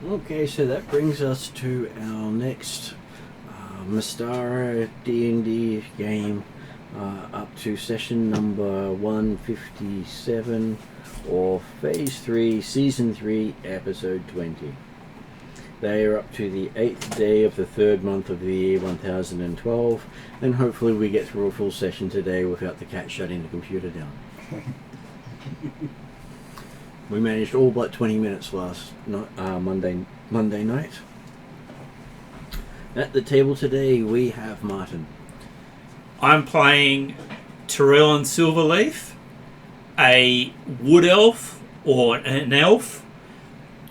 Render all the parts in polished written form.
Okay, so that brings us to our next Mystara D&D game, up to session number 157, or Phase 3, Season 3, Episode 20. They are up to the 8th day of the 3rd month of the year 1012, and hopefully we get through a full session today without the cat shutting the computer down. We managed all but 20 minutes last Monday night. At the table today we have Martin. I'm playing Tyrell Silverleaf, a wood elf or an elf,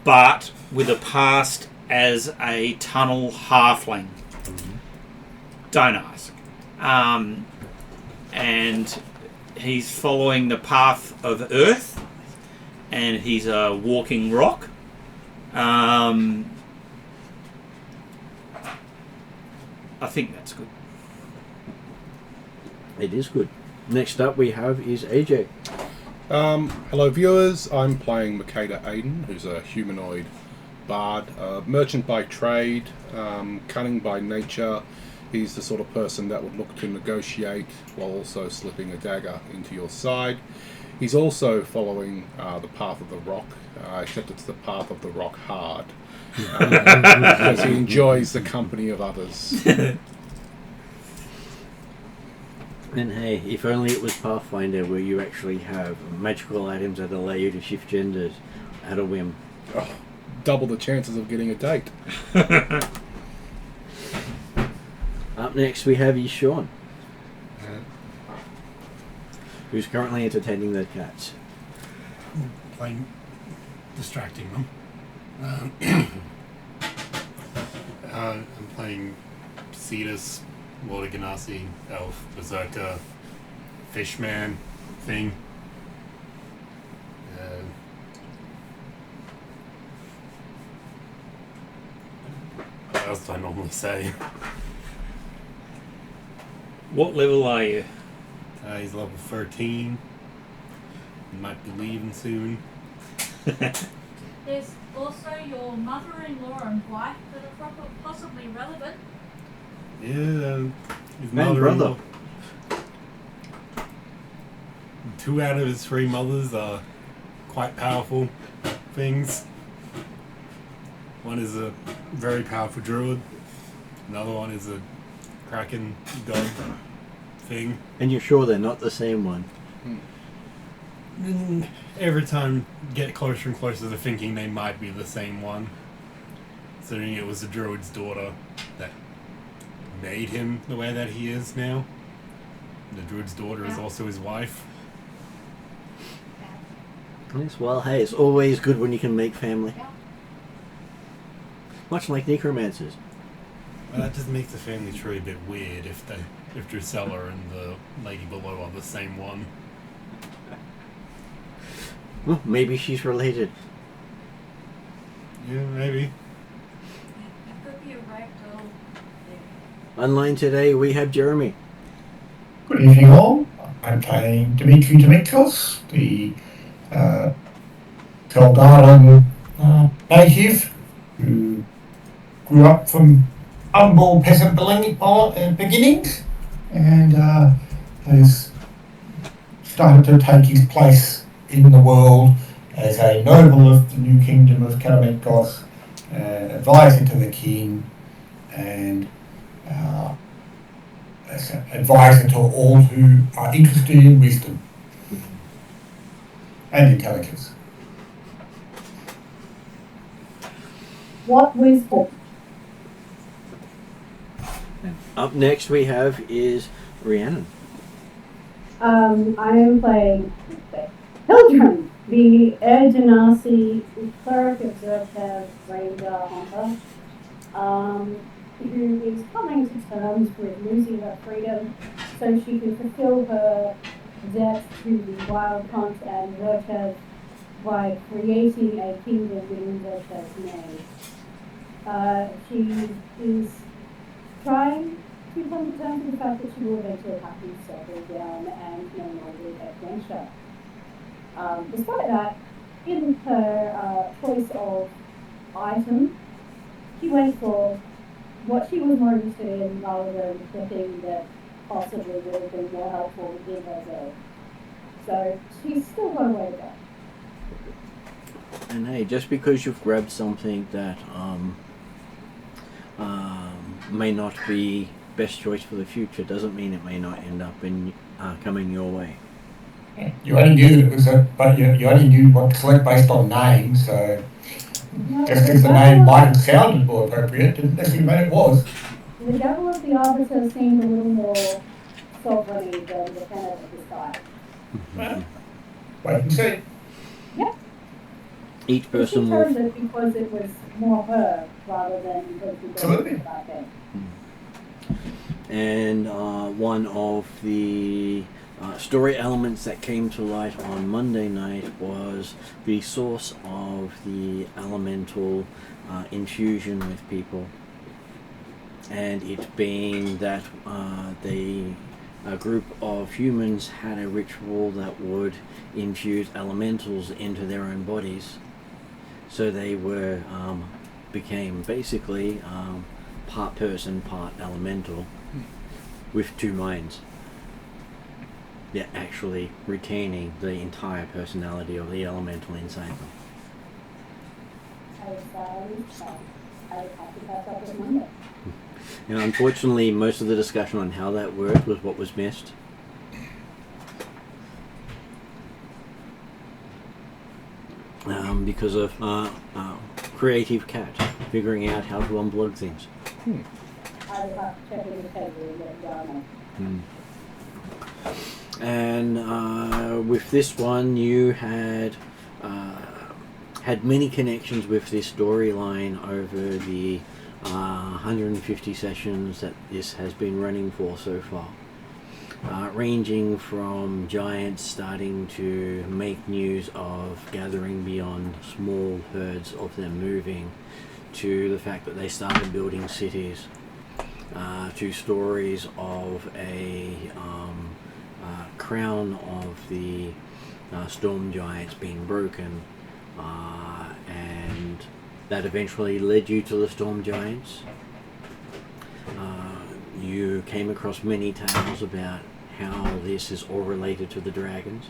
but with a past as a tunnel halfling. Don't ask. And he's following the path of Earth, and he's a walking rock. I think that's good. It is good. Next up we have is AJ. Hello viewers, I'm playing Makeda Aiden, who's a humanoid bard, merchant by trade, cunning by nature. He's the sort of person that would look to negotiate while also slipping a dagger into your side. He's also following the path of the rock, except it's the path of the rock hard, because he enjoys the company of others. And hey, if only it was Pathfinder where you actually have magical items that allow you to shift genders at a whim. Oh, double the chances of getting a date. Up next we have Sean, who's currently entertaining the cats. Playing, distracting them. I'm playing Cetus, Lord of Ganassi, elf, berserker, fishman thing. What else do I normally say? What level are you? He's level 13. Might be leaving soon. There's also your mother-in-law and wife that are possibly relevant. Yeah, his And mother-in-law. brother. 2 out of his 3 mothers are quite powerful things. One is a very powerful druid. Another one is a kraken god thing. And you're sure they're not the same one? Every time you get closer and closer to thinking they might be the same one. Considering it was the druid's daughter that made him the way that he is now. The druid's daughter is also his wife. Yes, well, hey, it's always good when you can make family. Much like necromancers. Well, that just makes the family tree a bit weird if Drusilla and the lady below are the same one. Well, maybe she's related. Yeah, maybe. It could be a ragdoll. Online today we have Jeremy. Good evening all. I'm playing Dimitri Dimitros, the Goldaran native who grew up from humble peasant beginnings and has started to take his place in the world as a noble of the new kingdom of Karametkos, advisor to the king, and as an advisor to all who are interested in wisdom and intelligence. What wisdom? Up next we have is Rhiannon. I am playing Hildren, the Air Genasi cleric of Zertev Ranger Hunter, who is coming to terms with losing her freedom so she can fulfill her debt to the Wild Hunt and Zertev by creating a kingdom in Zertev's name. She is trying to come to terms with the fact that she will eventually have to settle down and no longer adventure. Despite that, in her choice of item. She went for what she was more interested in rather than the thing that possibly would have been more helpful in her day. So she's still got a way to go. And hey, just because you've grabbed something that may not be best choice for the future doesn't mean it may not end up in coming your way. You only knew it was but you only knew what to select based on name, so just because the name might have sounded more appropriate didn't necessarily mean it was. The devil of the arbiter seemed a little more sovereign than the tenet of the sky. Well, wait and see. Yep. Each person She will. chose it because it was more her rather than because we Absolutely. got about it. And one of the story elements that came to light on Monday night was the source of the elemental infusion with people, and it being that a group of humans had a ritual that would infuse elementals into their own bodies, so they were became basically part person, part elemental, with two minds. They're actually retaining the entire personality of the elemental inside them. I was have to catch up with Monday. Now, unfortunately, most of the discussion on how that worked was what was missed. Because of Creative Cat figuring out how to unplug things. I would have to check in the table and get it done. And with this one, you had many connections with this storyline over the 150 sessions that this has been running for so far. Ranging from giants starting to make news of gathering beyond small herds of them moving, to the fact that they started building cities, to stories of a crown of the storm giants being broken, and that eventually led you to the storm giants. You came across many tales about how this is all related to the dragons,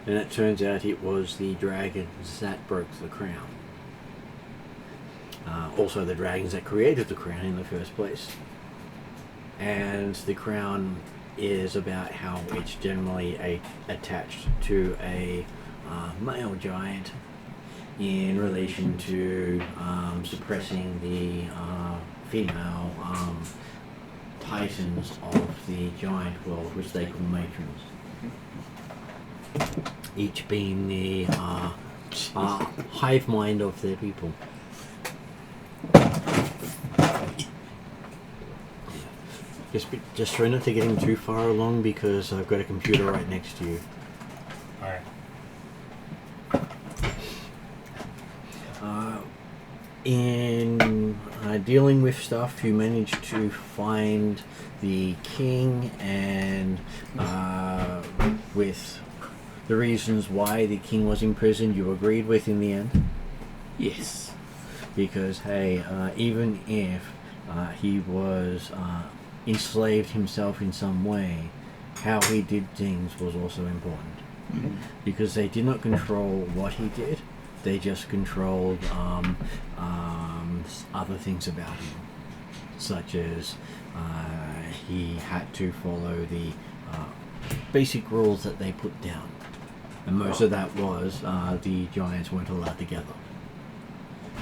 and it turns out it was the dragons that broke the crown. Also the dragons that created the crown in the first place. And the crown is about how it's generally attached to a male giant in relation to suppressing the female titans of the giant world, which they call matrons. Each being the hive mind of their people. Just try not to get him too far along because I've got a computer right next to you. Alright. In dealing with stuff, you managed to find the king, and with the reasons why the king was imprisoned, you agreed with in the end. Yes. Because hey, even if he was enslaved himself in some way, how he did things was also important. Because they did not control what he did, they just controlled other things about him, such as he had to follow the basic rules that they put down, and most of that was the giants weren't allowed to gather.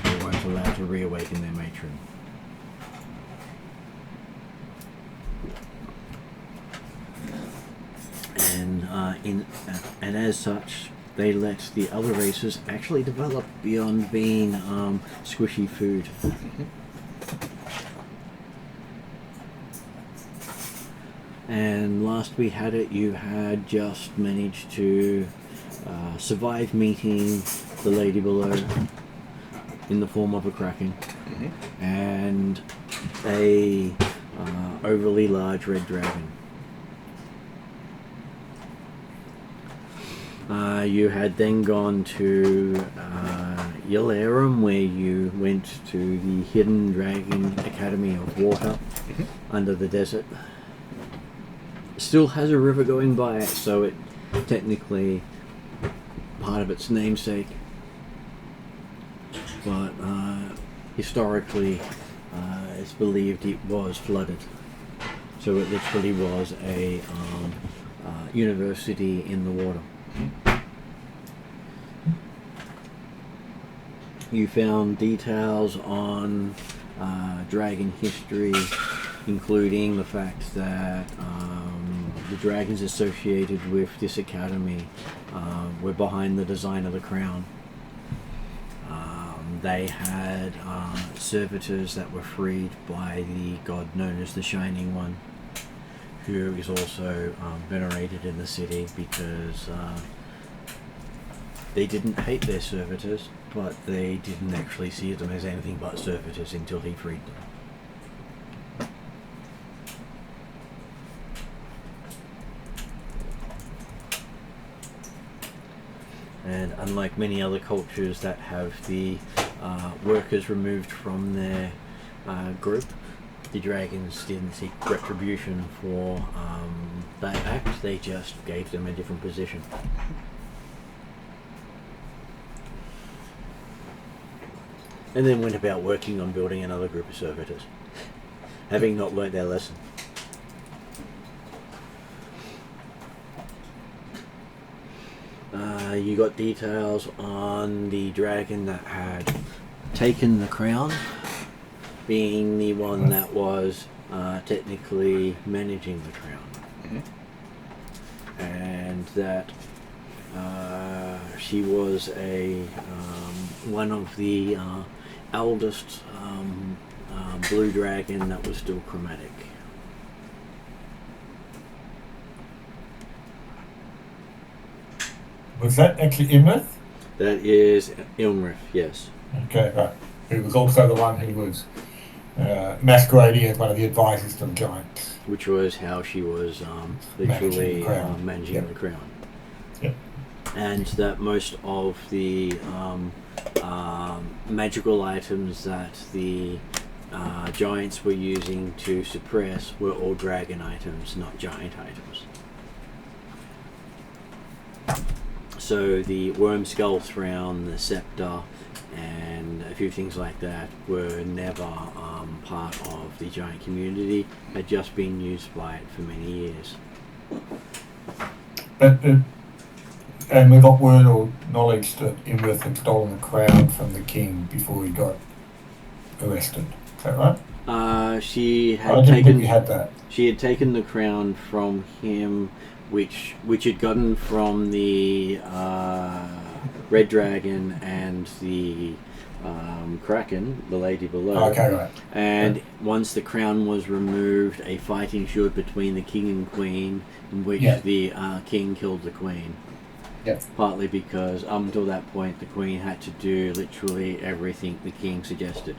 They weren't allowed to reawaken their matron. And as such, they let the other races actually develop beyond being squishy food. And last we had it, you had just managed to survive meeting the lady below in the form of a kraken and a overly large red dragon. You had then gone to Yalarum, where you went to the Hidden Dragon Academy of Water under the desert. Still has a river going by it, so it technically part of its namesake. But historically, it's believed it was flooded. So it literally was a university in the water. You found details on dragon history, including the fact that the dragons associated with this academy were behind the design of the crown. They had servitors that were freed by the god known as the Shining One, who is also venerated in the city because they didn't hate their servitors, but they didn't actually see them as anything but servitors until he freed them. And unlike many other cultures that have the workers removed from their group, the dragons didn't seek retribution for that act. They just gave them a different position. And then went about working on building another group of servitors, having not learnt their lesson. You got details on the dragon that had taken the crown, being the one that was technically managing the crown. And that she was one of the eldest blue dragon that was still chromatic. Was that actually Imrith? That is Ilmrith, yes. Okay, right. Who was also the one who was masquerading as one of the advisors to the giants. Which was how she was literally managing the crown. Yep. And that most of the magical items that the giants were using to suppress were all dragon items, not giant items. So the worm skull throne, the scepter, and a few things like that were never part of the giant community, had just been used by it for many years. But and we got word or knowledge that Imrith had stolen the crown from the king before he got arrested. Is that right? She I had didn't think taken. we had that. She had taken the crown from him, which had gotten from the red dragon and the kraken, the lady below. Okay, right. And once the crown was removed, a fight ensued between the king and queen, in which the king killed the queen. Yep. Partly because up until that point, the queen had to do literally everything the king suggested.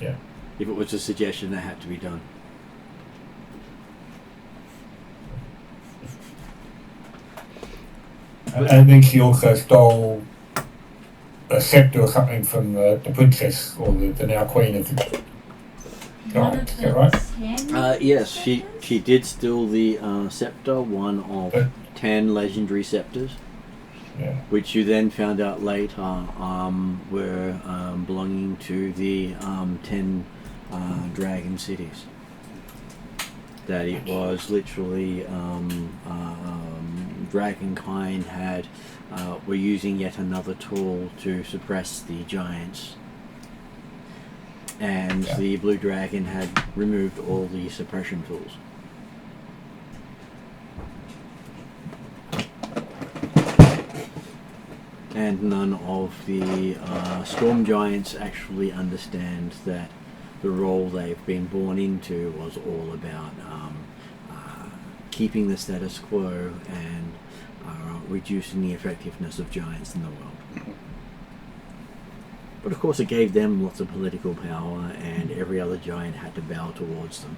Yeah. If it was a suggestion, that had to be done. I think she also stole a scepter or something from the princess, or the now queen of the giants. Is that right? Yes, she did steal the scepter, one of 10 legendary scepters, which you then found out later were belonging to the 10 dragon cities. That it was literally Dragonkind were using yet another tool to suppress the giants, and the blue dragon had removed all the suppression tools. And none of the storm giants actually understand that the role they've been born into was all about keeping the status quo and reducing the effectiveness of giants in the world. But of course it gave them lots of political power, and every other giant had to bow towards them.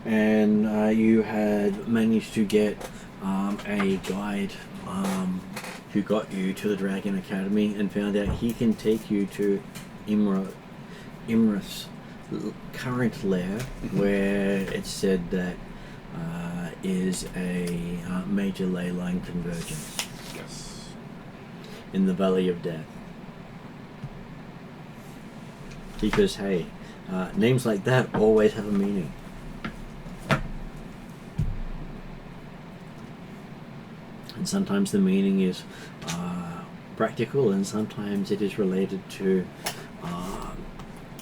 and you had managed to get a guide who got you to the Dragon Academy and found out he can take you to Imra's current lair, where it's said that is a major ley line convergence Yes. in the Valley of Death. Because hey, names like that always have a meaning. And sometimes the meaning is practical, and sometimes it is related to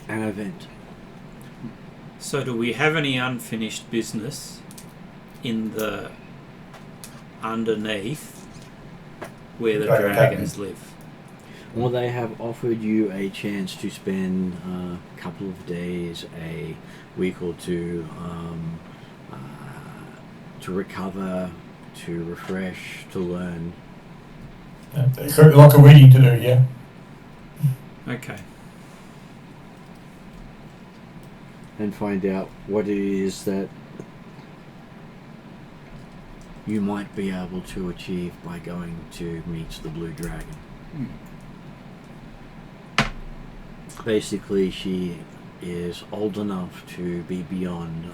an event. So do we have any unfinished business in the underneath where the Dragon dragons live? Well, they have offered you a chance to spend a couple of days, a week or two, to recover, to refresh, to learn. It's like a reading to do, yeah. Okay. And find out what it is that you might be able to achieve by going to meet the Blue Dragon. Basically, she is old enough to be beyond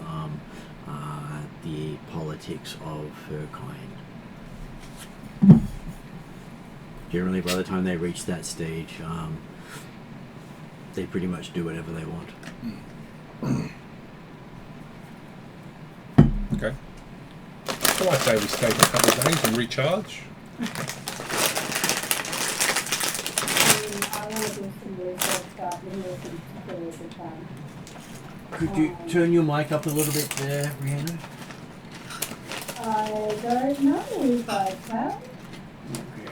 the politics of her kind. Generally, by the time they reach that stage, they pretty much do whatever they want. Okay. So I say we stay for a couple of days and recharge. I want to do some research about the American particularly at the time. Could you turn your mic up a little bit there, Rihanna? I don't know if I can.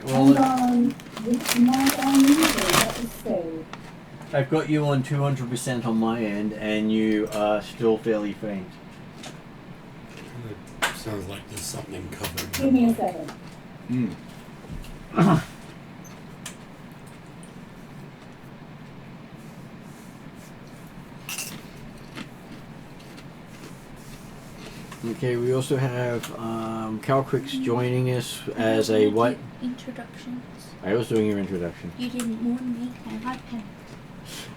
Okay. Hang on, which mic I'm using, let us see. I've got you on 200% on my end, and you are still fairly faint. Sounds like there's something covered. Give me a second. Okay, we also have Calcrix joining us as a white. Introductions. I was doing your introduction. You didn't warn me. I like him.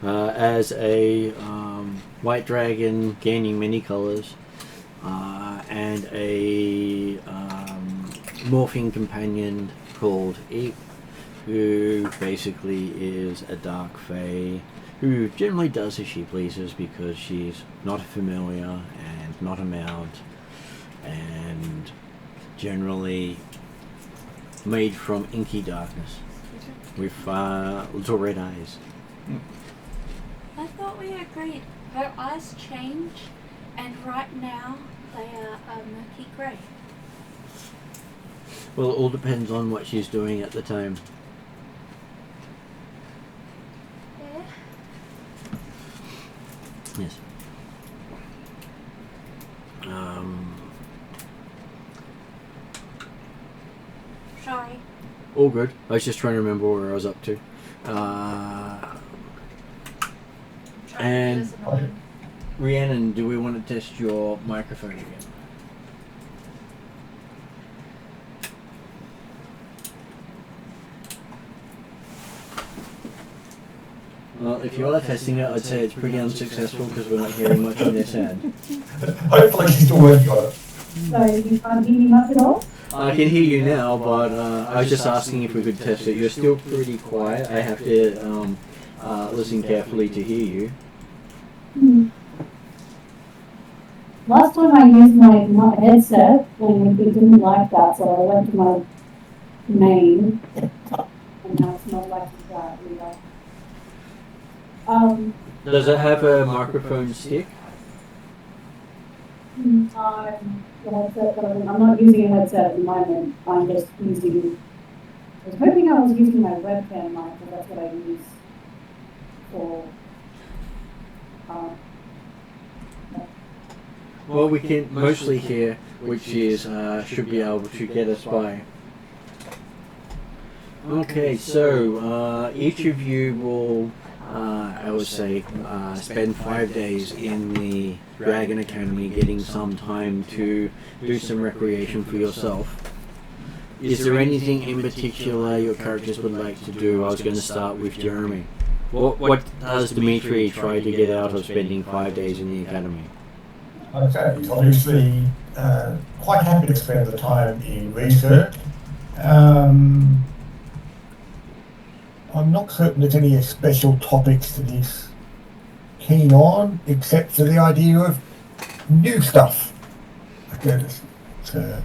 As a white dragon gaining many colors, and a morphing companion called Eep, who basically is a dark fae, who generally does as she pleases because she's not a familiar and not a mount, and generally made from inky darkness with little red eyes. I thought we agreed. Her eyes change, and right now they are murky grey. Well, it all depends on what she's doing at the time. Yeah. Yes. Sorry. All good. I was just trying to remember where I was up to. And Rhiannon, do we want to test your microphone again? Well, if you are testing it, I'd say it's pretty unsuccessful because we're not hearing much on this end. Hopefully she's still working on it. So you can't hear me much at all? I can hear you now, but I was just asking if we could test it. You're still pretty quiet. I have to listen carefully to hear you. Last time I used my headset, and it didn't like that, so I went to my main, and now it's not like that either. Does it have a microphone stick? I'm not using a headset at the moment. I'm just using. I was hoping I was using my webcam mic, but that's what I use for. Well, we can mostly hear, which is should be able to get us by. Okay, so each of you will I would say spend 5 days in the Dragon Academy getting some time to do some recreation for yourself. Is there anything in particular your characters would like to do? I was going to start with Jeremy. What does Dimitri try to get out of spending 5 days in the academy? Okay, he's obviously quite happy to spend the time in research. I'm not certain there's any special topics that he's keen on, except for the idea of new stuff. So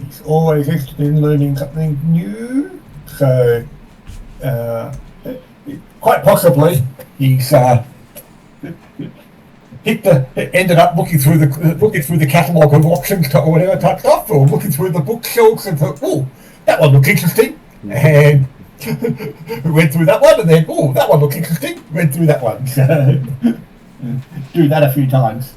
he's always interested in learning something new. So quite possibly he's ended up looking through the catalogue of options or whatever type stuff, or looking through the bookshelves and thought, oh, that one looked interesting, and went through that one, and then, oh, that one looked interesting, went through that one. So, do that a few times.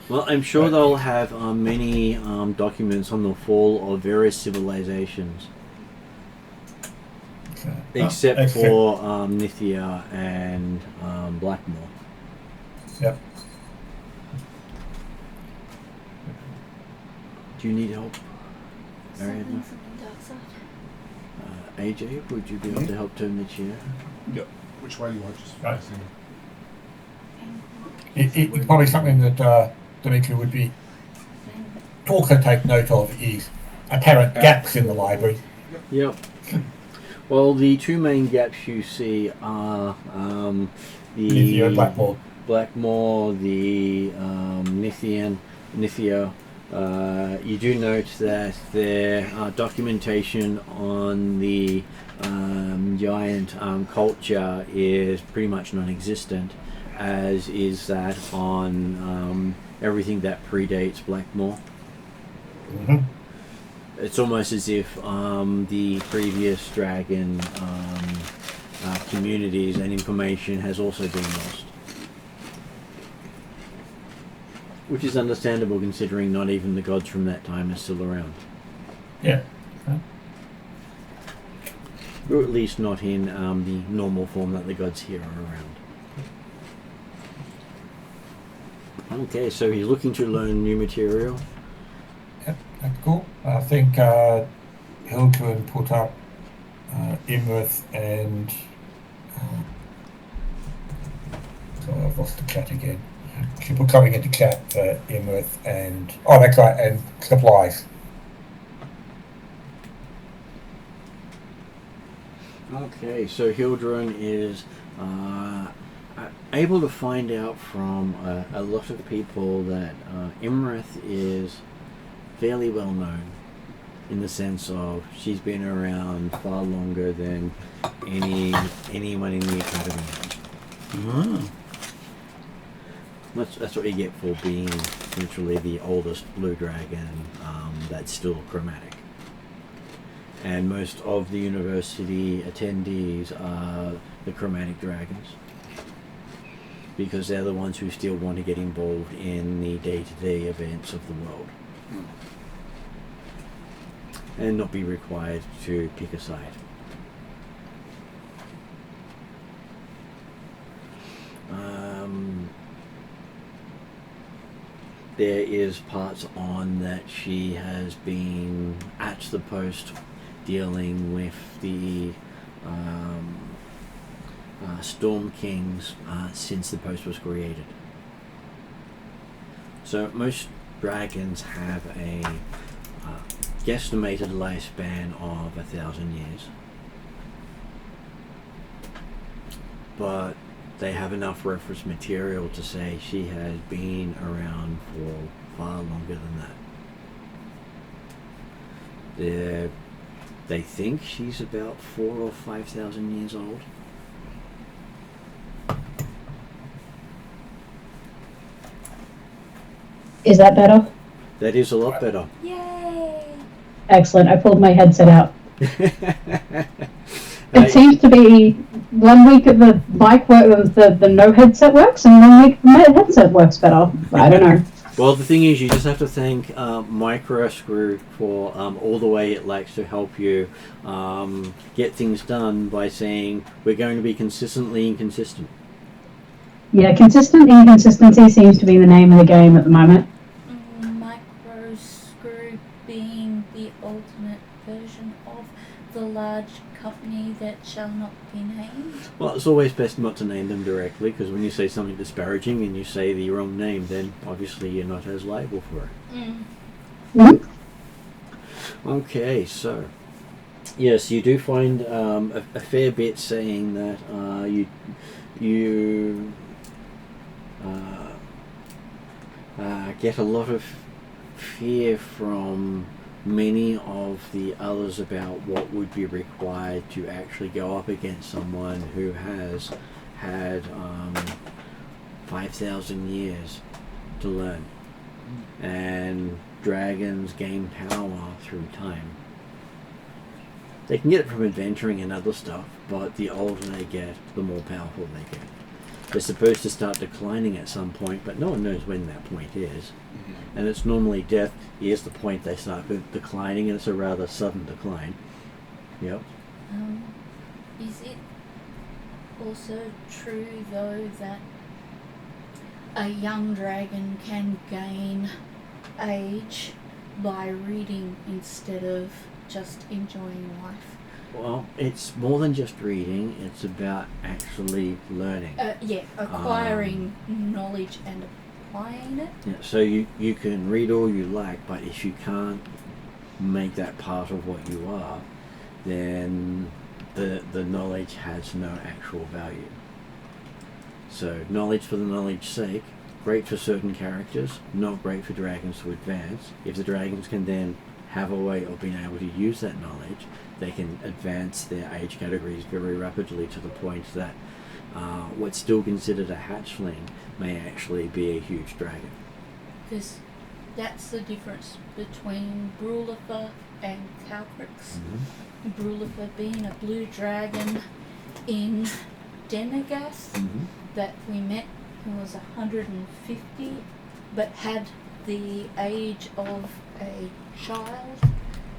Well, I'm sure they'll have many documents on the fall of various civilizations. Except for Nithia and Blackmore. Yep. Do you need help, Something Ariadne? from the dark side. AJ, would you be able to help turn the chair? Yep. Which way do you want? Just Right. facing. It's probably something that Dimitri would be also take note of is apparent gaps in the library. Yep. Well, the two main gaps you see are the Nithia and Blackmore. the Nithia. You do note that their documentation on the giant culture is pretty much non-existent, as is that on everything that predates Blackmore. Mm-hmm. It's almost as if the previous dragon communities and information has also been lost. Which is understandable considering not even the gods from that time are still around. Yeah. Or at least not in the normal form that the gods here are around. Okay, so he's looking to learn new material. Yep, that's cool. I think Hilton put up Imrith and sorry, I've lost the chat again. She put something into chat for Imrith and that's right, and supplies. Okay, so Hildrun is able to find out from a lot of people that Imrith is fairly well known in the sense of she's been around far longer than anyone in the academy. That's what you get for being literally the oldest blue dragon that's still chromatic. And most of the university attendees are the chromatic dragons, because they're the ones who still want to get involved in the day-to-day events of the world and not be required to pick a side. There is parts on that she has been at the post dealing with the Storm Kings since the post was created. So most dragons have a guesstimated lifespan of 1,000 years, but they have enough reference material to say she has been around for far longer than that. They think she's about 4,000 or 5,000 years old. Is that better? That is a lot better. Yay! Excellent. I pulled my headset out. It seems to be 1 week of the no headset works, and 1 week the headset works better. I don't know. Well, the thing is, you just have to thank Micro Screw for all the way it likes to help you get things done by saying we're going to be consistently inconsistent. Yeah, consistent inconsistency seems to be the name of the game at the moment. Micro Screw being the ultimate version of the large company that shall not be named. Well, it's always best not to name them directly, because when you say something disparaging and you say the wrong name, then obviously you're not as liable for it. Okay, so yes, you do find a fair bit saying that you get a lot of fear from many of the others about what would be required to actually go up against someone who has had 5,000 years to learn, and dragons gain power through time. They can get it from adventuring and other stuff, but the older they get, the more powerful they get. They're supposed to start declining at some point, but no one knows when that point is. And it's normally death. Here's the point they start declining, and it's a rather sudden decline. Yep. Is it also true, though, that a young dragon can gain age by reading instead of just enjoying life? Well, it's more than just reading. It's about actually learning. Acquiring knowledge and applying it. Yeah, so you can read all you like, but if you can't make that part of what you are, then the knowledge has no actual value. So knowledge for the knowledge's sake, great for certain characters, not great for dragons to advance. If the dragons can then have a way of being able to use that knowledge, they can advance their age categories very rapidly to the point that what's still considered a hatchling may actually be a huge dragon. Because that's the difference between Brulifer and Calcrix. Brulifer being a blue dragon in Denegas that we met, who was 150, but had the age of a child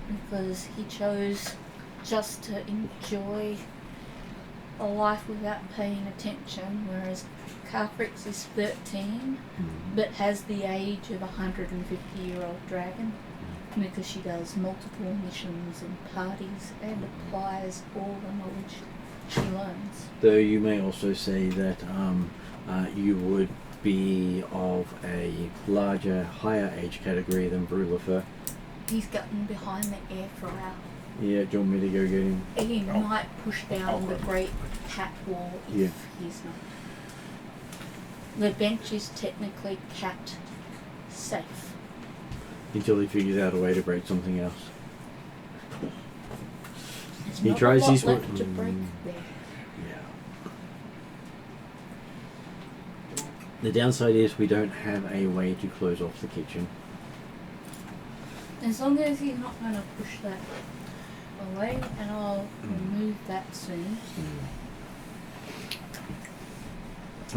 because he chose just to enjoy a life without paying attention, whereas Calcrix is 13 but has the age of a 150-year-old dragon because she does multiple missions and parties and applies all the knowledge she learns. Though you may also say that you would be of a larger, higher age category than Brulifer. He's gotten behind the air fryer. Yeah, do you want me to go get him? He might push down the great cat wall if he's not. The bench is technically cat safe. Until he figures out a way to break something else. There's He not tries a lot his left to break there. Yeah. The downside is we don't have a way to close off the kitchen. As long as he's not going to push that away, and I'll remove that soon.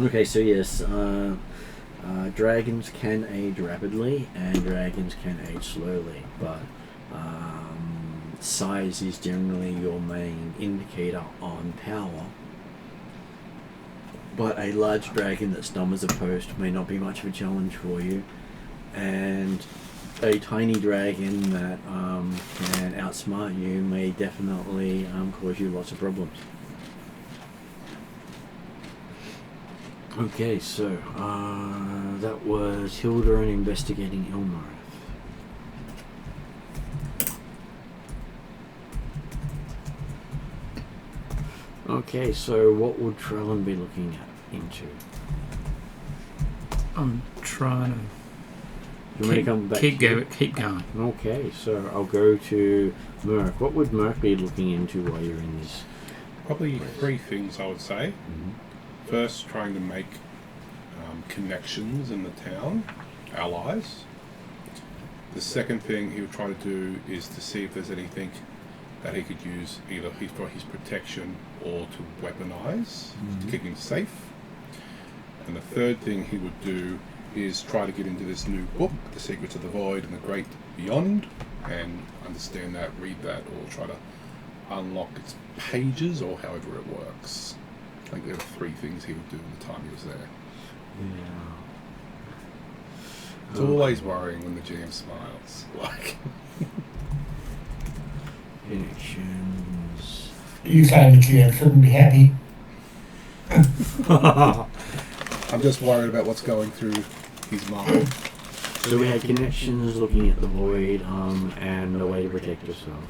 Okay, so yes, dragons can age rapidly and dragons can age slowly, but size is generally your main indicator on power. But a large dragon that's dumb as a post may not be much of a challenge for you, and a tiny dragon that can outsmart you may definitely cause you lots of problems. Okay, so that was Hilda and investigating Ilmarith. Okay, so what would Trellin be looking into? I'm trying to You want me to come back? keep going. Okay, so I'll go to Merc. What would Merc be looking into while you're in this? Probably three things, I would say. First, trying to make connections in the town, allies. The second thing he would try to do is to see if there's anything that he could use either for his protection or to weaponize to keep him safe. And the third thing he would do is try to get into this new book, The Secrets of the Void and the Great Beyond, and understand that, read that, or try to unlock its pages, or however it works. I think there were 3 things he would do in the time he was there. Yeah. It's always worrying when the GM smiles. Like, Connections. You say the GM shouldn't be happy. I'm just worried about what's going through his mind. So we had connections, looking at the void, and a way to protect yourself.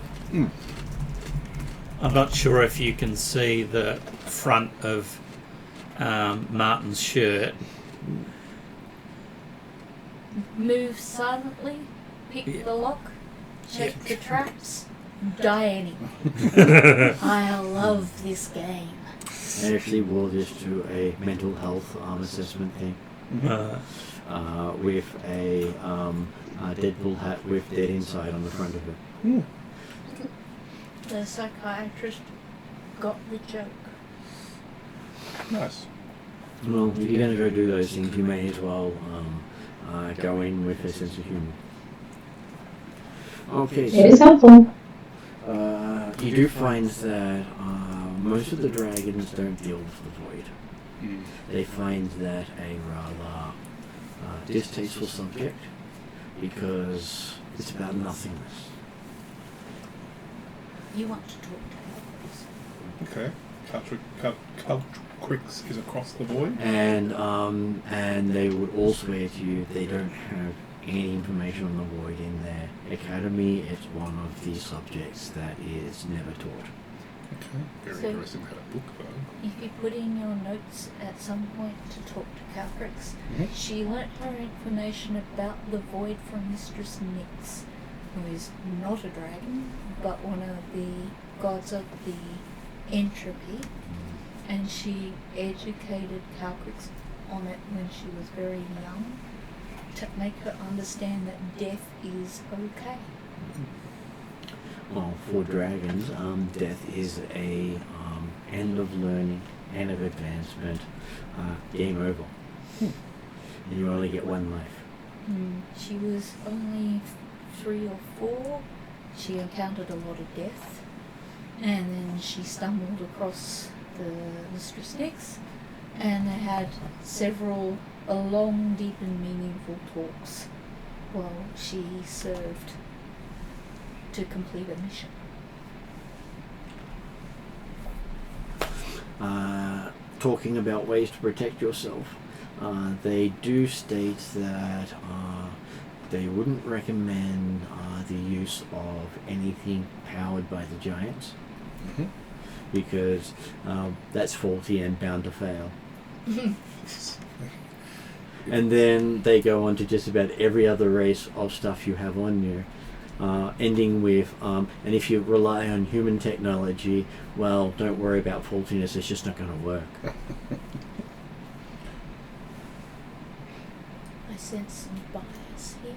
I'm not sure if you can see the front of Martin's shirt. Move silently, pick the lock, check the traps, die anyway. I love this game. I actually wore this to a mental health assessment thing. With a Deadpool hat with Dead Inside on the front of it. The psychiatrist got the joke. Nice. Well, if you're going to go do those things, you may as well go in with a sense of humour. Okay, It is helpful. you do find that most of the dragons don't deal with the void. They find that a rather distasteful subject because it's about nothingness. You want to talk to Okay. Cultrix is across the void. And they would all swear to you they don't have any information on the void in their academy. It's one of the subjects that is never taught. Okay. Very So- interesting. Had a book though. If you put in your notes at some point to talk to Calcrix, she learnt her information about the void from Mistress Nyx, who is not a dragon, but one of the gods of the entropy, and she educated Calcrix on it when she was very young to make her understand that death is okay. Well, for dragons, death is a end of learning, end of advancement, game over. And you only get one life. She was only 3 or 4. She encountered a lot of death, and then she stumbled across the Mistress Nyx, and they had several long, deep and meaningful talks while she served to complete a mission. Talking about ways to protect yourself, they do state that they wouldn't recommend the use of anything powered by the giants because that's faulty and bound to fail. And then they go on to just about every other race of stuff you have on you, ending with, and if you rely on human technology, well, don't worry about faultiness, it's just not going to work. I sense some bias here.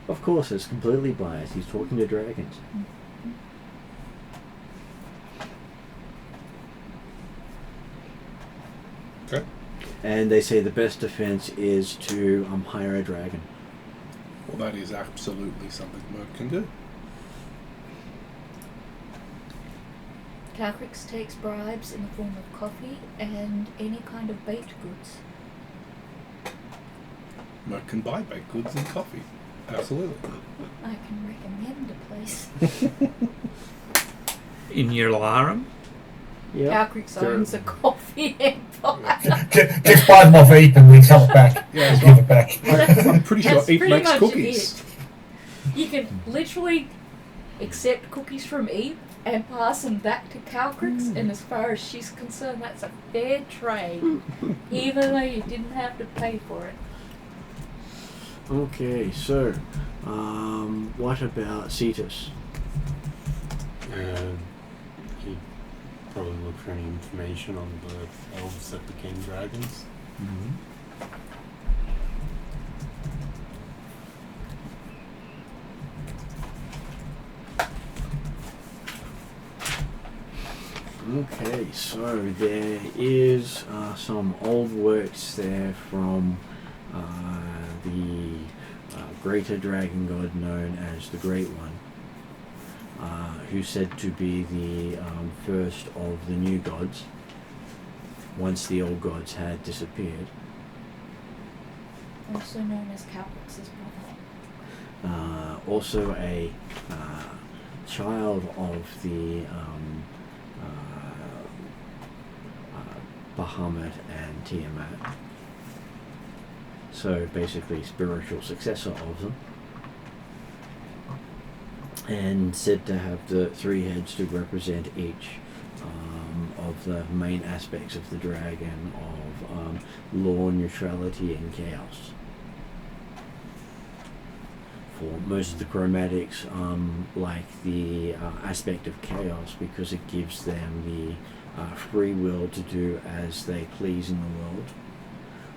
Of course, it's completely biased. He's talking to dragons. Okay. And they say the best defense is to hire a dragon. Well, that is absolutely something Merc can do. Calcrix takes bribes in the form of coffee and any kind of baked goods. Merc can buy baked goods and coffee. Absolutely. I can recommend a place. In your alarm? Yeah. Calcrix owns a coffee empire. Just buy them off Eep and we sell it back. Yeah, We'll that's give it back. I'm pretty sure That's Eep pretty makes much cookies. it. You can literally accept cookies from Eve and pass them back to Calcrix, and as far as she's concerned, that's a fair trade, even though you didn't have to pay for it. Okay, so, what about Cetus? He'd probably look for any information on the elves that became dragons. Okay, so there is some old works there from the greater dragon god known as the Great One, who's said to be the first of the new gods once the old gods had disappeared. Also known as Calrix's brother. Also a child of the Bahamut and Tiamat. So basically spiritual successor of them. And said to have the 3 heads to represent each of the main aspects of the dragon of law, neutrality and chaos. For most of the chromatics like the aspect of chaos because it gives them the free will to do as they please in the world.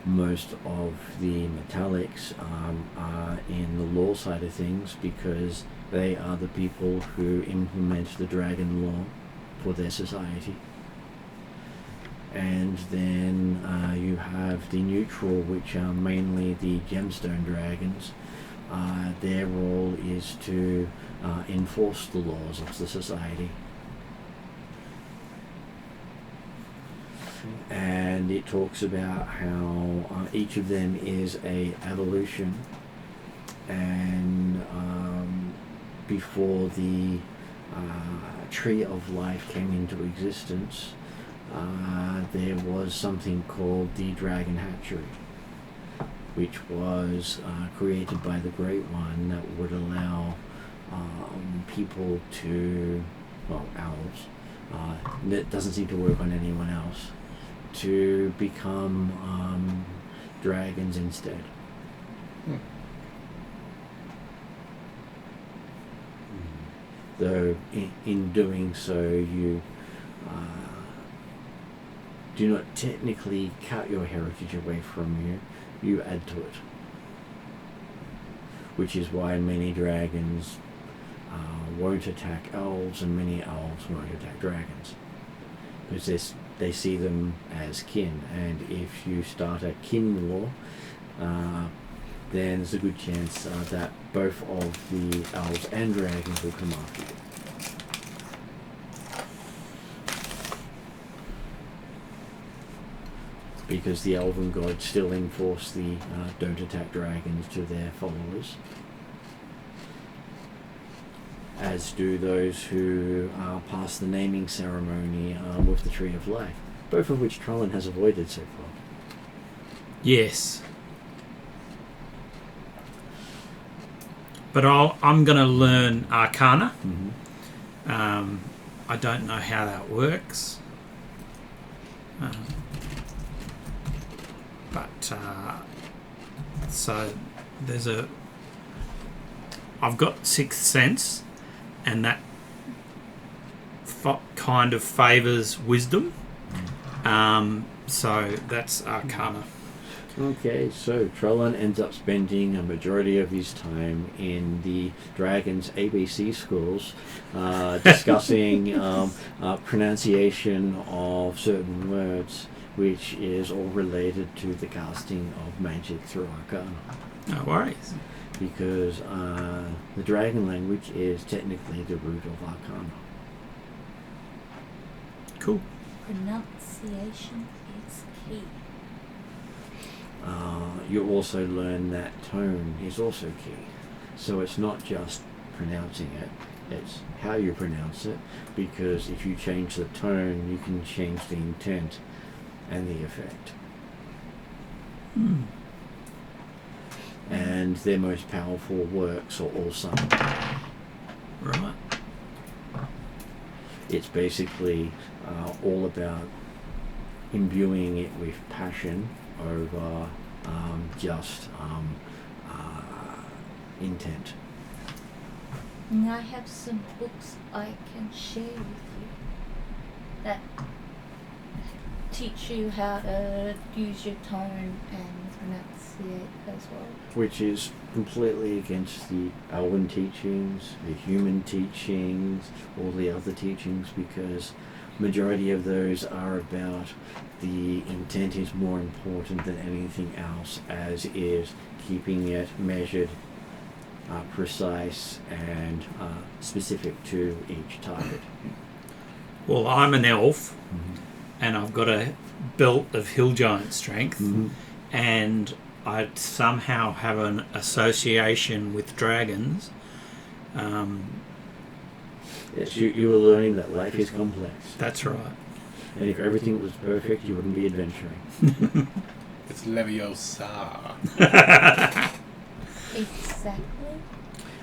Most of the metallics are in the law side of things because they are the people who implement the dragon law for their society. And then you have the neutral, which are mainly the gemstone dragons. Their role is to enforce the laws of the society. And it talks about how each of them is a evolution, and before the tree of life came into existence, there was something called the dragon hatchery, which was created by the Great One that would allow people to, well, owls, that doesn't seem to work on anyone else, to become dragons instead. Though in doing so you do not technically cut your heritage away from you, you add to it. Which is why many dragons won't attack elves and many elves won't attack dragons. Because they see them as kin, and if you start a kin war, then there's a good chance that both of the elves and dragons will come after you. Because the elven gods still enforce the don't attack dragons to their followers, as do those who pass the naming ceremony with the Tree of Life, both of which Trollan has avoided so far. Yes. But I'm going to learn Arcana. Mm-hmm. I don't know how that works. So there's I've got Sixth Sense, and that kind of favours wisdom. So that's Arcana. Okay, so Trollan ends up spending a majority of his time in the Dragon's ABC schools discussing pronunciation of certain words, which is all related to the casting of magic through Arcana. No worries. Because the dragon language is technically the root of Arcana. Cool. Pronunciation is key. You also learn that tone is also key. So it's not just pronouncing it, it's how you pronounce it, because if you change the tone, you can change the intent and the effect. And their most powerful works are all sung. Right. It's basically all about imbuing it with passion over just intent. And I have some books I can share with you that teach you how to use your tone and pronunciate as well. Which is completely against the elven teachings, the human teachings, all the other teachings, because majority of those are about the intent is more important than anything else, as is keeping it measured, precise, and specific to each target. Well, I'm an elf, and I've got a belt of hill giant strength, and I somehow have an association with dragons. Yes, you were learning that life is complex. That's right. And if everything was perfect, you wouldn't be adventuring. It's Leviosa. Exactly.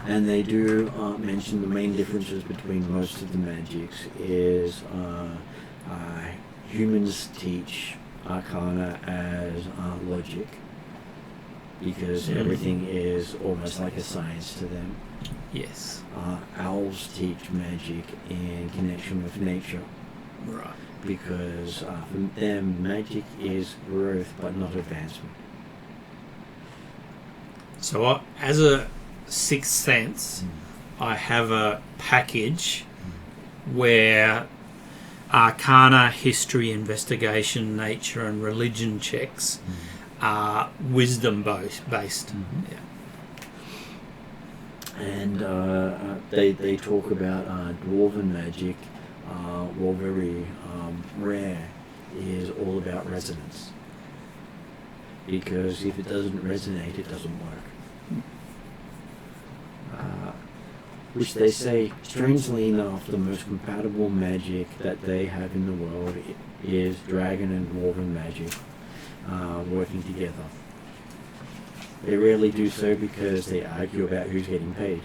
And they do mention the main differences between most of the magics is humans teach arcana as logic, because everything is almost like a science to them. Yes. Owls teach magic in connection with nature, Right. because for them magic is growth but not advancement. So as a sixth sense, I have a package where arcana, history, investigation, nature, and religion checks are wisdom based. Yeah. And they talk about dwarven magic, while very rare, is all about resonance. Because if it doesn't resonate, it doesn't work. Which they say, strangely enough, the most compatible magic that they have in the world is dragon and dwarven magic working together. They rarely do so because they argue about who's getting paid.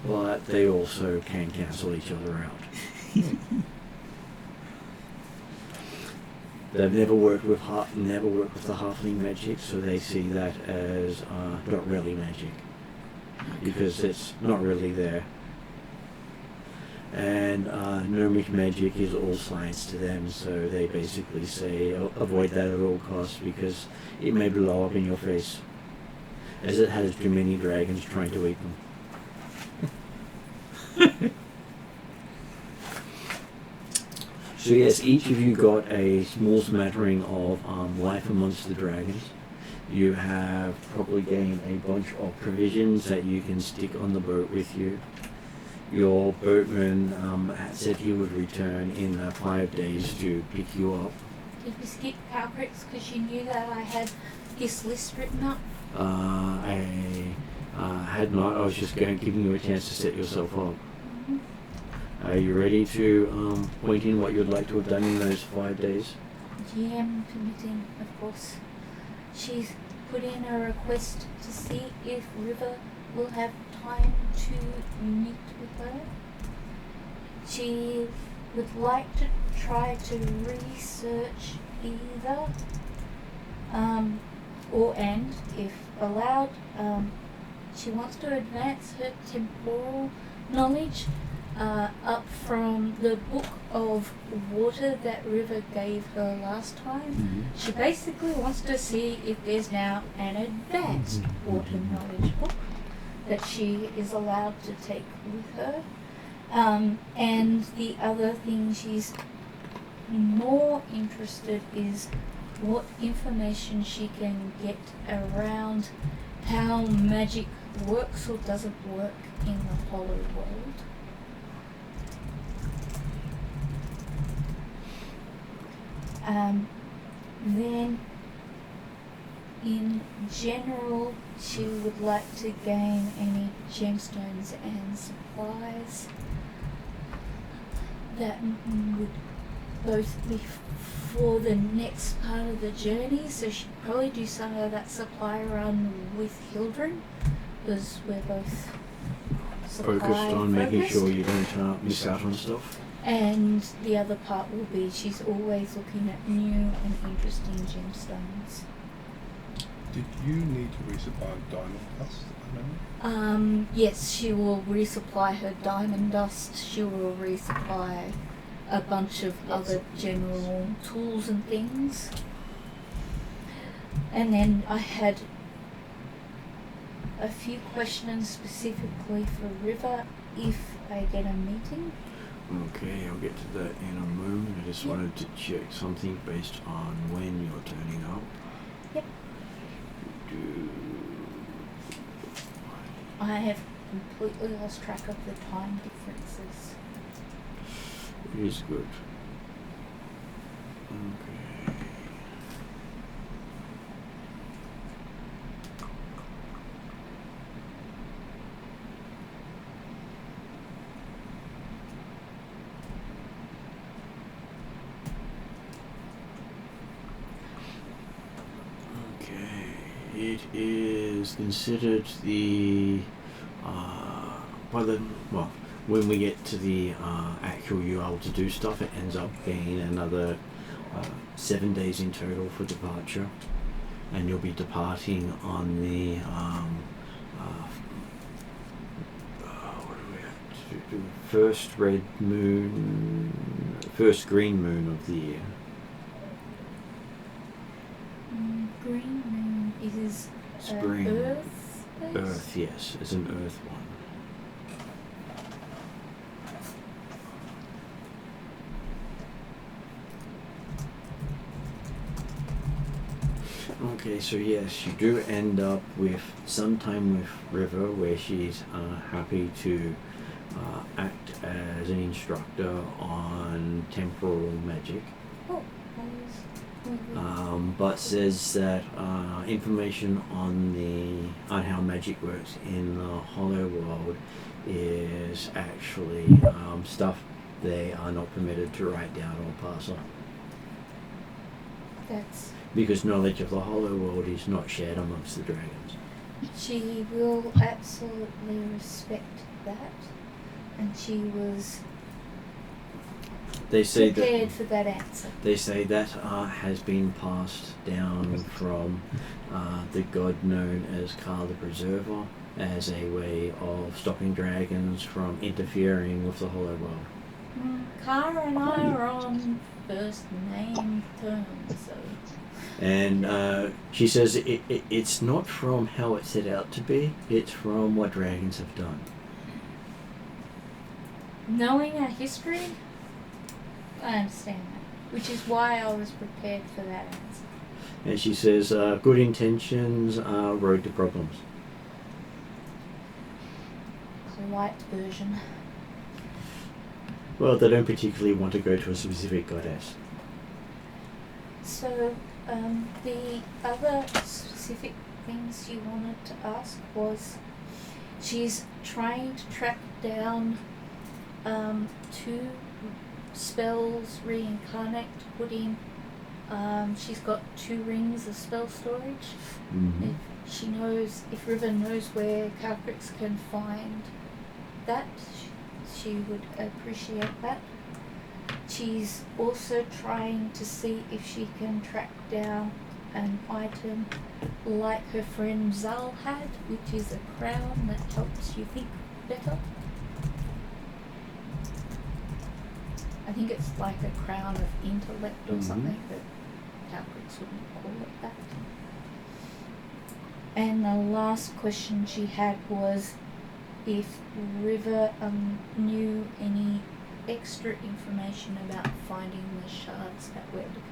But they also can cancel each other out. They've never worked with the halfling magic, so they see that as not really magic, because it's not really there. And gnomic magic is all science to them, so they basically say avoid that at all costs, because it may blow up in your face, as it has too many dragons trying to eat them. So yes, each of you got a small smattering of life amongst the dragons. You have probably gained a bunch of provisions that you can stick on the boat with you. Your boatman said he would return in 5 days to pick you up. Did you skip Calcrix because you knew that I had this list written up? I had not. I was just giving you a chance to set yourself up. Are you ready to point in what you'd like to have done in those 5 days? GM permitting, of course. She's put in a request to see if River will have time to meet with her. She would like to try to research either, and if allowed, she wants to advance her temporal knowledge up from the book of water that River gave her last time. She basically wants to see if there's now an advanced water knowledge book that she is allowed to take with her. And the other thing she's more interested is what information she can get around how magic works or doesn't work in the Hollow World. Then, in general, she would like to gain any gemstones and supplies that would both be for the next part of the journey, so she'd probably do some of that supply run with Hildren, because we're both Focused on making sure you don't miss out on stuff. And the other part will be she's always looking at new and interesting gemstones. Did you need to resupply diamond dust at the moment? Yes, she will resupply her diamond dust. She will resupply a bunch of other general tools and things. And then I had a few questions specifically for River if I get a meeting. Okay, I'll get to that in a moment. I just Yep. wanted to check something based on when you're turning up. Yep. I have completely lost track of the time differences. It is good. Okay. It is considered the when we get to the actual you able to do stuff, it ends up being another 7 days in total for departure, and you'll be departing on the what do we have to do? First green moon of the year. Green moon is Spring. Earth. Earth, yes, it's an Earth one. Okay, so yes, you do end up with some time with River where she's happy to act as an instructor on temporal magic. Oh, But says that information on how magic works in the Hollow World is actually stuff they are not permitted to write down or pass on. That's. Because knowledge of the Hollow World is not shared amongst the dragons. She will absolutely respect that, and she was They say prepared for that answer. They say that has been passed down from the god known as Ka the Preserver as a way of stopping dragons from interfering with the Hollow World. Kara and I are on first name terms, so. And she says it's not from how it's set out to be, it's from what dragons have done. Knowing our history, I understand that, which is why I was prepared for that answer. And she says good intentions are road to problems. Light version. Well, they don't particularly want to go to a specific goddess. So, the other specific things you wanted to ask was, she's trying to track down 2 spells reincarnate to put in. She's got 2 rings of spell storage. Mm-hmm. If River knows where Calcrix can find that, she would appreciate that. She's also trying to see if she can track down an item like her friend Zal had, which is a crown that helps you think better. I think it's like a crown of intellect or something, but Calcrix wouldn't call it that. And the last question she had was if River knew any extra information about finding the shards that we're looking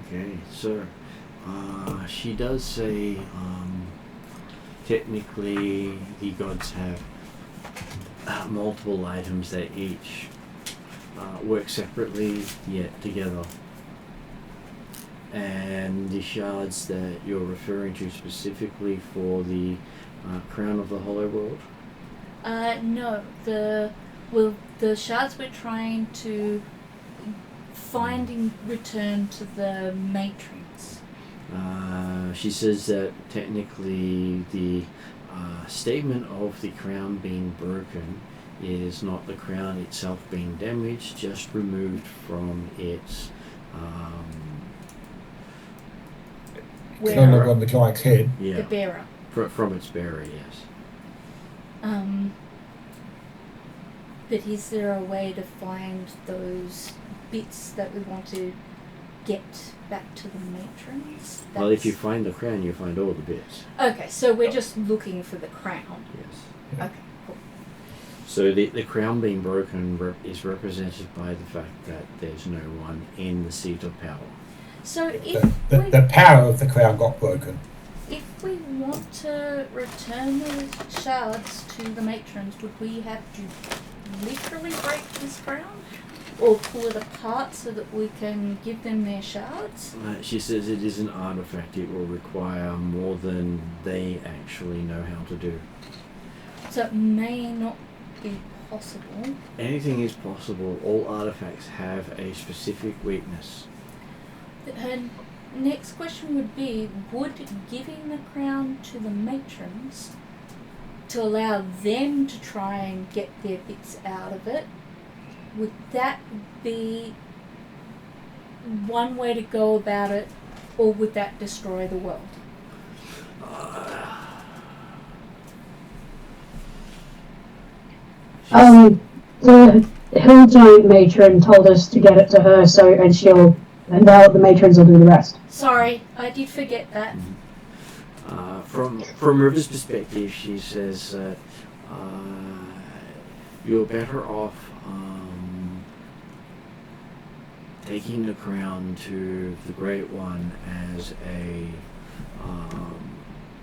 for. Okay, so she does say technically the gods have multiple items that each work separately yet together. And the shards that you're referring to specifically for the Crown of the Hollow World? No, the shards we're trying to find and return to the Matrix. She says that technically the statement of the crown being broken is not the crown itself being damaged, just removed from its Kind of on the guy's head. yeah, The bearer. from its bearer, yes. But is there a way to find those bits that we want to get back to the matrons? Well, if you find the crown, you find all the bits. Okay, so we're just looking for the crown. Yes. Okay, cool. So the crown being broken is represented by the fact that there's no one in the seat of power. So if The power of the crown got broken. if we want to return the shards to the matrons, would we have to literally break this crown? Or pull it apart so that we can give them their shards? She says it is an artifact. It will require more than they actually know how to do. So it may not be possible. Anything is possible. All artifacts have a specific weakness. Her next question would be, would giving the crown to the matrons to allow them to try and get their bits out of it, would that be one way to go about it, or would that destroy the world? The hill giant matron told us to get it to her, and now the matrons will do the rest. Sorry, I did forget that. From River's perspective, she says that you're better off taking the crown to the Great One as a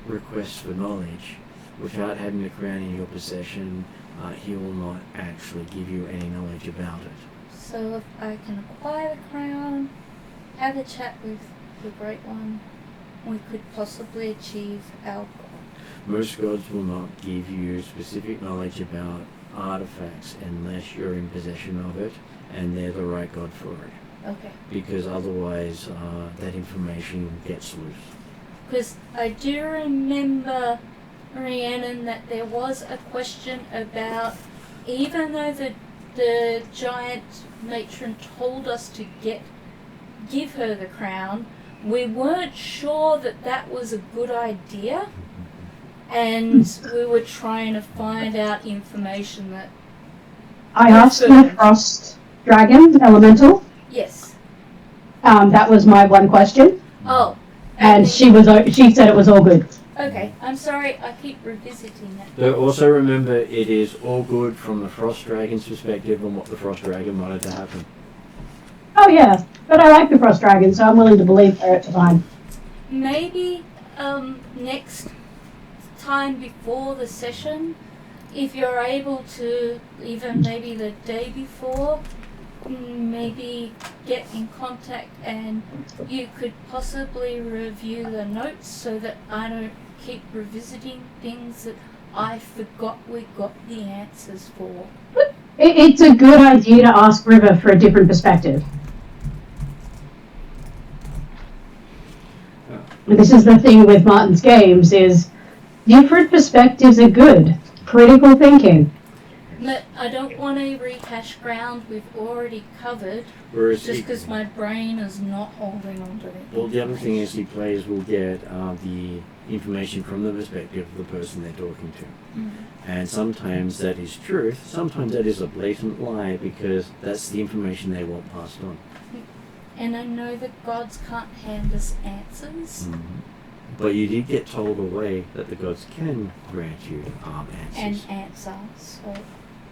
request for knowledge. Without having the crown in your possession, he will not actually give you any knowledge about it. So if I can acquire the crown, have a chat with the Great One, we could possibly achieve our goal. Most gods will not give you specific knowledge about artifacts unless you're in possession of it and they're the right god for it. Okay. Because otherwise that information gets loose. Because I do remember, Rhiannon, that there was a question about, even though the giant matron told us to give her the crown, we weren't sure that that was a good idea, and we were trying to find out information that... I asked the frost dragon elemental. Yes. That was my one question. Oh. And she said it was all good. Okay, I'm sorry, I keep revisiting that. So also remember, it is all good from the Frost Dragon's perspective on what the Frost Dragon wanted to happen. Oh yeah, but I like the frost dragon, so I'm willing to believe her at the time. Maybe next time before the session, if you're able to, even maybe the day before, maybe get in contact and you could possibly review the notes so that I don't keep revisiting things that I forgot we got the answers for. It's a good idea to ask River for a different perspective. And this is the thing with Martin's games, is different perspectives are good. Critical thinking. But I don't want to rehash ground we've already covered, Whereas just because my brain is not holding on to it. Well, the other thing is the players will get the information from the perspective of the person they're talking to. Mm. And sometimes that is truth, sometimes that is a blatant lie because that's the information they want passed on. And I know that gods can't hand us answers. Mm-hmm. But you did get told away that the gods can grant you answers. And answer, so...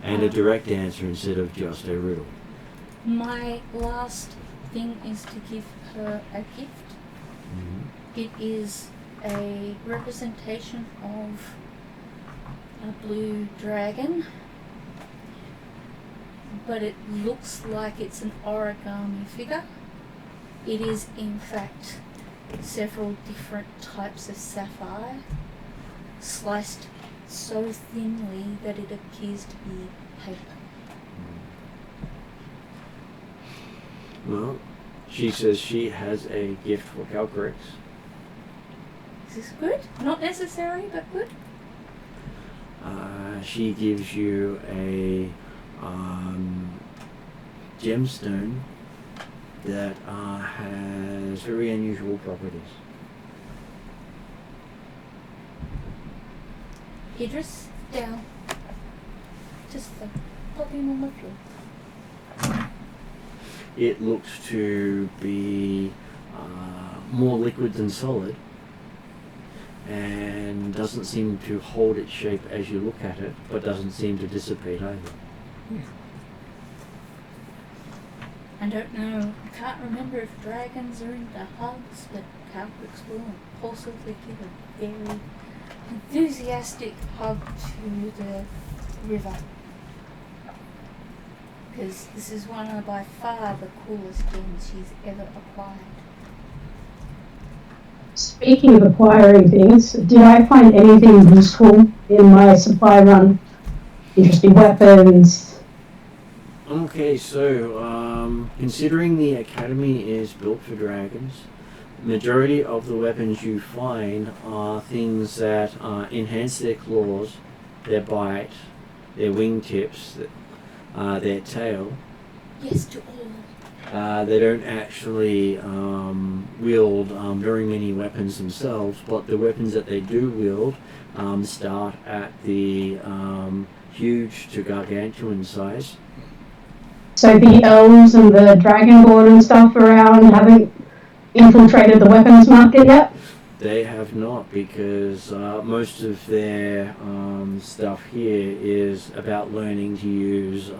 And a direct answer instead of just a riddle. My last thing is to give her a gift. Mm-hmm. It is a representation of a blue dragon, but it looks like it's an origami figure. It is in fact several different types of sapphire, sliced so thinly that it appears to be paper. Well, she says she has a gift for Calcrex. Is this good? Not necessary, but good. She gives you a gemstone that has very unusual properties. Idris, down. Just pop him on the floor. it looks to be more liquid than solid, and doesn't seem to hold its shape as you look at it, but doesn't seem to dissipate either. I don't know. I can't remember if dragons are into hugs, but Calcrix will impulsively give a very enthusiastic hug to the river. Because this is one of by far the coolest things she's ever acquired. Speaking of acquiring things, did I find anything useful in my supply run? Interesting weapons? Okay, so considering the academy is built for dragons, majority of the weapons you find are things that enhance their claws, their bite, their wingtips, their tail. Yes, to all. They don't actually wield very many weapons themselves, but the weapons that they do wield start at the huge to gargantuan size. So the elves and the dragonborn and stuff around haven't infiltrated the weapons market yet? They have not, because most of their stuff here is about learning to use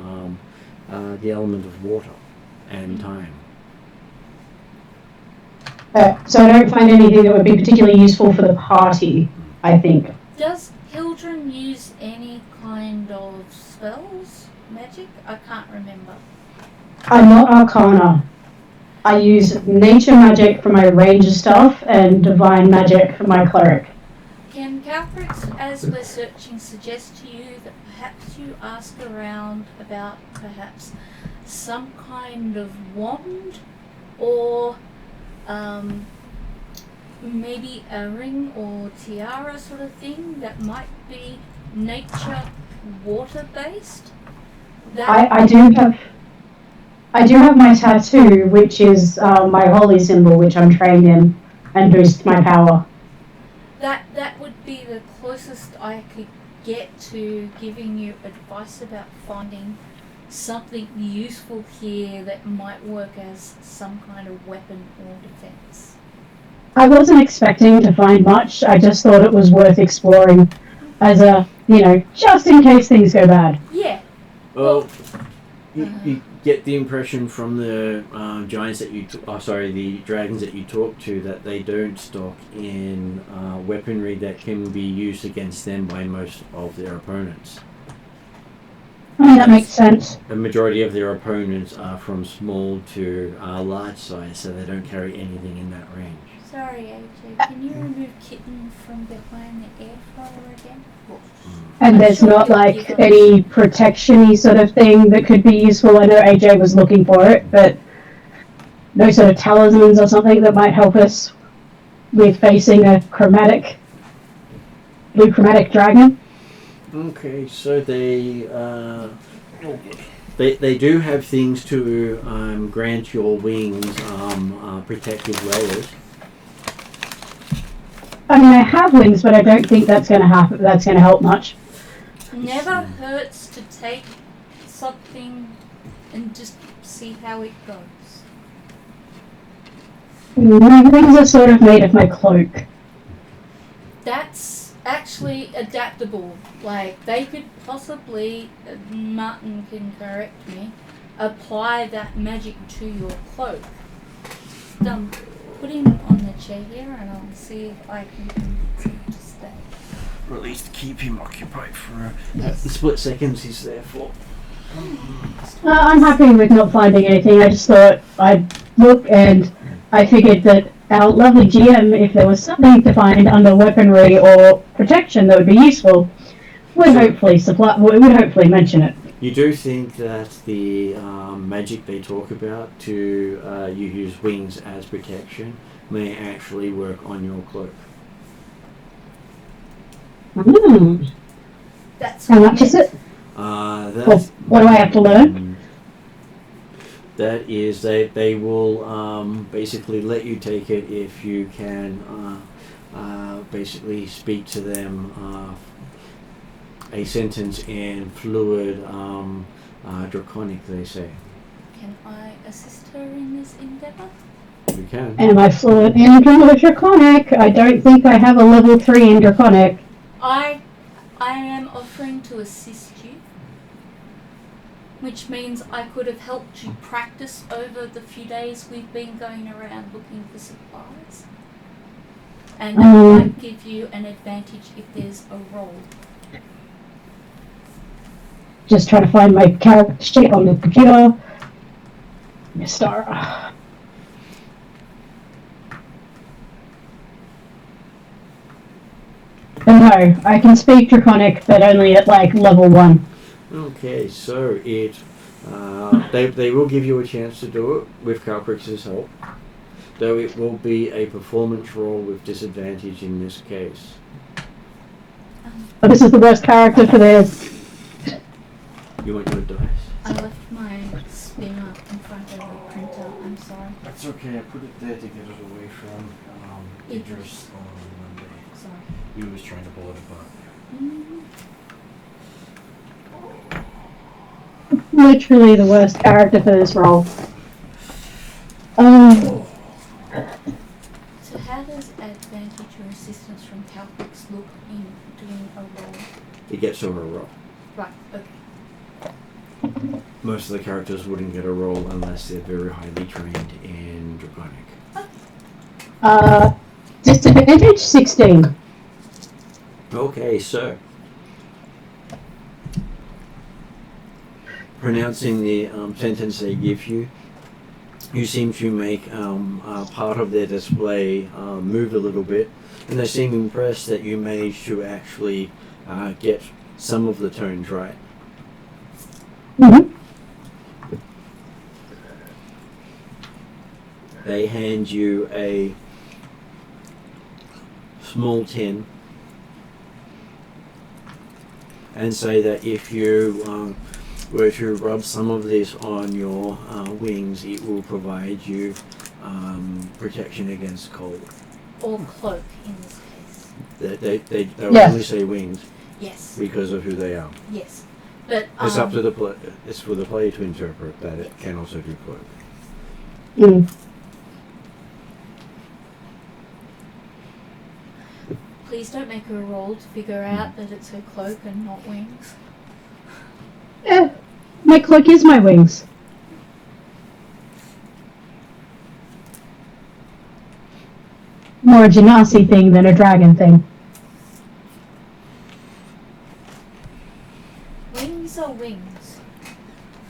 the element of water and time. So I don't find anything that would be particularly useful for the party, I think. Does Hildren use any kind of spells? Magic? I can't remember. I'm not Arcana. I use nature magic for my ranger stuff and divine magic for my cleric. Can Calcrix, as we're searching, suggest to you that perhaps you ask around about perhaps some kind of wand or maybe a ring or tiara sort of thing that might be nature water based? I do have my tattoo, which is my holy symbol, which I'm trained in, and boosts my power. That would be the closest I could get to giving you advice about finding something useful here that might work as some kind of weapon or defense. I wasn't expecting to find much. I just thought it was worth exploring as a, just in case things go bad. Yeah. Well, you get the impression from the giants that the dragons that you talk to, that they don't stock in weaponry that can be used against them by most of their opponents. That makes sense. The majority of their opponents are from small to large size, so they don't carry anything in that range. Sorry, AJ, can you remove Kitten from behind the air fryer again? And there's not like any protection-y sort of thing that could be useful. I know AJ was looking for it, but no sort of talismans or something that might help us with facing a blue chromatic dragon. Okay, so they do have things to grant your wings protective layers. I mean, I have wings, but I don't think that's going to happen. That's going to help much. Never hurts to take something and just see how it goes. My wings are sort of made of my cloak. That's actually adaptable. Like, they could possibly, Martin can correct me, apply that magic to your cloak. Put him on the chair here and I'll see if I can convince him to stay. Or at least keep him occupied for the split seconds he's there for. I'm happy with not finding anything. I just thought I'd look, and I figured that our lovely GM, if there was something to find under weaponry or protection that would be useful, would hopefully mention it. You do think that the magic they talk about to you use wings as protection may actually work on your cloak. That's How much is it? What do I have to learn? That is, they will basically let you take it if you can basically speak to them a sentence in fluid draconic, they say. Can I assist her in this endeavour? You can. Am I fluent in Draconic? I don't think I have a level 3 in Draconic. I am offering to assist you, which means I could have helped you practice over the few days we've been going around looking for supplies. And that might give you an advantage if there's a roll. Just trying to find my character sheet on the computer. Mystara. No, I can speak Draconic, but only at like level 1. Okay, so it they will give you a chance to do it with Calprix's help, though it will be a performance roll with disadvantage in this case. But this is the worst character for this. You want your dice? I left my spinner in front of the printer, I'm sorry. That's okay, I put it there to get it away from Idris on Monday. Sorry. He was trying to pull it apart. Literally the worst character for this role. So how does advantage or assistance from Calprix look in doing a roll? He gets over a roll. Right, okay. Most of the characters wouldn't get a roll unless they're very highly trained in Draconic. Disadvantage 16. Okay, so pronouncing the sentence they give you, you seem to make part of their display move a little bit, and they seem impressed that you managed to actually get some of the tones right. Mm-hmm. They hand you a small tin and say that if you were to rub some of this on your wings, it will provide you protection against cold. Or cloak in this case. They'll Yes. only say wings Yes. because of who they are. Yes. But It's up to the it's for the player to interpret that it can also do cloak. Mm. please don't make her roll to figure out that it's her cloak and not wings. Yeah, my cloak is my wings. More a genasi thing than a dragon thing. Wings are wings.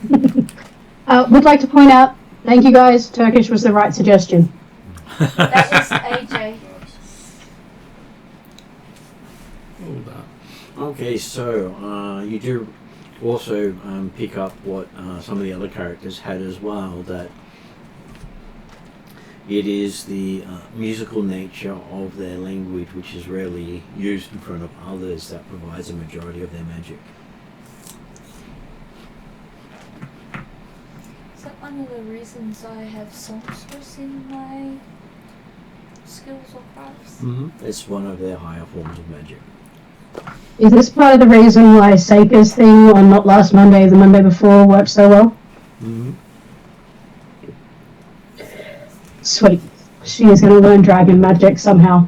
Would like to point out, thank you guys, Turkish was the right suggestion. That was AJ. Hold up. Okay, so you do also pick up what some of the other characters had as well, that it is the musical nature of their language, which is rarely used in front of others, that provides a majority of their magic. Is that one of the reasons I have songstress in my skills or crafts? It's one of their higher forms of magic. Is this part of the reason why Seika's thing on not last Monday, the Monday before worked so well? Sweet. She is going to learn dragon magic somehow.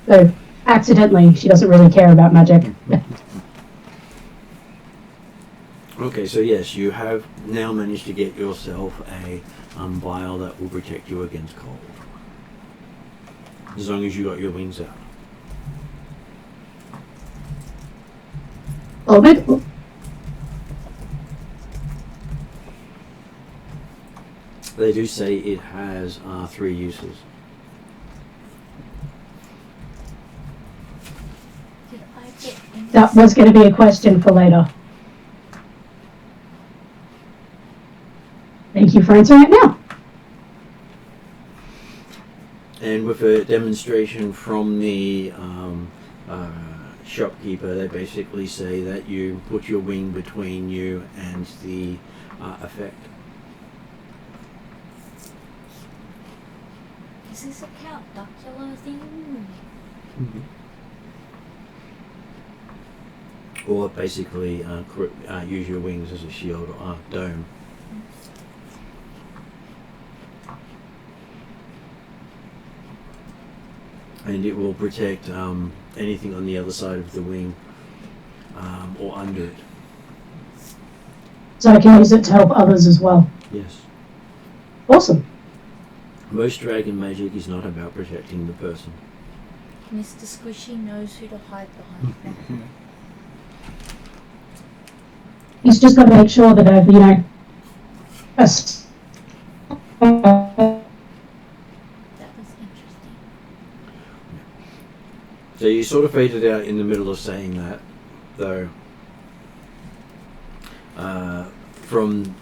Though, accidentally, she doesn't really care about magic. Okay, so yes, you have now managed to get yourself a vial that will protect you against cold. As long as you got your wings out. Oh, good. They do say it has 3 uses. Did I get any? That was going to be a question for later. Thank you for answering it now. And with a demonstration from the shopkeeper, they basically say that you put your wing between you and the effect. Is this a Count Duckula thing? Or basically use your wings as a shield or dome. and it will protect anything on the other side of the wing or under it. So I can use it to help others as well. Yes. Awesome. Most dragon magic is not about protecting the person. Mr. Squishy knows who to hide behind now. He's just got to make sure that I've, That was interesting. So you sort of faded out in the middle of saying that, though. From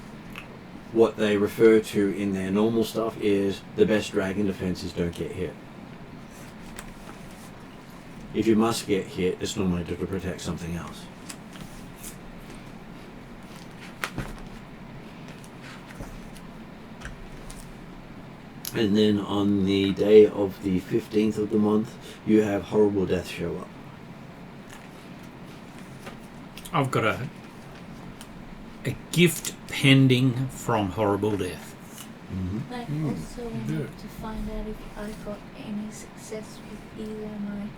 what they refer to in their normal stuff is the best dragon defenses don't get hit. If you must get hit, it's normally to protect something else. And then on the day of the 15th of the month, you have horrible death show up. I've got a gift pending from horrible death. Mm-hmm. I also wanted to find out if I got any success with either my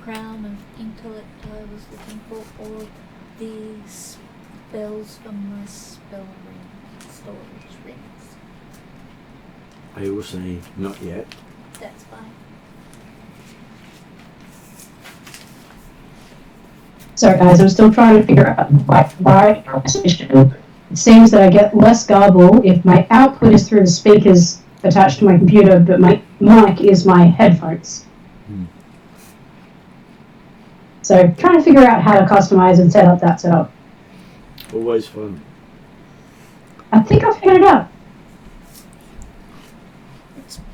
crown of intellect I was looking for or the spells from my spell ring, storage rings. I will say not yet. That's fine. Sorry guys, I'm still trying to figure out why it seems that I get less garble if my output is through the speakers attached to my computer, but my mic is my headphones. So trying to figure out how to customize and set up that setup. Always fun. I think I figured it out.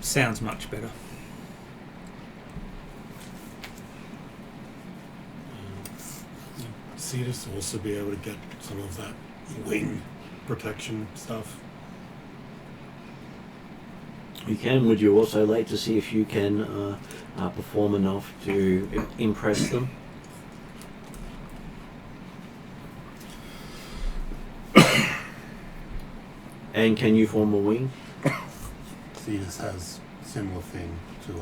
Sounds much better. See us also be able to get some of that wing protection stuff. You can. Would you also like to see if you can perform enough to impress them? And can you form a wing? Cetus has similar thing to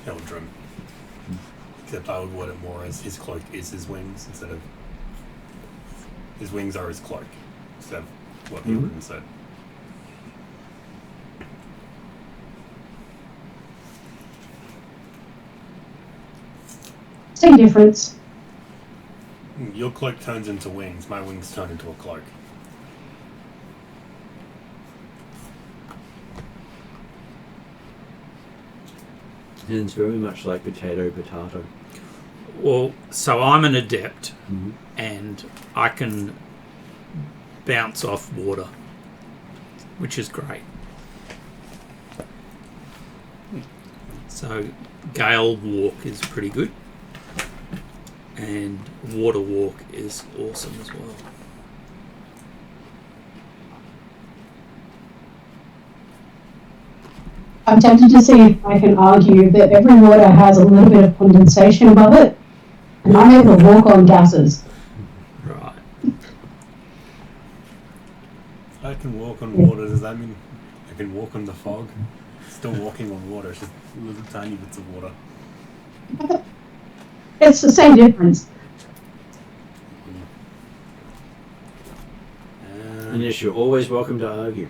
Eldrin. Except I would word it more as his cloak is his wings instead of his wings are his cloak instead of what Eldrin said. Same difference. Your cloak turns into wings, my wings turn into a cloak. And it's very much like potato. Well, so I'm an adept, Mm-hmm. and I can bounce off water, which is great. So Gale Walk is pretty good, and Water Walk is awesome as well. I'm tempted to see if I can argue that every water has a little bit of condensation above it, and I'm able to walk on gases. Right. I can walk on water, does that mean I can walk on the fog? Still walking on water, it's just little tiny bits of water. It's the same difference. And yes, you're always welcome to argue.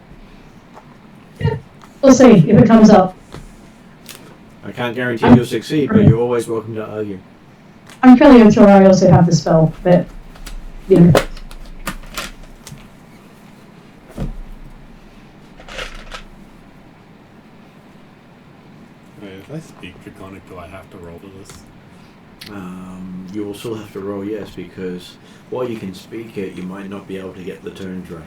We'll see if it comes up. I can't guarantee you'll succeed, but you're always welcome to argue. I'm fairly unsure I also have the spell, but, you know. If I speak Draconic, do I have to roll to this? You will still have to roll yes, because while you can speak it, you might not be able to get the turns right.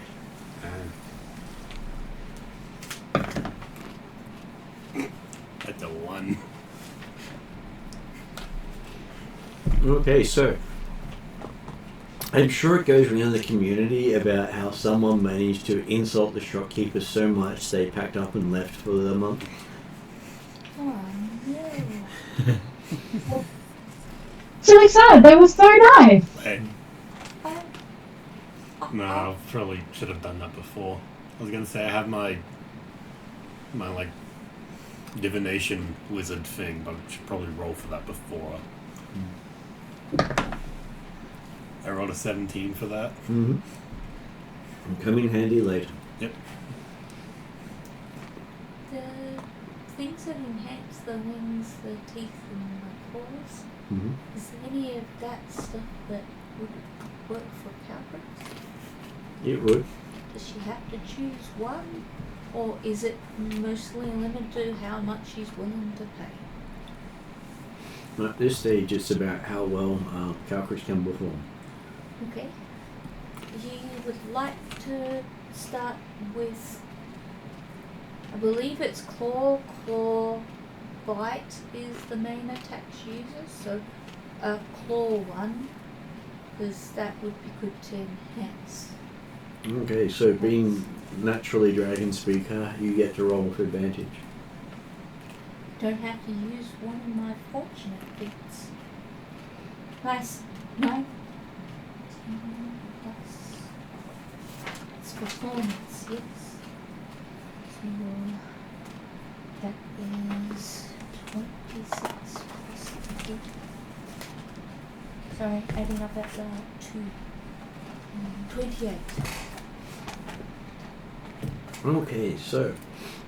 That's a 1. Okay, so I'm sure it goes around the community about how someone managed to insult the shopkeepers so much they packed up and left for the month. Oh, no. So excited, they were so nice. Hey. No, I probably should have done that before. I was gonna say I have my like divination wizard thing, but I should probably roll for that before. I rolled a 17 for that. Mm-hmm. Come in handy later. Yep. The things that enhance the wings, the teeth, and the claws, Mm-hmm. is there any of that stuff that would work for Calcrix? It would. Does she have to choose one? Or is it mostly limited to how much she's willing to pay? At this stage, it's about how well Calcrix can perform. Okay. You would like to start with, I believe it's claw, bite is the main attack she uses, so claw 1, because that would be good to enhance. Okay, so being naturally dragon speaker, you get to roll with advantage. Don't have to use one of my fortunate feats. Nice. 9. 10 plus. It's performance, yes. So that is 26 plus 8. Sorry, adding up at 2. 28. Okay, so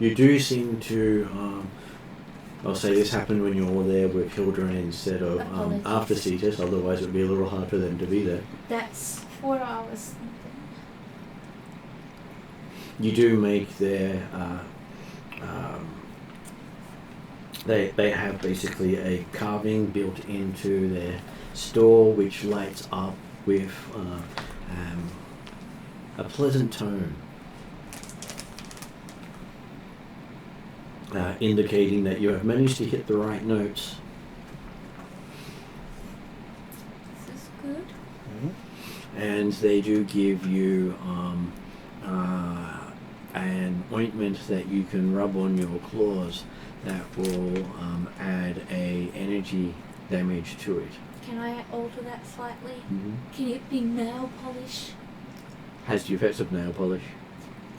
you do seem to. I'll say this happened when you were there with Hildren instead of Apologies. after Cetus, otherwise it would be a little hard for them to be there. That's what I was thinking. You do make their. They have basically a carving built into their store which lights up with a pleasant tone. Indicating that you have managed to hit the right notes. This is good. And they do give you an ointment that you can rub on your claws that will add a energy damage to it. Can I alter that slightly? Mm-hmm. Can it be nail polish? Has the effects of nail polish.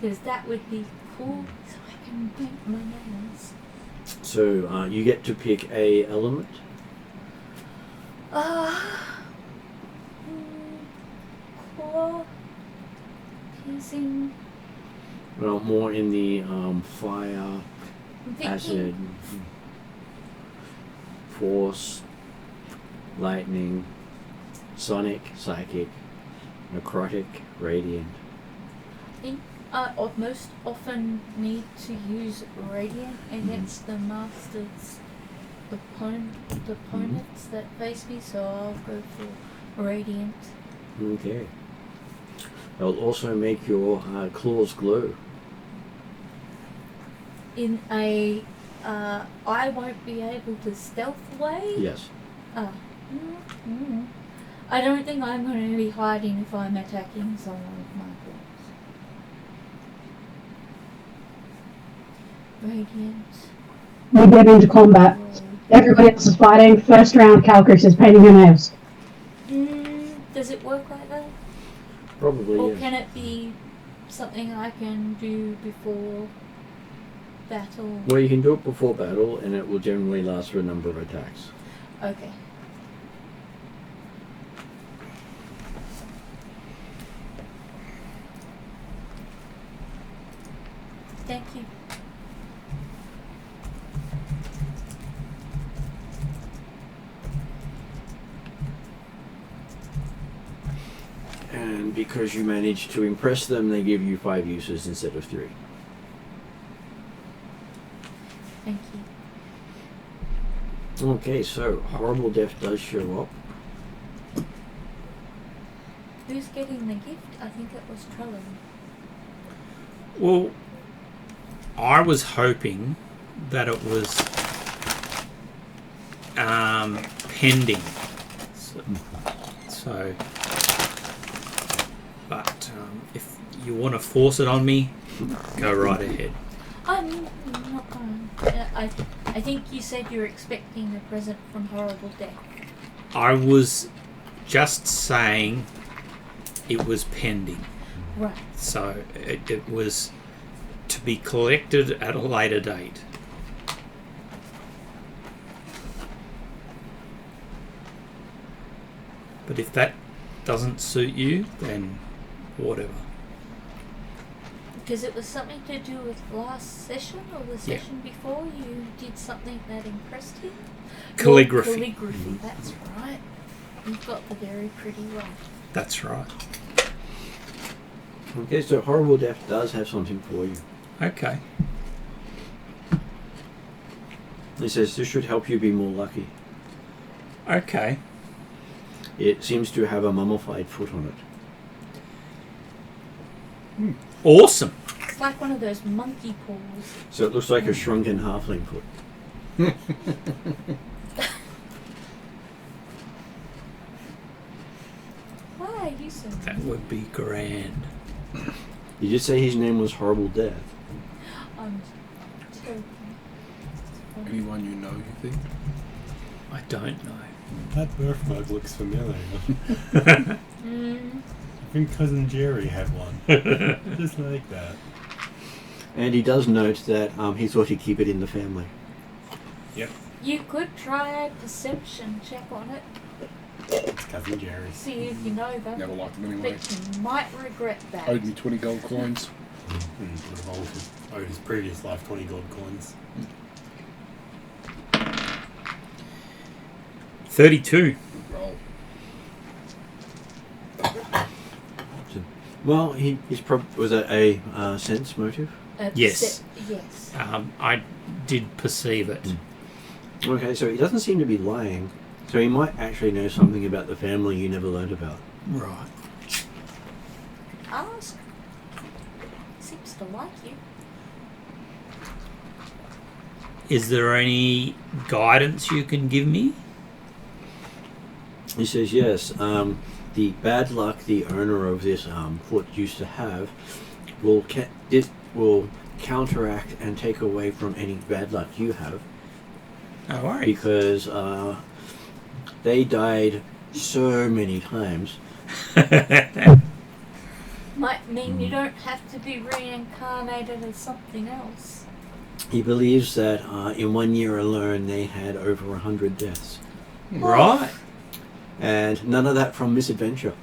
Because that would be cool, so I can paint my nails. So you get to pick a element. Claw, piercing. Well, more in the fire, I'm thinking acid, force, lightning, sonic, psychic, necrotic, radiant. I most often need to use radiant against the masters, the opponents that face me, so I'll go for radiant. Okay. They'll also make your claws glow. In a, I won't be able to stealth away. Yes. I don't think I'm going to be hiding if I'm attacking someone with my claws. Radiant. We get into combat. Everybody else is fighting. First round, Calcrix is painting her nails. Does it work like that? Probably, Or yes. can it be something I can do before battle? Well, you can do it before battle, and it will generally last for a number of attacks. Okay. Thank you. And because you managed to impress them, they give you 5 uses instead of 3. Thank you. Okay, so horrible death does show up. Who's getting the gift? I think it was Trello. Well, I was hoping that it was pending. So but if you want to force it on me, go right ahead. I'm not going. I think you said you were expecting a present from Horrible Death. I was just saying it was pending. Right. So it was to be collected at a later date. But if that doesn't suit you, then whatever. Because it was something to do with last session or the Yeah. session before you did something that impressed him. Calligraphy. Your calligraphy, that's right. You've got the very pretty one. That's right. Okay, so Horrible Death does have something for you. Okay. It says this should help you be more lucky. Okay. It seems to have a mummified foot on it. Awesome. It's like one of those monkey paws. So it looks like a shrunken halfling foot. Why are you so That would be grand. You did say his name was Horrible Death. terrible. Anyone you know, you think? I don't know. That birthmark looks familiar. Mm. I think Cousin Jerry had one. Just like that. And he does note that he thought he'd keep it in the family. You could try a perception check on it. It's Cousin Jerry. See if you know them. Never liked him anyway. But you might regret that. Owed me 20 gold coins. Would have owed his previous life 20 gold coins. 32. Roll. Well, he's probably was it a sense motive? Yes. Yes. I did perceive it. Okay, so he doesn't seem to be lying. So he might actually know something about the family you never learned about. Right. Ask. Seems to like you. Is there any guidance you can give me? He says yes. The bad luck the owner of this foot used to have will counteract and take away from any bad luck you have. No worries. Because they died so many times. Might mean you don't have to be reincarnated as something else. He believes that in 1 year alone they had over 100 deaths. Right. And none of that from misadventure.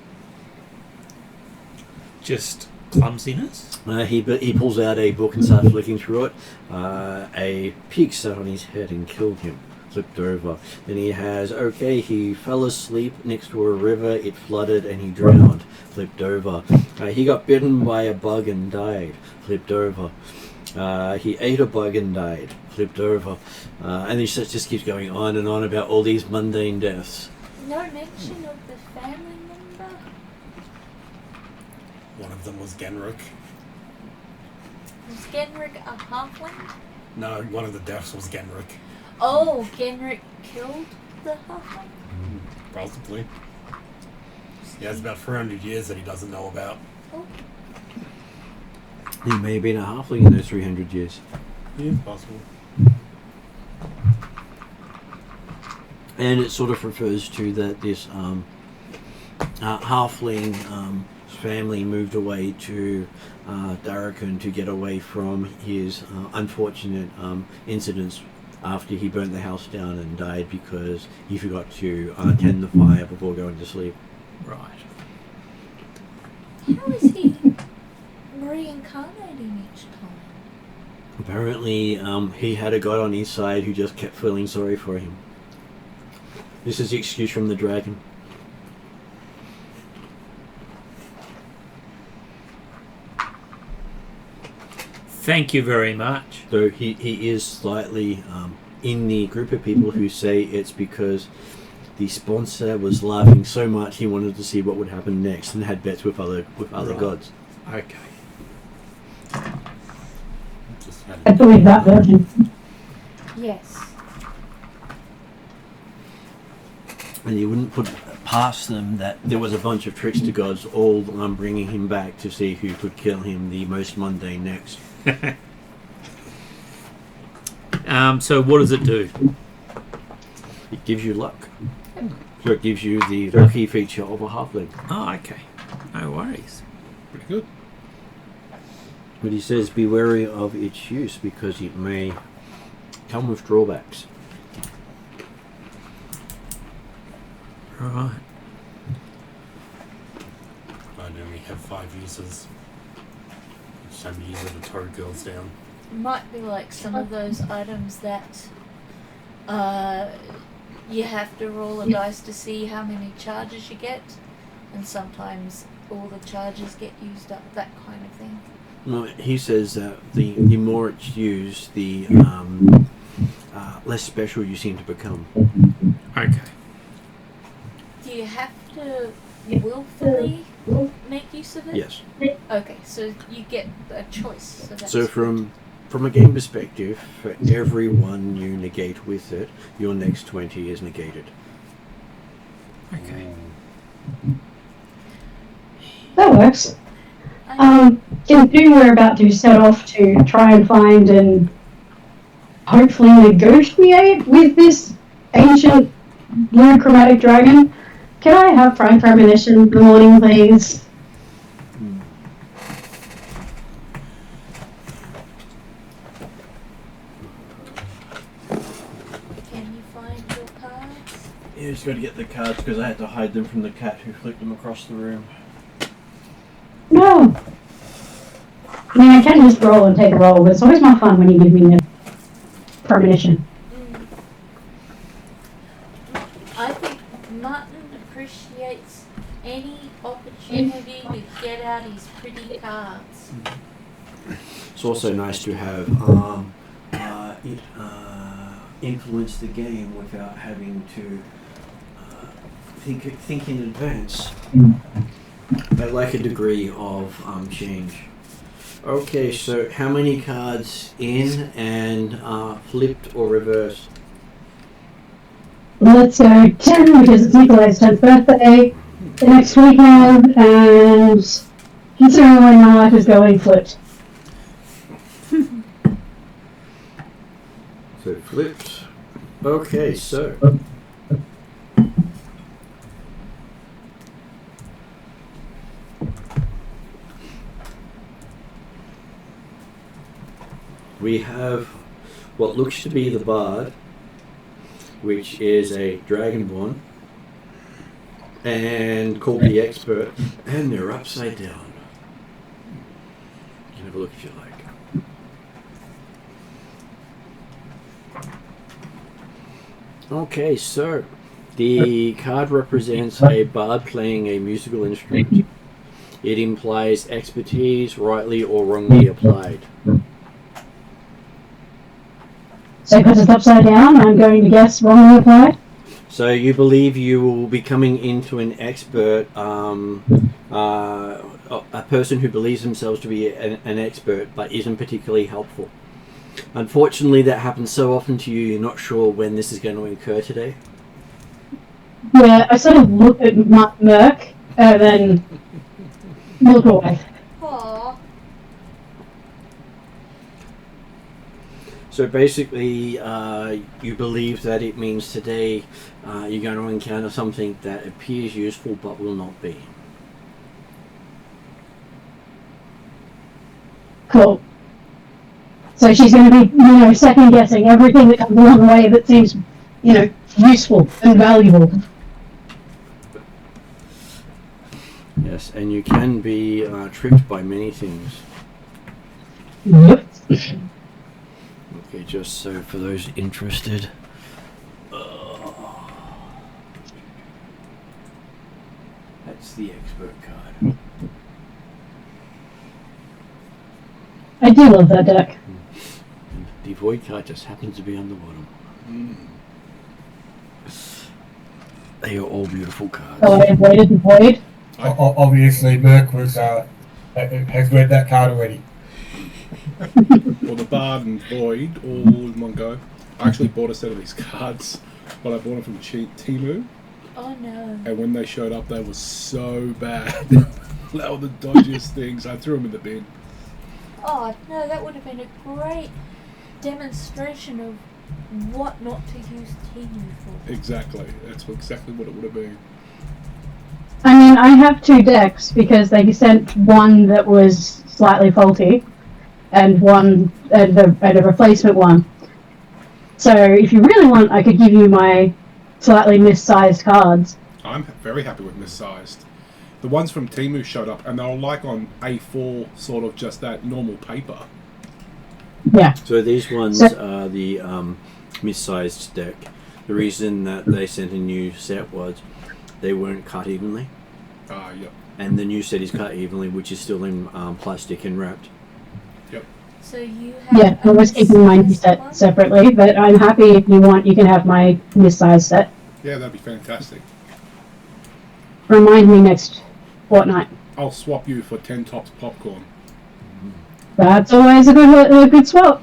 Just clumsiness? He pulls out a book and starts flicking through it. A pig sat on his head and killed him. Flipped over. Then he has, he fell asleep next to a river, it flooded and he drowned. Flipped over. He got bitten by a bug and died. Flipped over. He ate a bug and died. Flipped over. And he just keeps going on and on about all these mundane deaths. No mention of the family member. One of them was Genrick. Was Genrick a halfling? No, one of the deaths was Genrick. Oh, Genrick killed the halfling? Possibly. He has about 400 years that he doesn't know about. Oh. He may have been a halfling in those 300 years. Yeah, possible. And it sort of refers to that this halfling family moved away to Darrakan to get away from his unfortunate incidents after he burnt the house down and died because he forgot to tend the fire before going to sleep. Right. How is he reincarnating each time? Apparently, he had a god on his side who just kept feeling sorry for him. This is the excuse from the dragon. Thank you very much. Though he is slightly in the group of people who say it's because the sponsor was laughing so much he wanted to see what would happen next and had bets with other Right. gods. Okay. Just had I believe that version. Yes. And you wouldn't put past them that there was a bunch of trickster gods all bringing him back to see who could kill him the most mundane next. So what does it do? It gives you luck. So it gives you the lucky feature of a halfling. Oh, okay. No worries. Pretty good. But he says be wary of its use because it may come with drawbacks. Right. might only have 5 users. Each time you use it, the total goes down. Might be like some of those items that you have to roll a dice to see how many charges you get, and sometimes all the charges get used up, that kind of thing. No, he says that the more it's used, the less special you seem to become. Okay. Do you have to willfully make use of it? Yes. Okay, so you get a choice. So, that's So from a game perspective, for every one you negate with it, your next 20 is negated. Okay. That works. Considering we're about to set off to try and find and hopefully negotiate with this ancient monochromatic dragon, can I have prime premonition in the morning, please? Can you find your cards? Yeah, just got to get the cards because I had to hide them from the cat who flicked them across the room. No! I mean, I can just roll and take a roll, but it's always more fun when you give me a premonition. I think Martin appreciates any opportunity to get out his pretty cards. It's also nice to have influence the game without having to think in advance. I like a degree of change. Okay, so how many cards in and flipped or reversed? Let's go 10 because it's Nikolai's 10th birthday the next weekend, and considering when my life is going, flipped. So flipped. Okay, so we have what looks to be the bard, which is a dragonborn, and called the expert, and they're upside down. You can have a look if you like. Okay, so the card represents a bard playing a musical instrument. It implies expertise, rightly or wrongly applied. So because it's upside down, I'm going to guess wrongly applied. So you believe you will be coming into an expert, a person who believes themselves to be an expert but isn't particularly helpful. Unfortunately, that happens so often to you, you're not sure when this is going to occur today. Yeah, I sort of look at Merc and then look away. Aww. So basically, you believe that it means today you're going to encounter something that appears useful but will not be. Cool. So she's going to be, second guessing everything that comes along the way that seems, useful and valuable. Yes, and you can be tricked by many things. Yep. Okay, just so for those interested. That's the expert card. I do love that deck. And the void card just happens to be on the bottom. They are all beautiful cards. Oh, I avoided the void. Obviously, Merc has read that card already. Well, the Bard and Void all in one go. I actually bought a set of these cards, but I bought them from Temu. Oh no. And when they showed up, they were so bad. They were the dodgiest things. I threw them in the bin. Oh no, that would have been a great demonstration of what not to use Temu for. Exactly. That's exactly what it would have been. I mean, I have two decks because they sent one that was slightly faulty and one and a replacement one. So if you really want, I could give you my slightly missized cards. I'm very happy with missized. The ones from Temu showed up, and they were like on A4, sort of just that normal paper. Yeah. So these ones are the mid-sized deck. The reason that they sent a new set was they weren't cut evenly. Yep. And the new set is cut evenly, which is still in plastic and wrapped. Yep. So you have. Yeah, I was keeping my mid-sized set one? separately, but I'm happy if you want, you can have my mid-sized set. Yeah, that'd be fantastic. Remind me next fortnight. I'll swap you for 10 tops popcorn. That's always a good swap.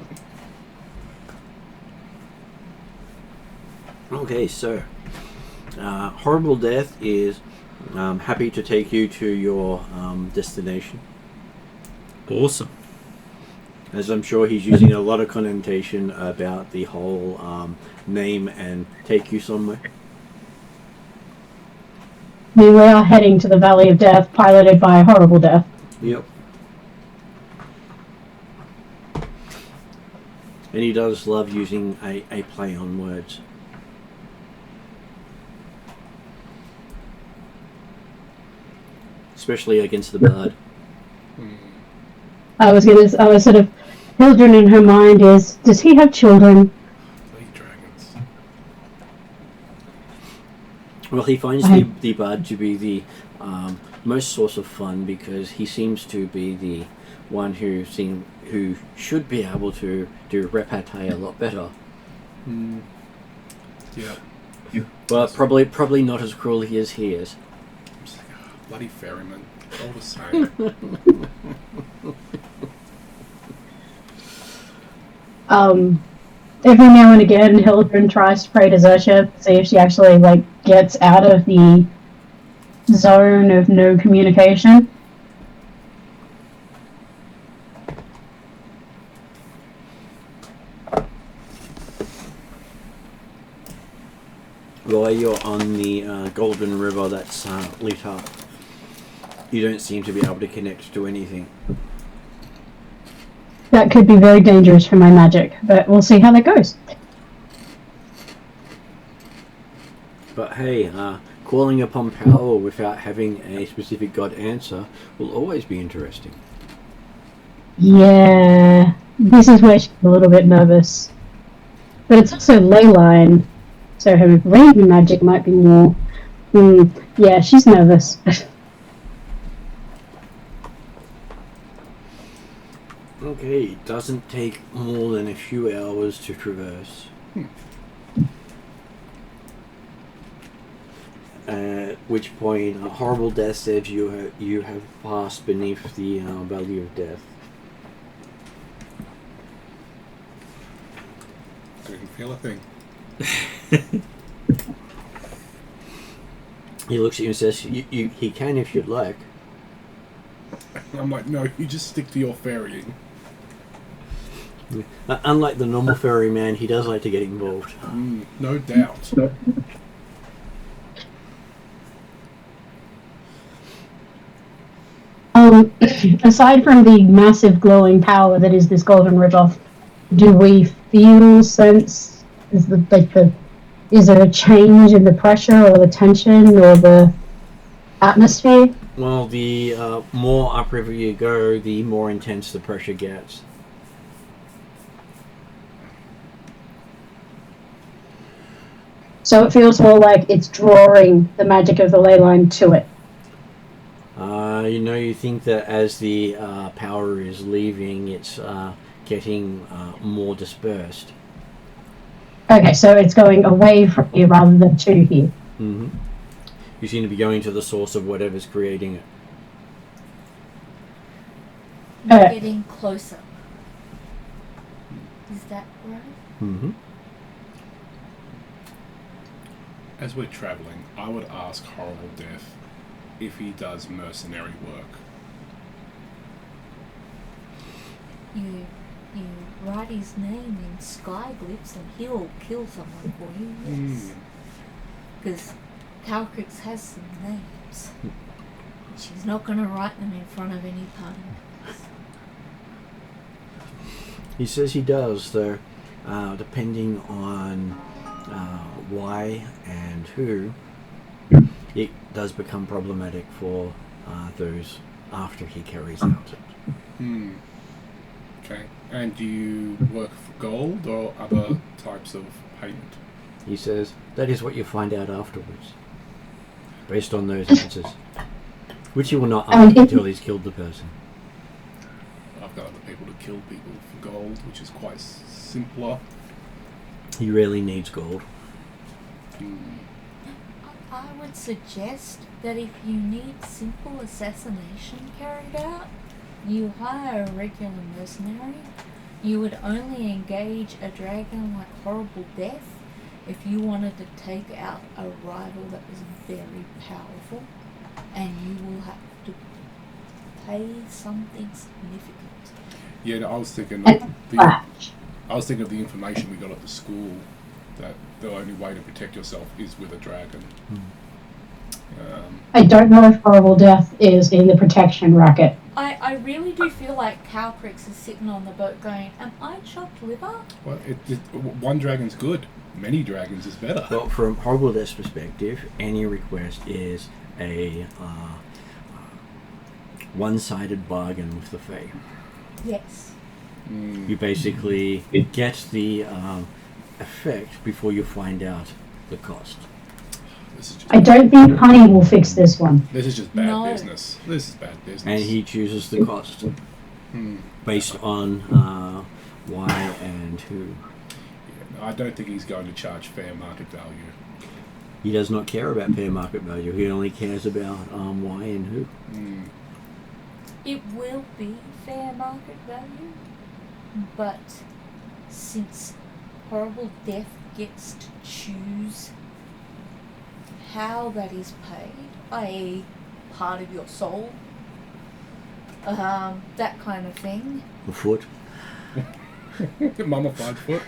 Okay, so Horrible Death is happy to take you to your destination. Awesome. As I'm sure he's using a lot of connotation about the whole name and take you somewhere. We are heading to the Valley of Death, piloted by Horrible Death. Yep. And he does love using a play on words. Especially against the bard. I was sort of, Hildren in her mind is, does he have children? Bloody dragons. Well, he finds the bard to be the most source of fun because he seems to be the one who should be able to do repartee a lot better. Yeah. But probably not as cruelly as he is. I'm just like, bloody ferryman. All the same. Every now and again, Hildren tries to pray to Xerxes, see if she actually gets out of the zone of no communication. While you're on the Golden River that's lit up, you don't seem to be able to connect to anything. That could be very dangerous for my magic, but we'll see how that goes. But hey, calling upon power without having a specific god answer will always be interesting. Yeah, this is where she's a little bit nervous. But it's also ley line, so her raven magic might be more... yeah, she's nervous. Okay, it doesn't take more than a few hours to traverse. At which point, Horrible Death said you have passed beneath the Valley of Death. I didn't feel a thing. He looks at you and says, he can if you'd like. I'm like, no, you just stick to your ferrying. Unlike the normal ferryman, he does like to get involved. No doubt. Aside from the massive glowing power that is this Golden River, do we feel, sense, is there a change in the pressure or the tension or the atmosphere? Well, the more upriver you go, the more intense the pressure gets. So it feels more like it's drawing the magic of the ley line to it. You think that as the power is leaving, it's getting more dispersed. Okay, so it's going away from you rather than to here. Mm-hmm. You seem to be going to the source of whatever's creating it. You're getting closer. Is that right? Mm-hmm. As we're travelling, I would ask Horrible Death if he does mercenary work. You write his name in sky glyphs and he'll kill someone for you, yes. Because Calcrix has some names. She's not going to write them in front of any parties. He says he does, though, depending on why and who, it does become problematic for those after he carries out it. Hmm. Okay. And do you work for gold or other types of payment? He says, that is what you find out afterwards, based on those answers, which he will not ask until he's killed the person. I've got other people to kill people for gold, which is quite simpler. He rarely needs gold. I would suggest that if you need simple assassination carried out, you hire a regular mercenary. You would only engage a dragon like Horrible Death if you wanted to take out a rival that was very powerful, and you will have to pay something significant. Yeah, I was thinking of the information we got at the school, that the only way to protect yourself is with a dragon. I don't know if Horrible Death is in the protection racket. I really do feel like Calcrix is sitting on the boat going, am I chopped liver? Well, one dragon's good. Many dragons is better. Well, from Horrible Death's perspective, any request is a one-sided bargain with the Fae. Yes. You basically get the effect before you find out the cost. I don't think honey will fix this one. This is just bad business. This is bad business. And he chooses the cost based on why and who. I don't think he's going to charge fair market value. He does not care about fair market value. He only cares about why and who. It will be fair market value, but since Horrible Death gets to choose how that is paid, i.e. part of your soul, that kind of thing. A foot. Mummified foot.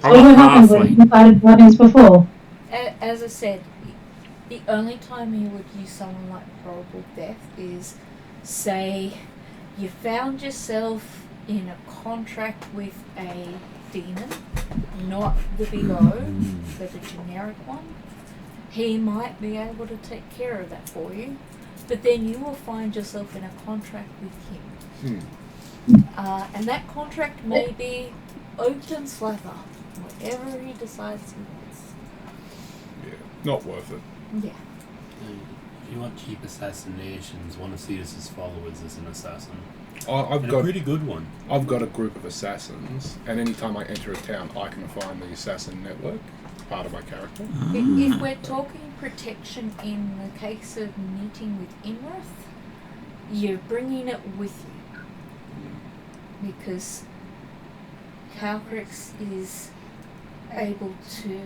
What happened when you fighted bodies before? As I said, the only time you would use someone like Horrible Death is, say, you found yourself in a contract with a demon, not the big O, but the generic one. He might be able to take care of that for you, but then you will find yourself in a contract with him. And that contract may be open slather, whatever he decides he wants. Yeah, not worth it. Yeah. If you want cheap assassinations, one of Cetus's followers is an assassin. I've and got a pretty good one. I've got a group of assassins, and anytime I enter a town, I can find the assassin network. It's part of my character. If we're talking protection in the case of meeting with Imrith, you're bringing it with you. Because Calcrix is able to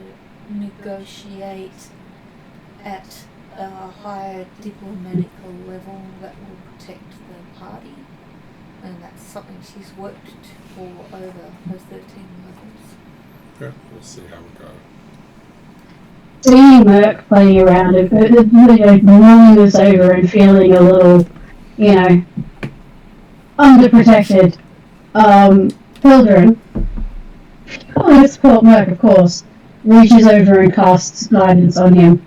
negotiate at a higher diplomatical level that will protect the party. And that's something she's worked for over her 13 levels. Okay, we'll see how we go. Seeing Merc playing around and mulling this over and feeling a little, underprotected. Hildren, calling it support Merc, of course, reaches over and casts guidance on him.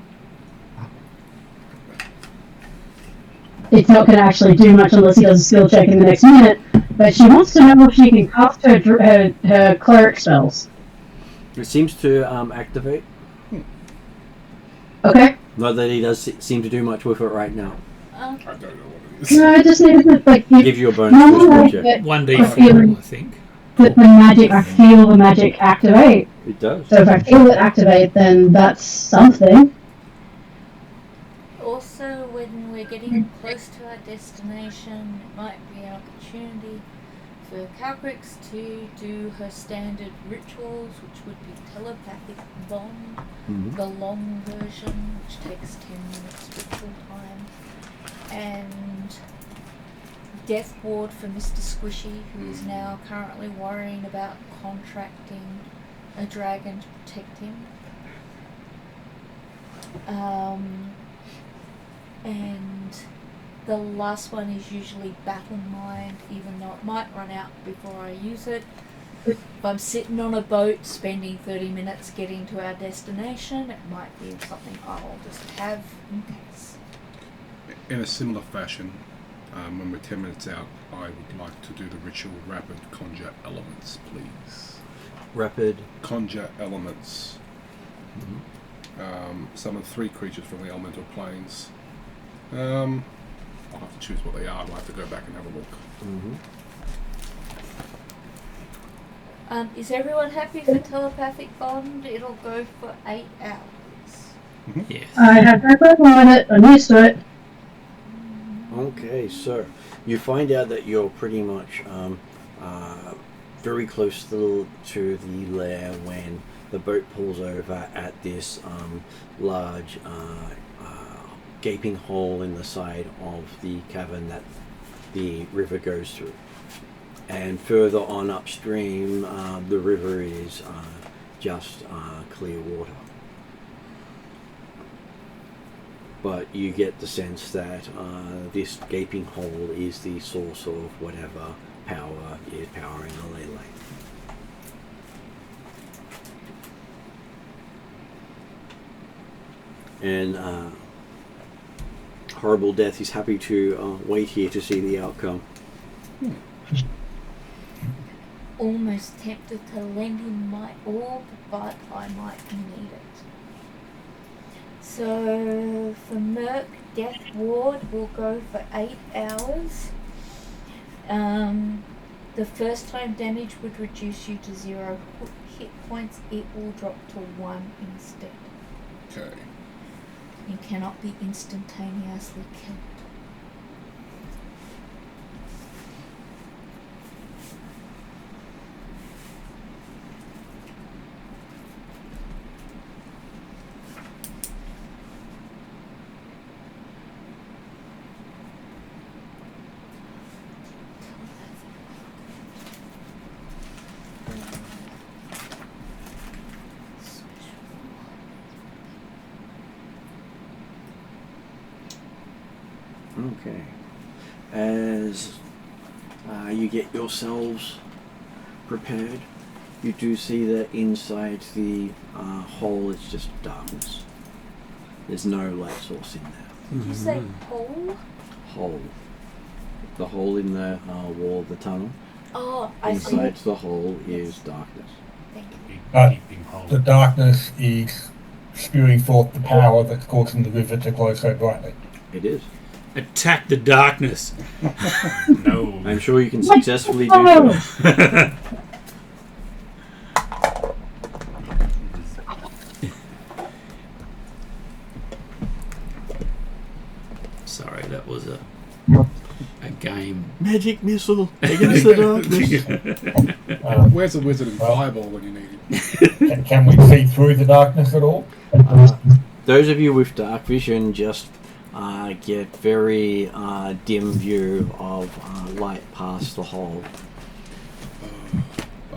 It's not going to actually do much unless he does a skill check in the next minute, but she wants to know if she can cast her cleric spells. It seems to activate. Okay. Not that he does seem to do much with it right now. I don't know what it is. No, I just need to Give you a bonus for skill check. 1d4, I think. That I feel the magic activate. It does. So if I feel it activate, then that's something. Also, when we're getting close to our destination, it might be an opportunity for Calcrix to do her standard rituals, which would be telepathic bond, the long version, which takes 10 minutes ritual time, and Death Ward for Mr. Squishy, who is now currently worrying about contracting a dragon to protect him. And the last one is usually Battle Mind, even though it might run out before I use it. if I'm sitting on a boat spending 30 minutes getting to our destination, it might be something I'll just have in case. In a similar fashion, when we're 10 minutes out, I would like to do the ritual rapid conjure elements, please. Rapid. Conjure elements. Mm-hmm. Summon 3 creatures from the elemental planes. I'll have to choose what they are. I'll have to go back and have a look. Mm-hmm. Is everyone happy for telepathic bond? It'll go for 8 hours. Yes. I have no problem with it. I'm used to it. Okay, so you find out that you're pretty much very close to the lair when the boat pulls over at this large gaping hole in the side of the cavern that the river goes through. And further on upstream, the river is just clear water. But you get the sense that this gaping hole is the source of whatever power is powering the ley line. And Horrible Death is happy to wait here to see the outcome. Almost tempted to lend him my orb, but I might need it. So for Merc, Death Ward will go for 8 hours. The first time damage would reduce you to 0 hit points. It will drop to 1 instead. Okay. You cannot be instantaneously killed. Okay. As you get yourselves prepared, you do see that inside the hole is just darkness. There's no light source in there. Did you say hole? Hole. The hole in the wall of the tunnel. Oh, I see. Inside the hole is darkness. Thank you. Gaping hole. The darkness is spewing forth the power that's causing the river to glow so brightly. It is. Attack the darkness. No. I'm sure you can successfully do so. Sorry, that was a game. Magic missile against the darkness. Where's the wizard and fireball when you need it? Can we see through the darkness at all? Those of you with dark vision just get very dim view of light past the hole.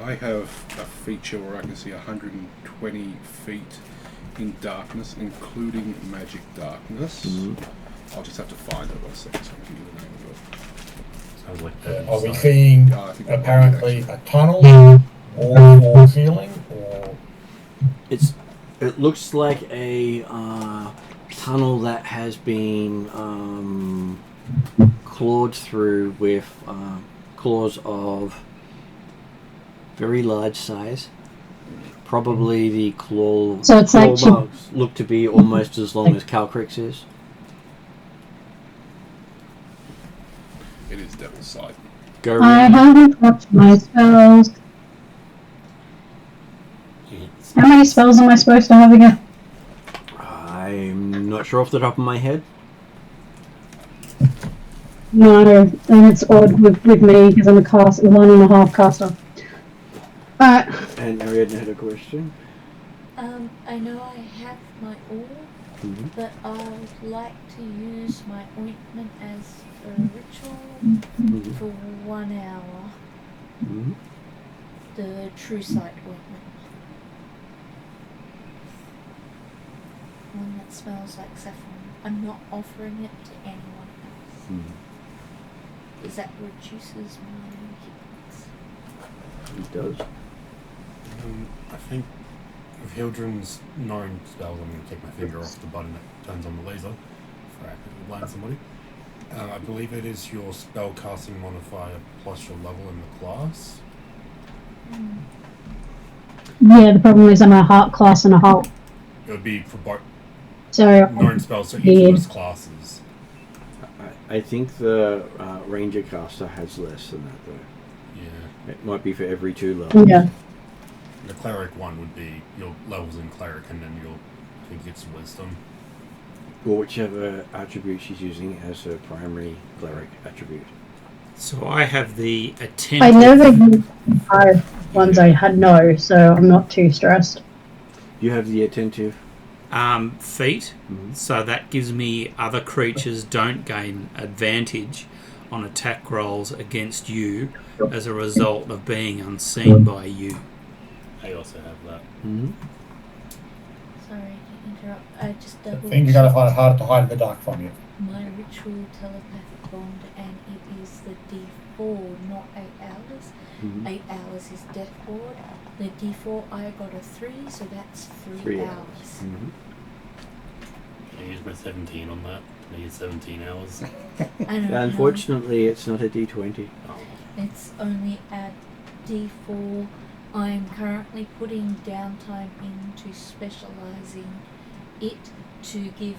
I have a feature where I can see 120 feet in darkness, including magic darkness. Mm-hmm. I'll just have to find it 1 second so I can give you the name of it. Sounds like Are we seeing Yeah, I think I apparently did, a tunnel or floor ceiling? Or It looks like a tunnel that has been clawed through with claws of very large size. Probably the claw marks look to be almost as long as Calcrick's is. It is Devil's Sight. Go I around. haven't watched my spells. How many spells am I supposed to have again? I'm not sure off the top of my head. No, and it's odd with me because I'm a 1.5 caster. And Ariadne had a question. I know I have my orb, but I would like to use my ointment as a ritual for 1 hour. Mm-hmm. The True Sight ointment. One that smells like saffron. I'm not offering it to anyone else. Because that reduces my hit points. He does. I think with Hildren's known spells, I'm going to take my finger off the button that turns on the laser for actively blind somebody. I believe it is your spell casting modifier plus your level in the class. Yeah, the problem is I'm a heart class and a heart. It would be for both So known spells, so each of those classes. I think the Ranger caster has less than that though. Yeah. It might be for every 2 levels. yeah. The cleric one would be your levels in cleric, and then your I think it's wisdom. Or whichever attribute she's using as her primary cleric attribute. So I have the I attentive. know the 5 ones I had no, so I'm not too stressed. You have the attentive. Feat, Mhm. so that gives me other creatures don't gain advantage on attack rolls against you as a result of being unseen by you. I also have that. Mm-hmm. Sorry to interrupt. I just I double think you're going to find it hard to hide in the dark from you. my ritual telepathic bond, and it is the D4, not 8 hours. Mm-hmm. 8 hours is death ward. The D4 I got a 3, so that's 3 hours. Mm-hmm. Can I use my 17 on that? Can I use 17 hours? I don't know. Unfortunately, it's not a D20. It's only at D4. I'm currently putting downtime into specialising it to give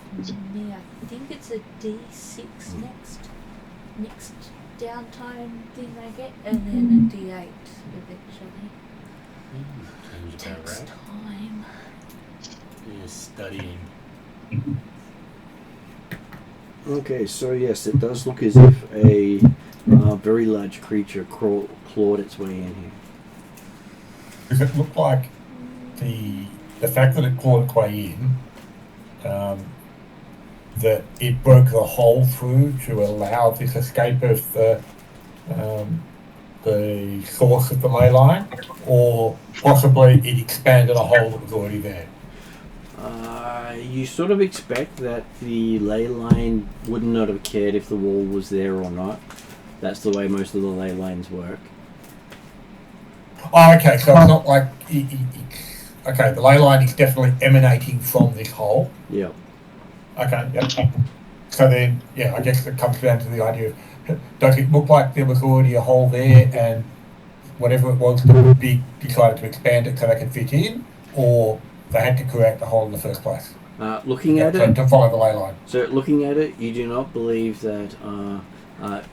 me, I think it's a D6 next downtime thing I get, and then a D8 eventually. Sounds about Takes right. time. You're studying. Okay, so yes, it does look as if a very large creature clawed its way in here. Does it look like the fact that it clawed its way in, that it broke the hole through to allow this escape of the source of the ley line, or possibly it expanded a hole that was already there? You sort of expect that the ley line would not have cared if the wall was there or not. That's the way most of the ley lines work. Oh, okay, so it's not like... okay, the ley line is definitely emanating from this hole. Yep. Okay, yep. So then, yeah, I guess it comes down to the idea of, does it look like there was already a hole there and whatever it was, the big decided to expand it so they could fit in, or they had to create the hole in the first place? Looking at So it, to follow the ley line. so looking at it, you do not believe that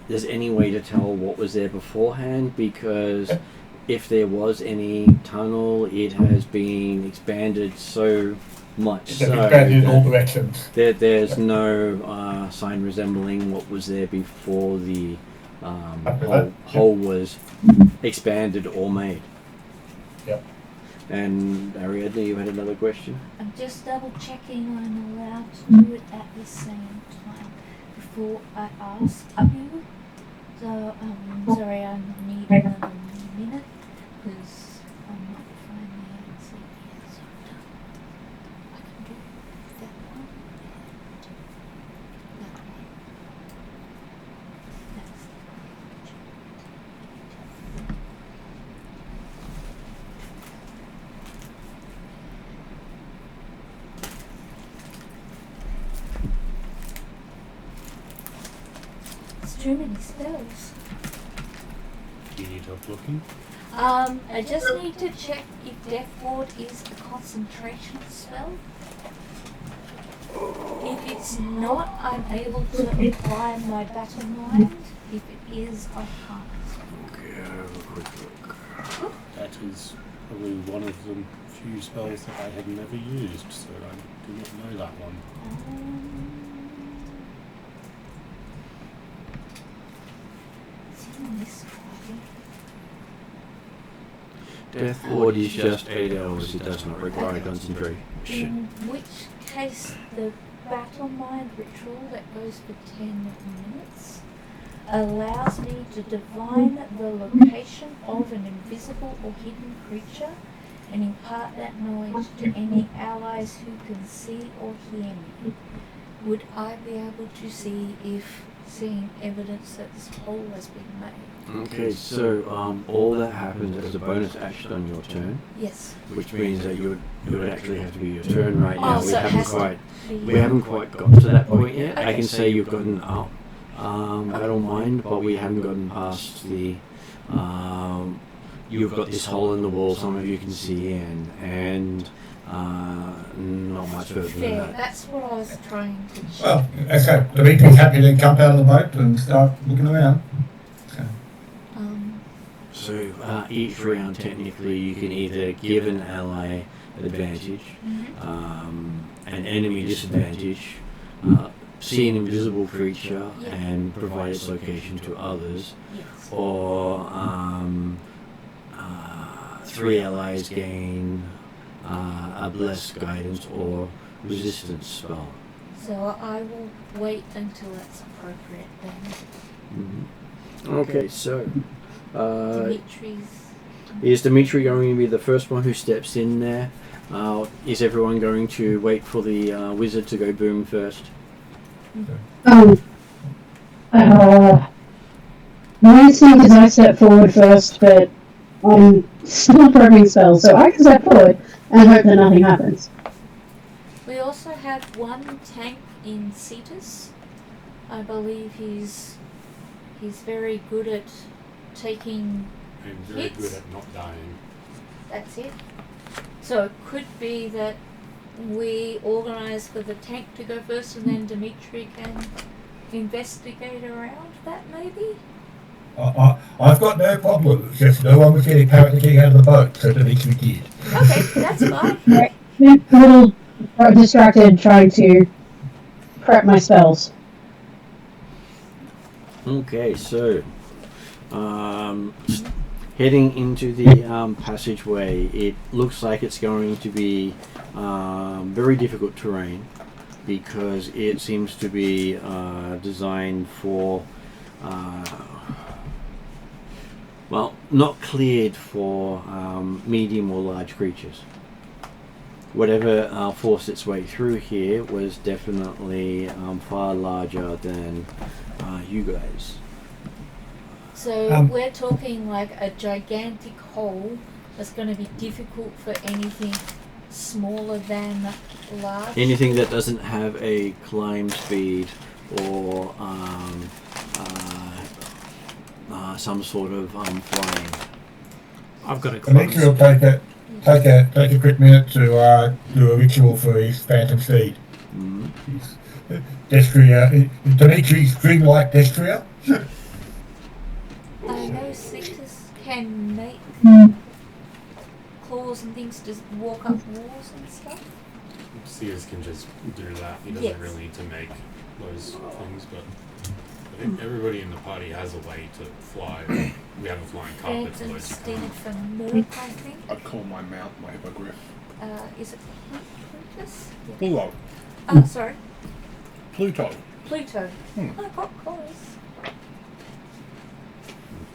there's any way to tell what was there beforehand, because if there was any tunnel, it has been expanded so much They've so expanded in all that directions. there's no sign resembling what was there before the hole was expanded or made. Yep. And Ariadne, you had another question? I'm just double checking I'm allowed to do it at the same time before I ask you. So, sorry, I need another minute because I'm not finding the answer yet. So I can do that one and that one. That's too many spells. Do you need help looking? I just need to check if Death Ward is a concentration spell. If it's not, I'm able to apply my battle mind. If it is, I can't. Okay, have a quick look. That is probably one of the few spells that I have never used, so I do not know that one. It's in this one. Death Ward is just 8 hours, it does not require concentration. In which case, the battle mind ritual that goes for 10 minutes allows me to divine the location of an invisible or hidden creature and impart that knowledge to any allies who can see or hear me. Would I be able to see if seeing evidence that this hole has been made. Okay, so all that happens as a bonus action on your turn, Yes. which means that you would actually have to be your turn right now. Oh, so it has to be. We haven't quite got to that point yet. I can say you've gotten up. I don't mind, but we haven't gotten past the. You've got this hole in the wall. Some of you can see in, and not much further than Fair. that. That's what I was trying to check. Well, okay. Dimitri's happy to jump out of the boat and start looking around. So each round, technically, you can either give an ally advantage, an enemy disadvantage, see an invisible creature and provide its location to others, Yes. or 3 allies gain a blessed guidance or resistance spell. So I will wait until it's appropriate then. Okay, so Dimitri's. is Dimitri going to be the first one who steps in there? Is everyone going to wait for the wizard to go boom first? My instinct is I step forward first, but I'm still probing spells, so I can step forward and hope that nothing happens. We also have one tank in Cetus. I believe he's very good at taking. I'm very hits. good at not dying. That's it. So it could be that we organise for the tank to go first and then Dimitri can investigate around that maybe? I've got no problem. It's just no one was getting getting out of the boat, so Dimitri did. Okay, that's fine. Right. I'm a little distracted trying to prep my spells. Okay, so heading into the passageway, it looks like it's going to be very difficult terrain because it seems to be designed for, well, not cleared for medium or large creatures. Whatever forced its way through here was definitely far larger than you guys. So we're talking like a gigantic hole that's going to be difficult for anything smaller than large. Anything that doesn't have a climb speed or some sort of flying. I've got a Dimitri will take a quick minute to do a ritual for his phantom steed. Destria, Dimitri's dreamlike Destria. I know Cetus can make claws and things to walk up walls and stuff. Sears can just do that. He doesn't Yes. really need to make those things, but I think everybody in the party has a way to fly. We have a flying carpet, so Phantom those you steed can't. for Mork, I think. I'd call my mount my hippogriff. Is it Plutus? Yeah. Pluto. Oh, sorry. Pluto. Pluto. I got close.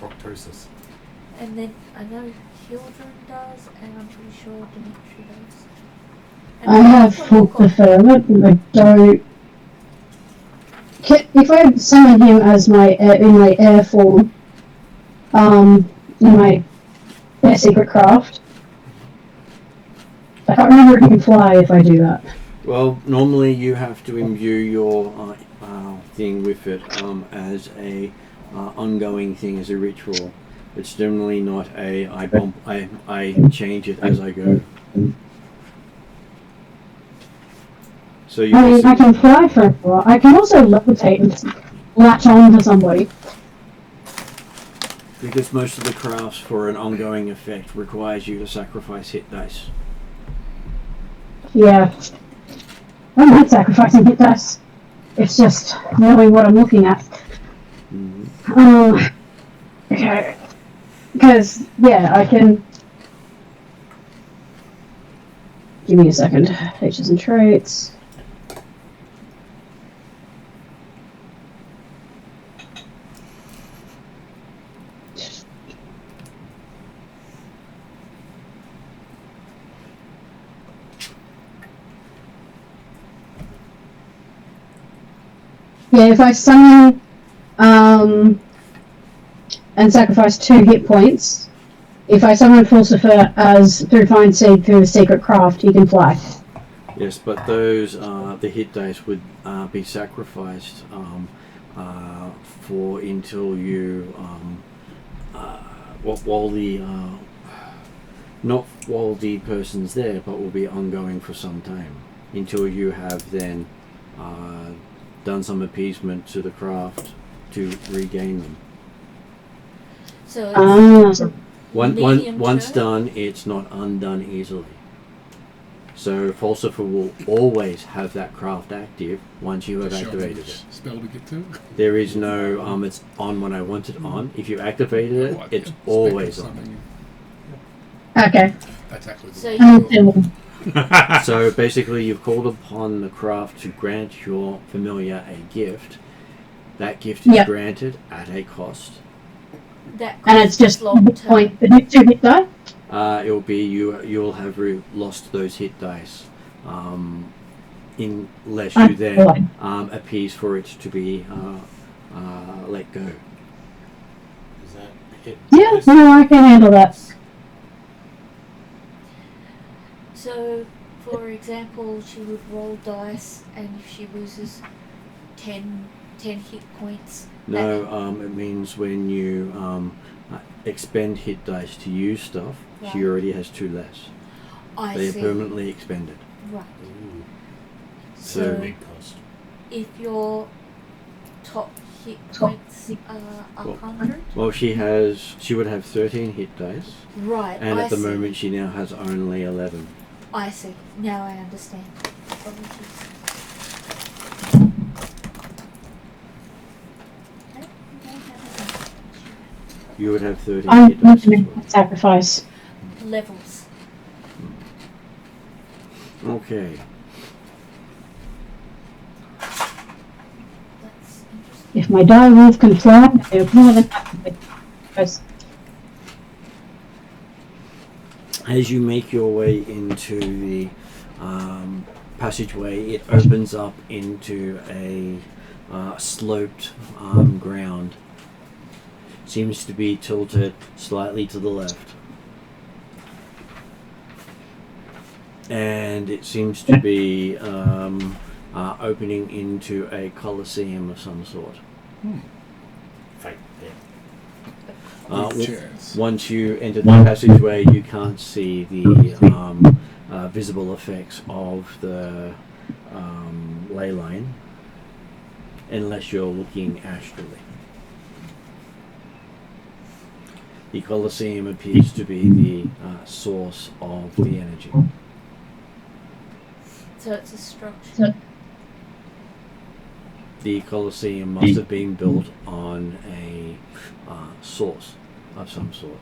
Proctosis. And then I know Hildren does, and I'm pretty sure Dimitri does. And I have full preferment, but I don't. If I summon him as my in my air form, in my air secret craft, I can't remember if he can fly if I do that. Well, normally you have to imbue your thing with it as a ongoing thing, as a ritual. It's generally not a I change it as I go. So you I mean, I can fly for a while. I can also levitate and latch on to somebody. because most of the crafts for an ongoing effect requires you to sacrifice hit dice. Yeah. I'm not sacrificing hit dice. It's just knowing what I'm looking at. Okay. Because, yeah, I can... Give me a second. Features and traits. Yeah, if I summon and sacrifice 2 hit points. If I summon Philosopher as through Find Seed through the secret craft, he can fly. Yes, but those the hit dice would be sacrificed for until you while the not while the person's there, but will be ongoing for some time until you have then done some appeasement to the craft to regain them. So it's Once done, it's not undone easily. So Falsifer will always have that craft active once you have activated it. Spell to get to. There is no it's on when I want it on. If you activated it, it's always on. Okay. That's actually So the you, So basically, you've called upon the craft to grant your familiar a gift. That gift is Yep. granted at a cost. that And it's just long the term. point. The 2 hit die? It will be you'll have lost those hit dice, unless you then appease for it to be let go. Is that hit? Yeah, dice? no, I can handle that. So, for example, she would roll dice, and if she loses 10 hit points, No, it means when you expend hit dice to use stuff, she Right. already has 2 less. I They are see. permanently expended. Right. Ooh, So- So, big cost. if your top hit points are 100, Well, she would have 13 hit dice, right? and I at the see. moment she now has only 11. I see. Now I understand. Apologies. Okay, You would have 13 I'm hit dice as going well. to sacrifice. levels. Okay. That's interesting. If my dire wolf can fly, they're more than happy. As you make your way into the passageway, it opens up into a sloped ground. Seems to be tilted slightly to the left. And it seems to be opening into a coliseum of some sort. Fake there. chairs. Once you enter the passageway, you can't see the visible effects of the ley line unless you're looking astrally. The Colosseum appears to be the source of the energy. So it's a structure. The Colosseum must have been built on a source of some sort.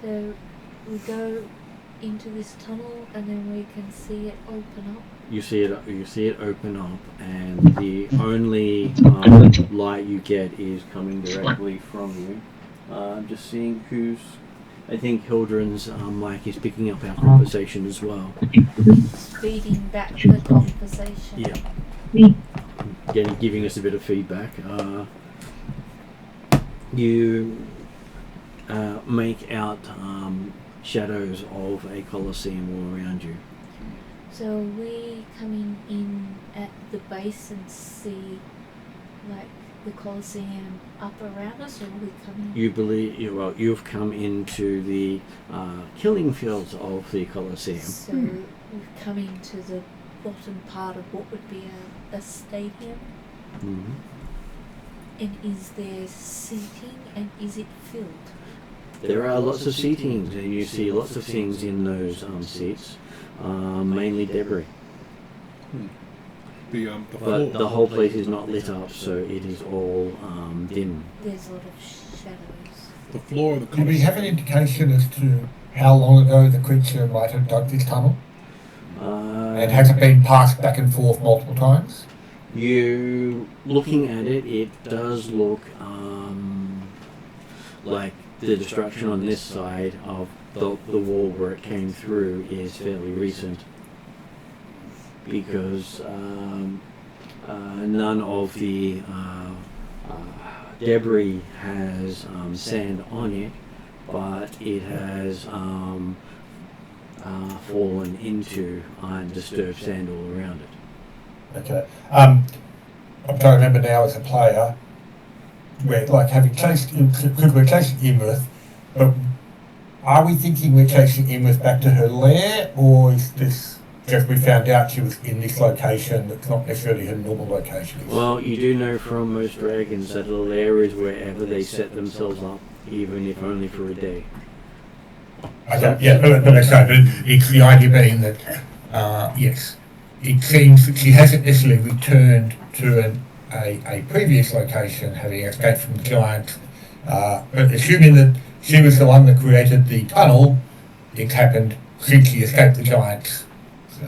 So we go into this tunnel and then we can see it open up. You see it open up, and the only light you get is coming directly from you. I'm just seeing who's. I think Hildren's mic is picking up our conversation as well. Feeding back the conversation. Yeah. Giving us a bit of feedback. You make out shadows of a Colosseum all around you. So are we coming in at the base and see like the Colosseum up around us, or are we coming? You've come into the killing fields of the Colosseum. So we're coming to the bottom part of what would be a stadium. Mm-hmm. And is there seating, and is it filled? There are lots of seatings, and you see lots of things in those seats, mainly debris. But the whole place is not lit up, so it is all dim. There's a lot of shadows. The floor of the Do we have an indication as to how long ago the creature might have dug this tunnel? And has it been passed back and forth multiple times? You looking at it, it does look like the destruction on this side of the wall where it came through is fairly recent. because none of the debris has sand on it, but it has fallen into undisturbed sand all around it. Okay. I'm trying to remember now as a player, we're like having chased, because we're chasing Imrith, but are we thinking we're chasing Imrith back to her lair, or is this just we found out she was in this location that's not necessarily her normal location? Well, you do know from most dragons that a lair is wherever they set themselves up, even if only for a day. Okay, yeah, but that's right, but it's the idea being that, yes, it seems that she hasn't necessarily returned to a previous location, having escaped from the giants, but assuming that she was the one that created the tunnel, it happened since she escaped the giants. So.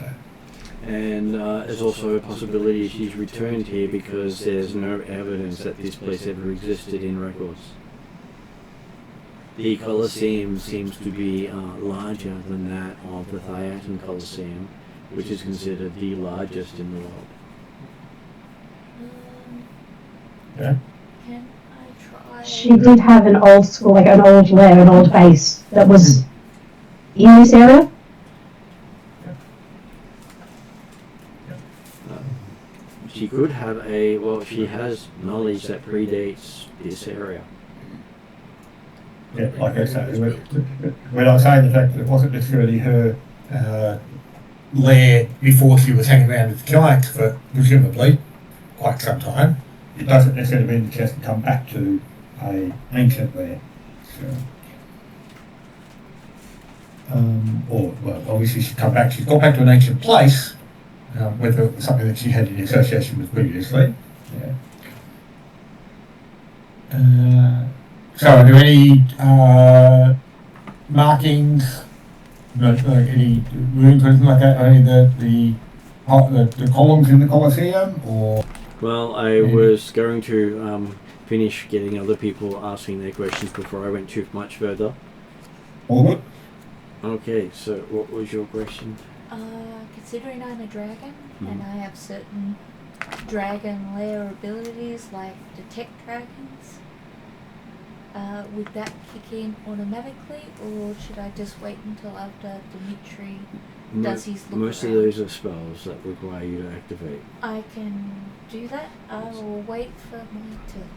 And there's also a possibility she's returned here because there's no evidence that this place ever existed in records. The Colosseum seems to be larger than that of the Atruaghin Colosseum, which is considered the largest in the world. Yeah. Can I try? She did have an old school, like an old lair, an old base that was in this area. She could have she has knowledge that predates this area. Yeah, like I said, when I was saying the fact that it wasn't necessarily her lair before she was hanging around with the giants for presumably quite some time, it doesn't necessarily mean that she has to come back to an ancient lair. So, obviously she's gone back to an ancient place, whether it was something that she had in association with previously. Yeah. So are there any markings, like any runes or anything like that, only the columns in the Colosseum, or? Well, I was going to finish getting other people asking their questions before I went too much further. All good? Okay, so what was your question? Considering I'm a dragon and I have certain dragon lair abilities like detect dragons, would that kick in automatically, or should I just wait until after Dimitri does his look Most around? of those are spells that require you to activate. I can do that. I will wait for my turn.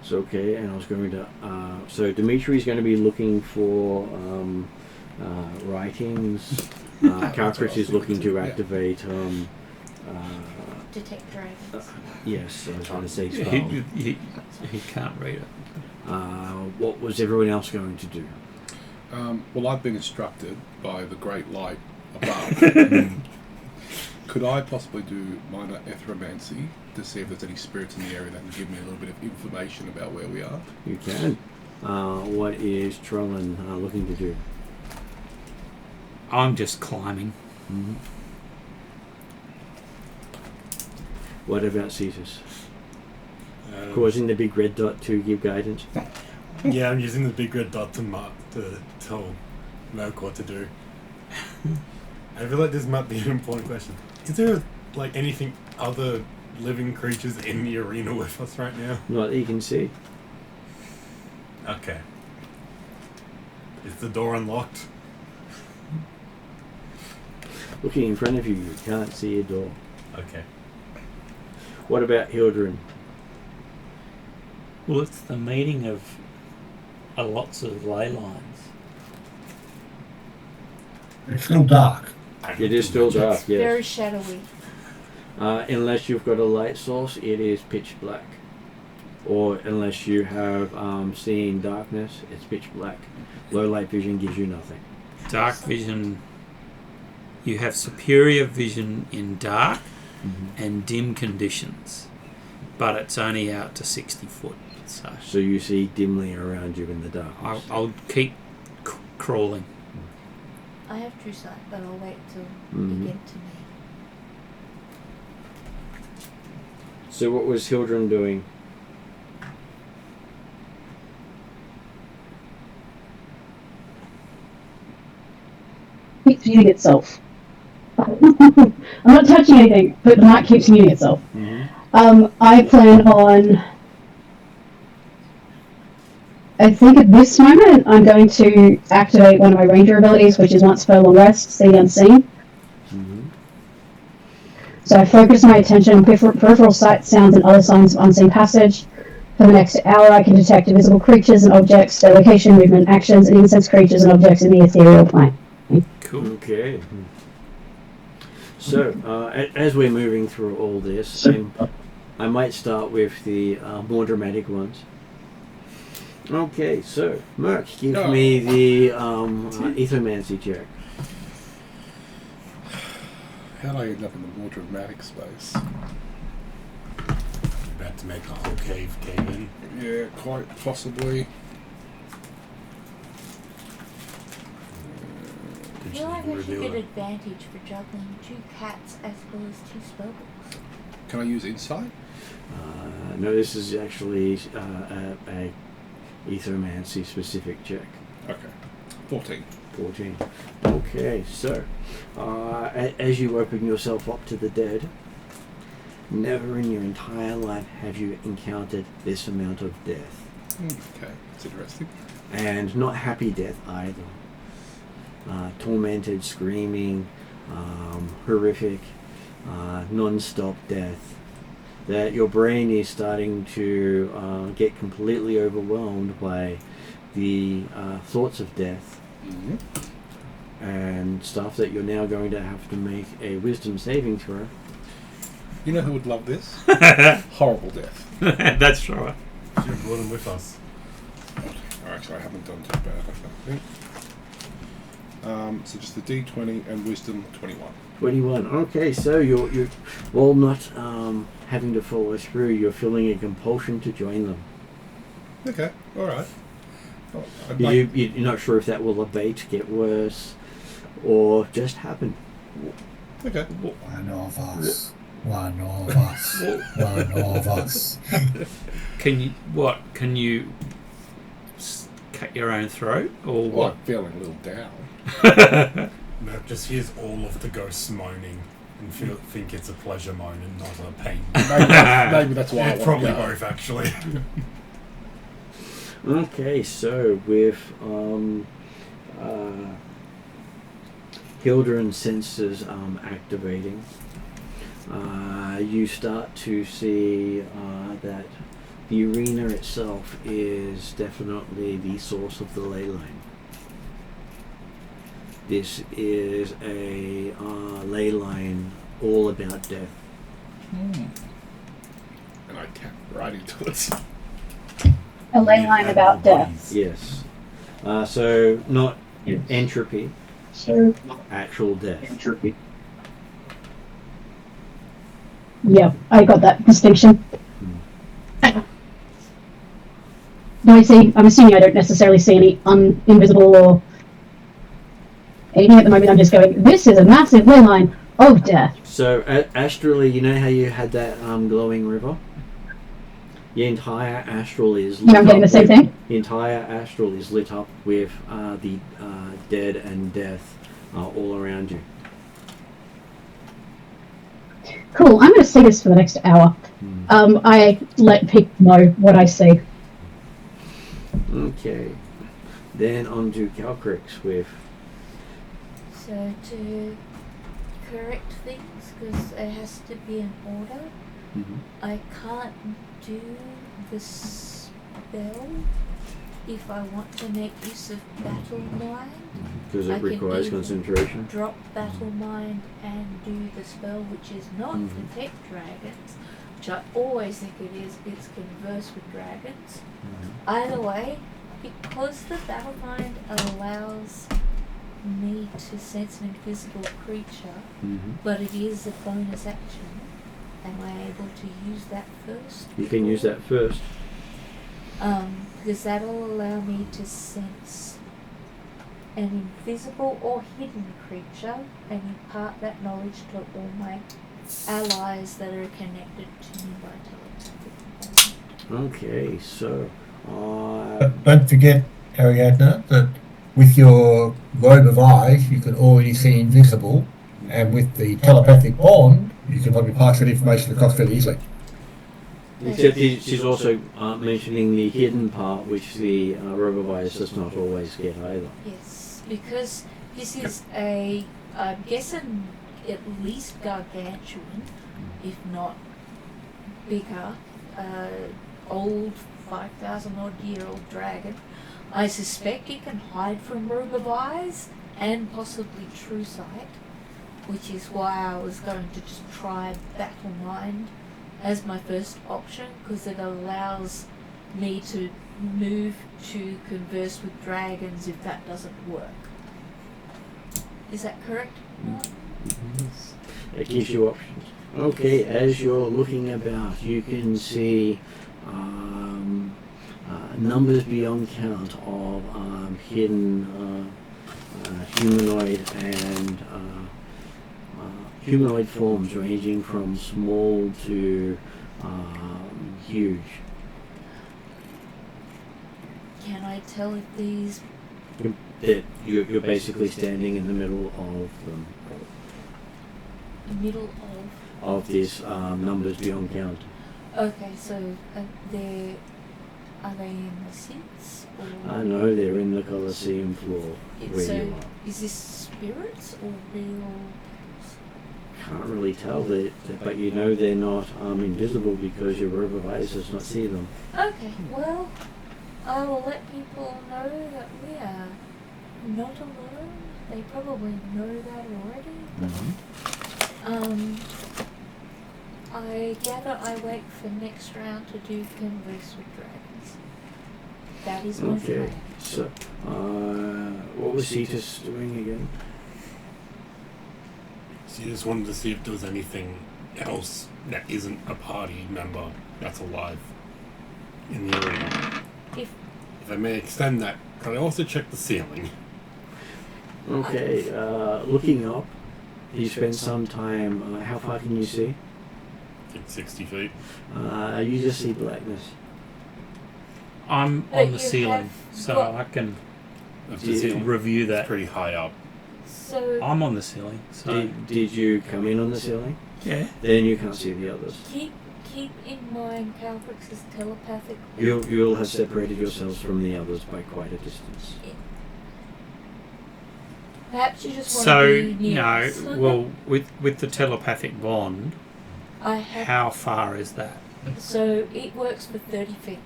It's okay, and I was going to... so Dimitri's going to be looking for writings. Kalkrix is looking to activate... Detect dragons. yes, I was going to say spell. He can't read it. What was everyone else going to do? Well, I've been instructed by the great light above. Could I possibly do minor ethromancy to see if there's any spirits in the area that can give me a little bit of information about where we are? You can. What is Trollan looking to do? I'm just climbing. Mm-hmm. What about Caesar's? Causing the big red dot to give guidance? Yeah, I'm using the big red dot to tell Merc what to do. I feel like this might be an important question. Is there anything other living creatures in the arena with us right now? Not that you can see. Okay. Is the door unlocked? Looking in front of you, you can't see a door. Okay. What about Hildren? Well, it's the meeting of lots of ley lines. It's still dark. It is still dark, Very yes. shadowy. Unless you've got a light source, it is pitch black. Or unless you have seen darkness, it's pitch black. Low light vision gives you nothing. Dark vision. You have superior vision in dark and dim conditions, but it's only out to 60 foot. So you see dimly around you in the darkness. I'll keep crawling. I have true sight, but I'll wait till Mhm. you get to me. So what was Hildren doing? It's viewing itself. I'm not touching anything, but the mic keeps muting itself. I plan on. I think at this moment I'm going to activate one of my ranger abilities, which is once per long rest, see unseen. So I focus my attention on peripheral sight, sounds, and other signs of unseen passage. For the next hour, I can detect invisible creatures and objects, their location, movement, actions, and incense creatures and objects in the ethereal plane. Cool. Okay. So, as we're moving through all this, I might start with the more dramatic ones. Okay, so, Merc, give me the Ethomancy check. How do I end up in the more dramatic space? About to make the whole cave in. Yeah, quite possibly. I feel like I should get advantage for juggling 2 cats as well as 2 spellbooks. Can I use insight? No, this is actually a Ethomancy specific check. Okay. 14. 14. Okay, so as you open yourself up to the dead, never in your entire life have you encountered this amount of death. Okay, that's interesting. And not happy death either. Tormented, screaming, horrific, non-stop death. That your brain is starting to get completely overwhelmed by the thoughts of death. And stuff that you're now going to have to make a wisdom saving throw. You know who would love this? Horrible death. That's right. Should have brought him with us. Oh, actually, I haven't done too bad, I think. So just the D20 and wisdom 21. 21. Okay, so you're while not having to follow through, you're feeling a compulsion to join them. Okay, all right. Oh, You're not sure if that will abate, get worse, or just happen. Okay. One of us. One of us. One of us. Can you cut your own throat or Well, what? I'm feeling a little down. Merc just hears all of the ghosts moaning and think it's a pleasure moan and not a pain. Maybe that's why I want Probably to go. both, actually. Okay, so with Hildren's senses activating, you start to see that the arena itself is definitely the source of the ley line. This is a ley line all about death. And I tap right into it. A ley line about death. Yes. So not entropy, So, actual death. entropy. Yeah, I got that distinction. Do I see? I'm assuming I don't necessarily see any invisible or anything at the moment. I'm just going, this is a massive ley line of death. So astrally, you know how you had that glowing river? The entire astral is lit Yeah, I'm getting the up same with- thing. The entire astral is lit up with the dead and death all around you. Cool, I'm going to see this for the next hour. I let people know what I see. Okay. Then on to Calcrix with... So to correct things, because it has to be in order, I can't do the spell if I want to make use of Battle Mind. Because I it can requires either concentration. Drop Battle Mind and do the spell, which is not Detect Dragons, which I always think it is. It's Converse with Dragons. Either way, because the Battle Mind allows me to sense an invisible creature, but it is a bonus action, am I able to use that first? You can use that first. Because that'll allow me to sense an invisible or hidden creature and impart that knowledge to all my allies that are connected to me by telepathy. Okay, so... Don't forget, Ariadna, that with your robe of eyes, you can already see invisible. And with the telepathic bond, you can probably pass that information across fairly easily. Except she's also mentioning the hidden part, which the robo virus does not always get either. Yes, because this is a, I'm guessing, at least gargantuan, if not bigger, old 5,000 odd year old dragon. I suspect it can hide from robo-eyes and possibly true sight, which is why I was going to just try Battle Mind as my first option, because it allows me to move to converse with dragons if that doesn't work. Is that correct? It gives you options. Okay, as you're looking about, you can see numbers beyond count of hidden humanoid and humanoid forms ranging from small to huge. Can I tell if these... That you're basically standing in the middle of them. Middle of this numbers beyond count. Okay, so are they in the seats? Or I know they're in the Colosseum floor where so you are. is this spirits or real? Can't really tell that, but you know they're not invisible because your robo-eyes does not see them. Okay, well, I will let people know that we are not alone. They probably know that already. I gather I wait for next round to do converse with dragons. That is my plan. So, what was Cetus doing again? So you just wanted to see if there was anything else that isn't a party member that's alive in the arena. If I may extend that, could I also check the ceiling? Okay, looking up, you spend some time, how far can you see? It's 60 feet. You just see blackness. I'm But on the you ceiling, have so got- I can Of the ceiling. review It's that. pretty high up. so I'm on the ceiling, so Did you come in on the ceiling? yeah. Then you can't see the others. keep in mind Calvrix is telepathic. You'll have separated yourselves from the others by quite a distance. Perhaps you just want So to be near us. well, with the telepathic bond, I have. how far is that? So it works for 30 feet.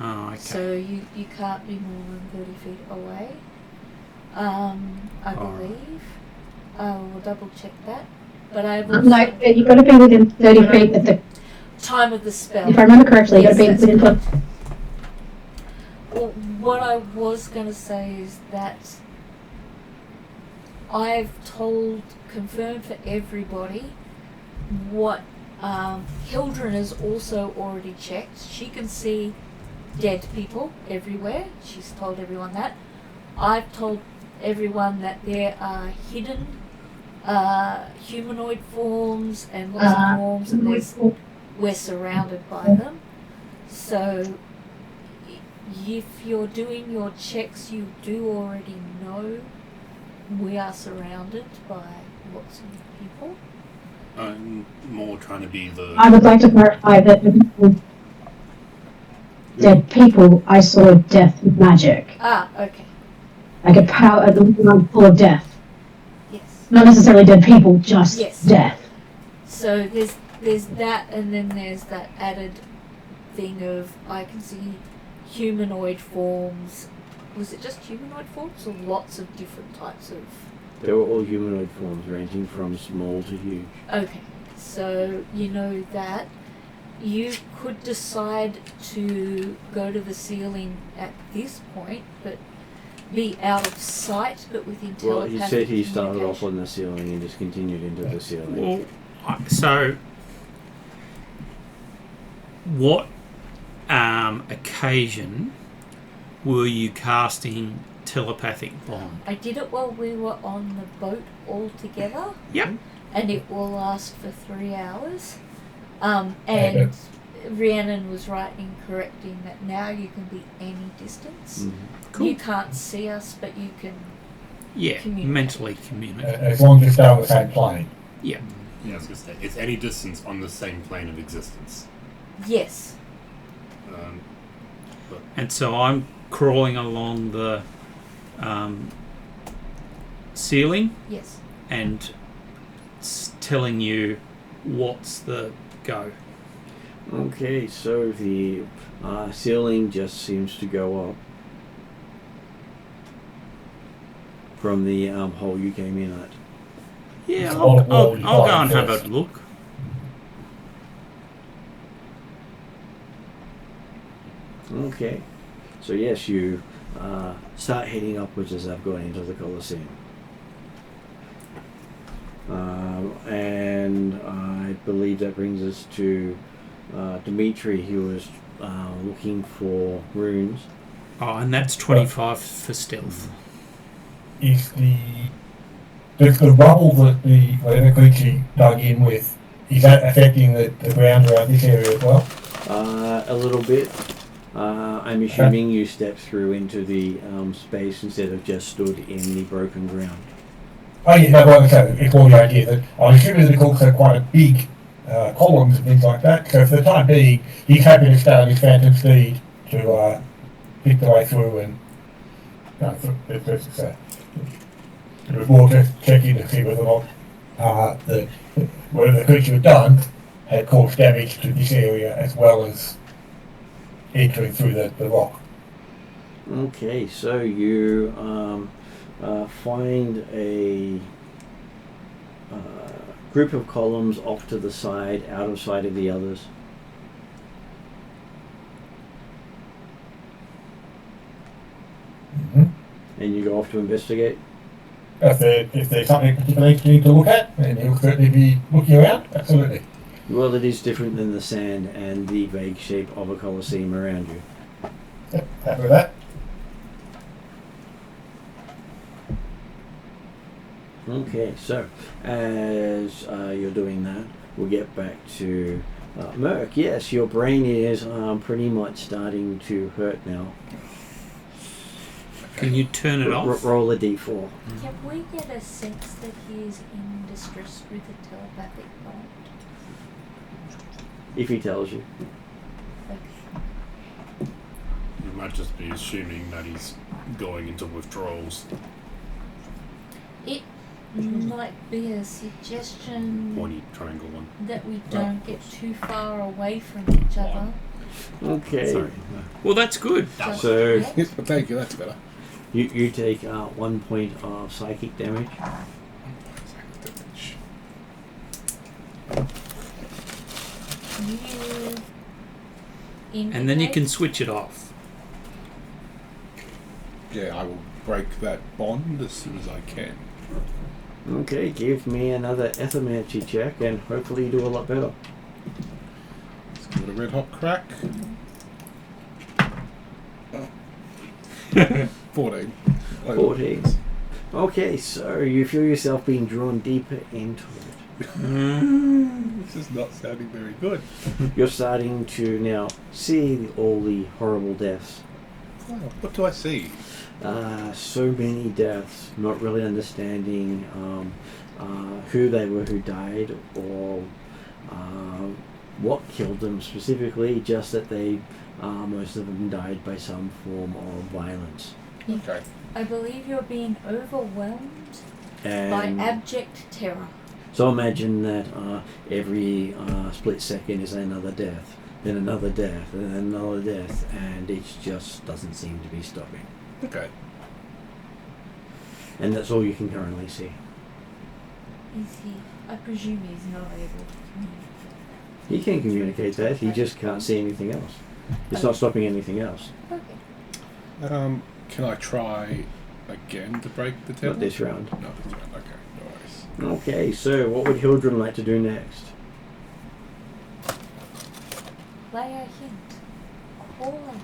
Oh, okay. So you can't be more than 30 feet away. I Alright. believe. I will double check that. But I've also No, you've got to be within 30 feet at the. time of the spell. If I remember correctly, Yes, you've got to be that's within. Well, what I was going to say is that I've confirmed for everybody what Hildren has also already checked. She can see dead people everywhere. She's told everyone that. I've told everyone that there are hidden humanoid forms and lots of forms, and we're surrounded by them. So if you're doing your checks, you do already know we are surrounded by lots of people. I'm more trying to be the... I would like to clarify that the dead people, I saw death with magic. Ah, okay. Like a power, a room full of death. Yes. Not necessarily dead people, just Yes. death. So there's that, and then there's that added thing of I can see humanoid forms. Was it just humanoid forms or lots of different types of... They were all humanoid forms ranging from small to huge. Okay, so you know that. You could decide to go to the ceiling at this point, but be out of sight, but within Well, telepathic he said he started off communication. on the ceiling and just continued into the ceiling. Well, so what occasion were you casting telepathic bond? I did it while we were on the boat all together. Yep. And it will last for 3 hours. And Rhiannon was right in correcting that now you can be any distance. Mhm. Cool. You can't see us, but you can Yeah, Communicate. mentally communicate. As long as they stay on the same plane. Yeah. Yeah, I was going to say, it's any distance on the same plane of existence. Yes. And so I'm crawling along the ceiling Yes. and telling you what's the go. Okay, so the ceiling just seems to go up from the hole you came in at. Yeah, It's I'll all go fine and have first. a look. Okay, so yes, you start heading upwards as I've gone into the Colosseum. And I believe that brings us to Dimitri. He was looking for runes. Oh, and that's 25 for stealth. Is the rubble that the whatever creature dug in with, is that affecting the ground around this area as well? A little bit. I'm assuming you stepped through into the space instead of just stood in the broken ground. Oh yeah, no, well, okay, it's more the idea that I'm assuming there's also quite a big columns and things like that, so for the time being, he's happy to stay on his phantom speed to pick the way through and it was more just checking to see whether or not whatever the creature had done had caused damage to this area as well as entering through the rock. Okay, so you find a group of columns off to the side, out of sight of the others. Mm-hmm. And you go off to investigate. If there's something particularly you need to look at, then he'll certainly be looking around, absolutely. Well, it is different than the sand and the vague shape of a Colosseum around you. Yep, happy with that. Okay, so as you're doing that, we'll get back to Merc. Yes, your brain is pretty much starting to hurt now. Can you turn it off? Roll a d4. Can we get a sense that he is in distress with a telepathic bond? If he tells you. Okay. You might just be assuming that he's going into withdrawals. It might be a suggestion Pointy triangle one. that we don't get too far away from each other. Okay. Sorry. Well, that's good. Just So yet. Yes, well, thank you, that's better. you take 1 point of psychic damage. And then you can switch it off. Yeah, I will break that bond as soon as I can. Okay, give me another ethymancy check and hopefully you do a lot better. Let's give it a red hot crack. 14. 14. Okay, so you feel yourself being drawn deeper into it. This is not sounding very good. You're starting to now see all the horrible deaths. Oh, what do I see? So many deaths, not really understanding who they were who died or what killed them specifically, just that they most of them died by some form of violence. Okay. I believe you're being overwhelmed by And abject terror. so imagine that every split second is another death, then another death, and then another death, and it just doesn't seem to be stopping. Okay. And that's all you can currently see. Is he? I presume he's not able to communicate. He can communicate that, he just can't see anything else. It's not stopping anything else. Okay. Can I try again to break the tail? Not this round. Not this round, okay. No worries. Okay, so what would Hildren like to do next? Lay a hint. Call out.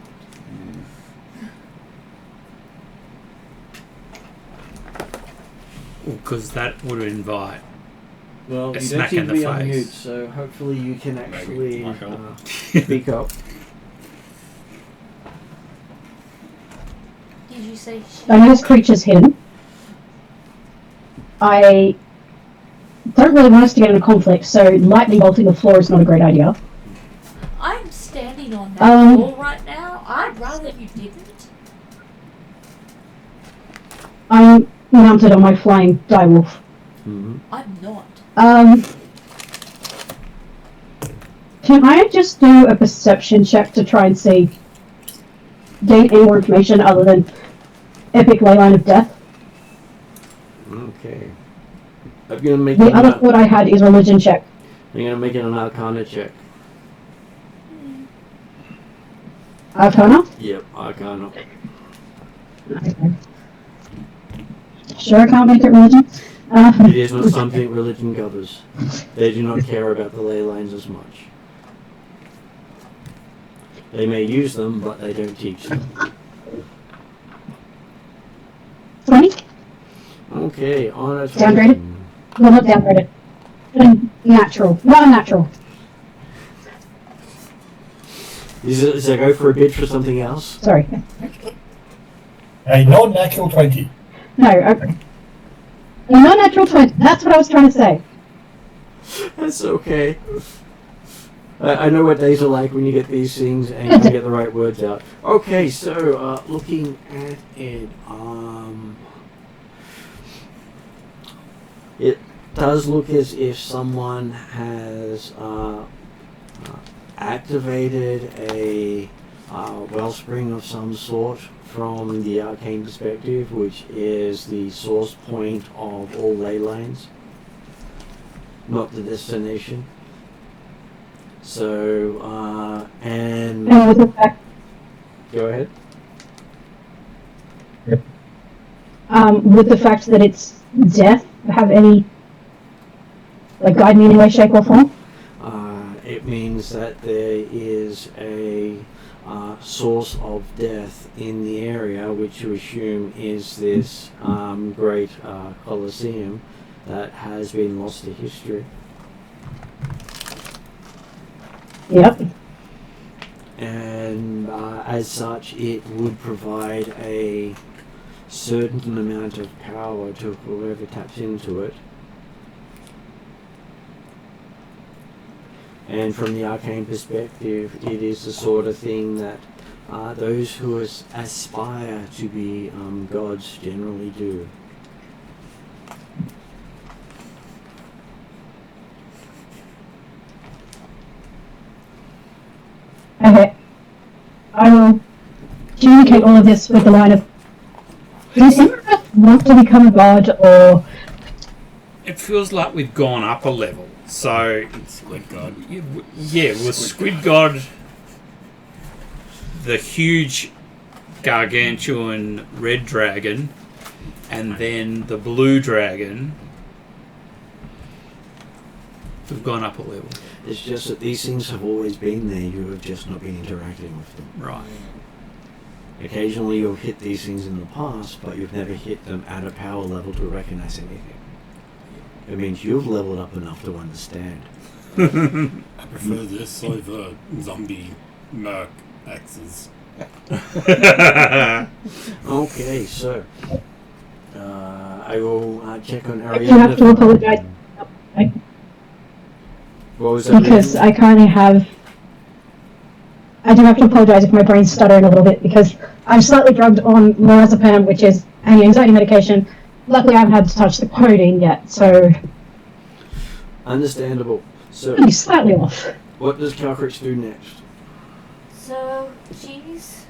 Because that would invite. Well, A you don't smack seem in to the be on face. mute, so hopefully you can Maybe actually it might help. speak up. Did you say she? Are those creatures hidden? I don't really want us to get in a conflict, so lightning bolting the floor is not a great idea. I'm standing on that wall right now. I'd rather you didn't. I'm mounted on my flying direwolf. Mm-hmm. I'm not. Can I just do a perception check to try and gain any more information other than epic leyline of death? Okay. I'm gonna make The an other thought I had is religion check. I'm gonna make it an Arcana check. Arcana? Yep, Arcana. Okay. Sure I can't make it religion? It is not something religion covers. They do not care about the ley lines as much. They may use them, but they don't teach them. 20? Okay, on a Downgraded? Well, not downgraded. Natural. Not unnatural. Is that go for a bid for something else? Sorry. A non-natural 20. No, okay. A non-natural 20. That's what I was trying to say. That's okay. I know what days are like when you get these things and you can get the right words out. Okay, so looking at it, it does look as if someone has activated a wellspring of some sort from the arcane perspective, which is the source point of all ley lines, not the destination. So, and with the fact, go ahead. with the fact that it's death, have any guide me in any way, shape, or form? It means that there is a source of death in the area, which you assume is this great Colosseum that has been lost to history. Yep. And as such, it would provide a certain amount of power to whoever taps into it. And from the arcane perspective, it is the sort of thing that those who aspire to be gods generally do. Okay. I will communicate all of this with the line of, does anyone want to become a god, or... It feels like we've gone up a level. So, Squid God. yeah, with Squid God, the huge gargantuan red dragon, and then the blue dragon, we've gone up a level. It's just that these things have always been there, you have just not been interacting with them. Right. Occasionally you've hit these things in the past, but you've never hit them at a power level to recognize anything. It means you've leveled up enough to understand. I prefer this over zombie merc axes. Okay, so I will check on I do have to Ariana. apologize. What was that? Because I currently have... I do have to apologize if my brain's stuttering a little bit, because I'm slightly drugged on lorazepam, which is anti-anxiety medication. Luckily I haven't had to touch the codeine yet, so... Understandable. So, I'm slightly off. what does Calcrix do next? So she's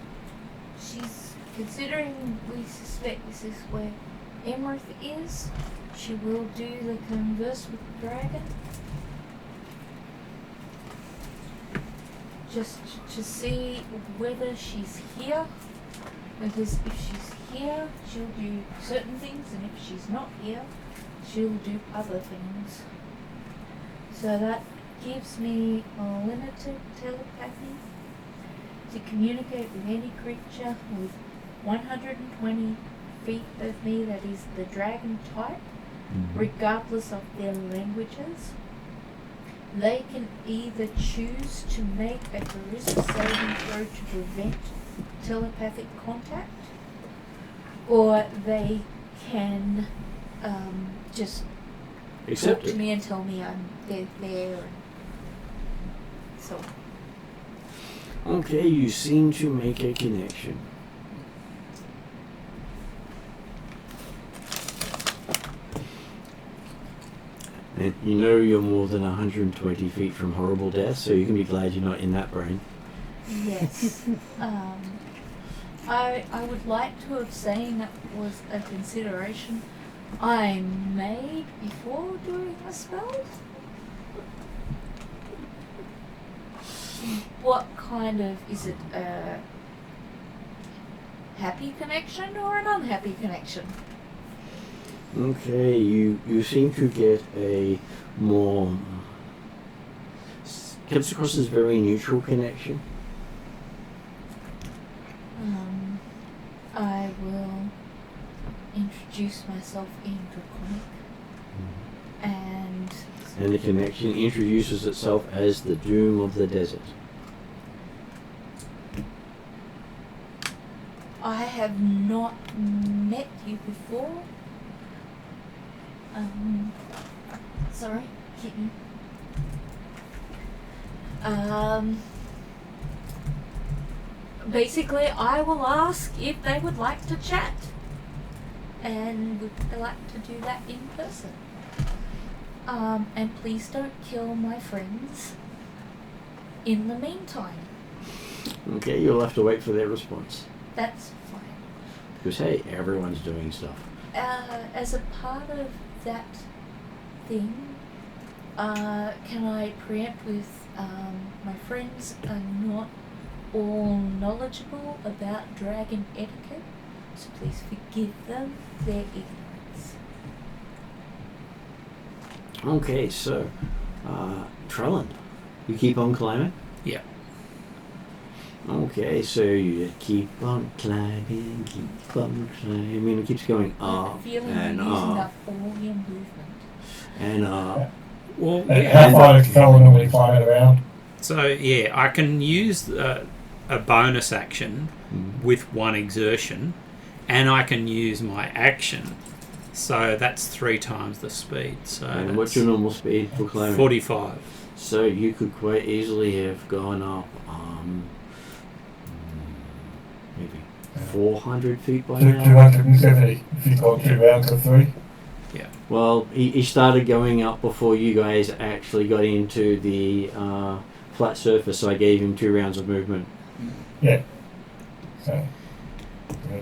considering we suspect this is where Emerith is. She will do the converse with the dragon. Just to see whether she's here. Because if she's here, she'll do certain things, and if she's not here, she'll do other things. So that gives me limited telepathy to communicate with any creature with 120 feet of me that is the dragon type, regardless of their languages. They can either choose to make a charisma saving throw to prevent telepathic contact, or they can just Accept talk to it. me and tell me they're there. And so Okay, you seem to make a connection. And you know you're more than 120 feet from horrible death, so you can be glad you're not in that brain. yes, I would like to have seen that was a consideration I made before doing the spell. What kind of, is it a happy connection or an unhappy connection? Okay, you seem to get a more... comes across as very neutral connection. I will introduce myself in Draconic and And the connection introduces itself as the doom of the desert. I have not met you before. Sorry, kitten. Basically, I will ask if they would like to chat, and would they like to do that in person. And please don't kill my friends in the meantime. Okay, you'll have to wait for their response. That's fine. Because hey, everyone's doing stuff. As a part of that thing, can I preempt with my friends are not all knowledgeable about dragon etiquette, so please forgive them their ignorance. Okay, so, Trellin, you keep on climbing? Yeah. Okay, so you keep on climbing, and it keeps going up Feeling and you're using up up all your movement. and up. Well, How yeah. far does Trevor normally climb it around? So yeah, I can use a bonus action with one exertion, and I can use my action. So that's 3 times the speed. So And what's your normal speed for climbing? 45. So you could quite easily have gone up, maybe 400 feet by now. 270 if you've got 2 rounds of 3. Well, he started going up before you guys actually got into the flat surface, so I gave him 2 rounds of movement. Yeah.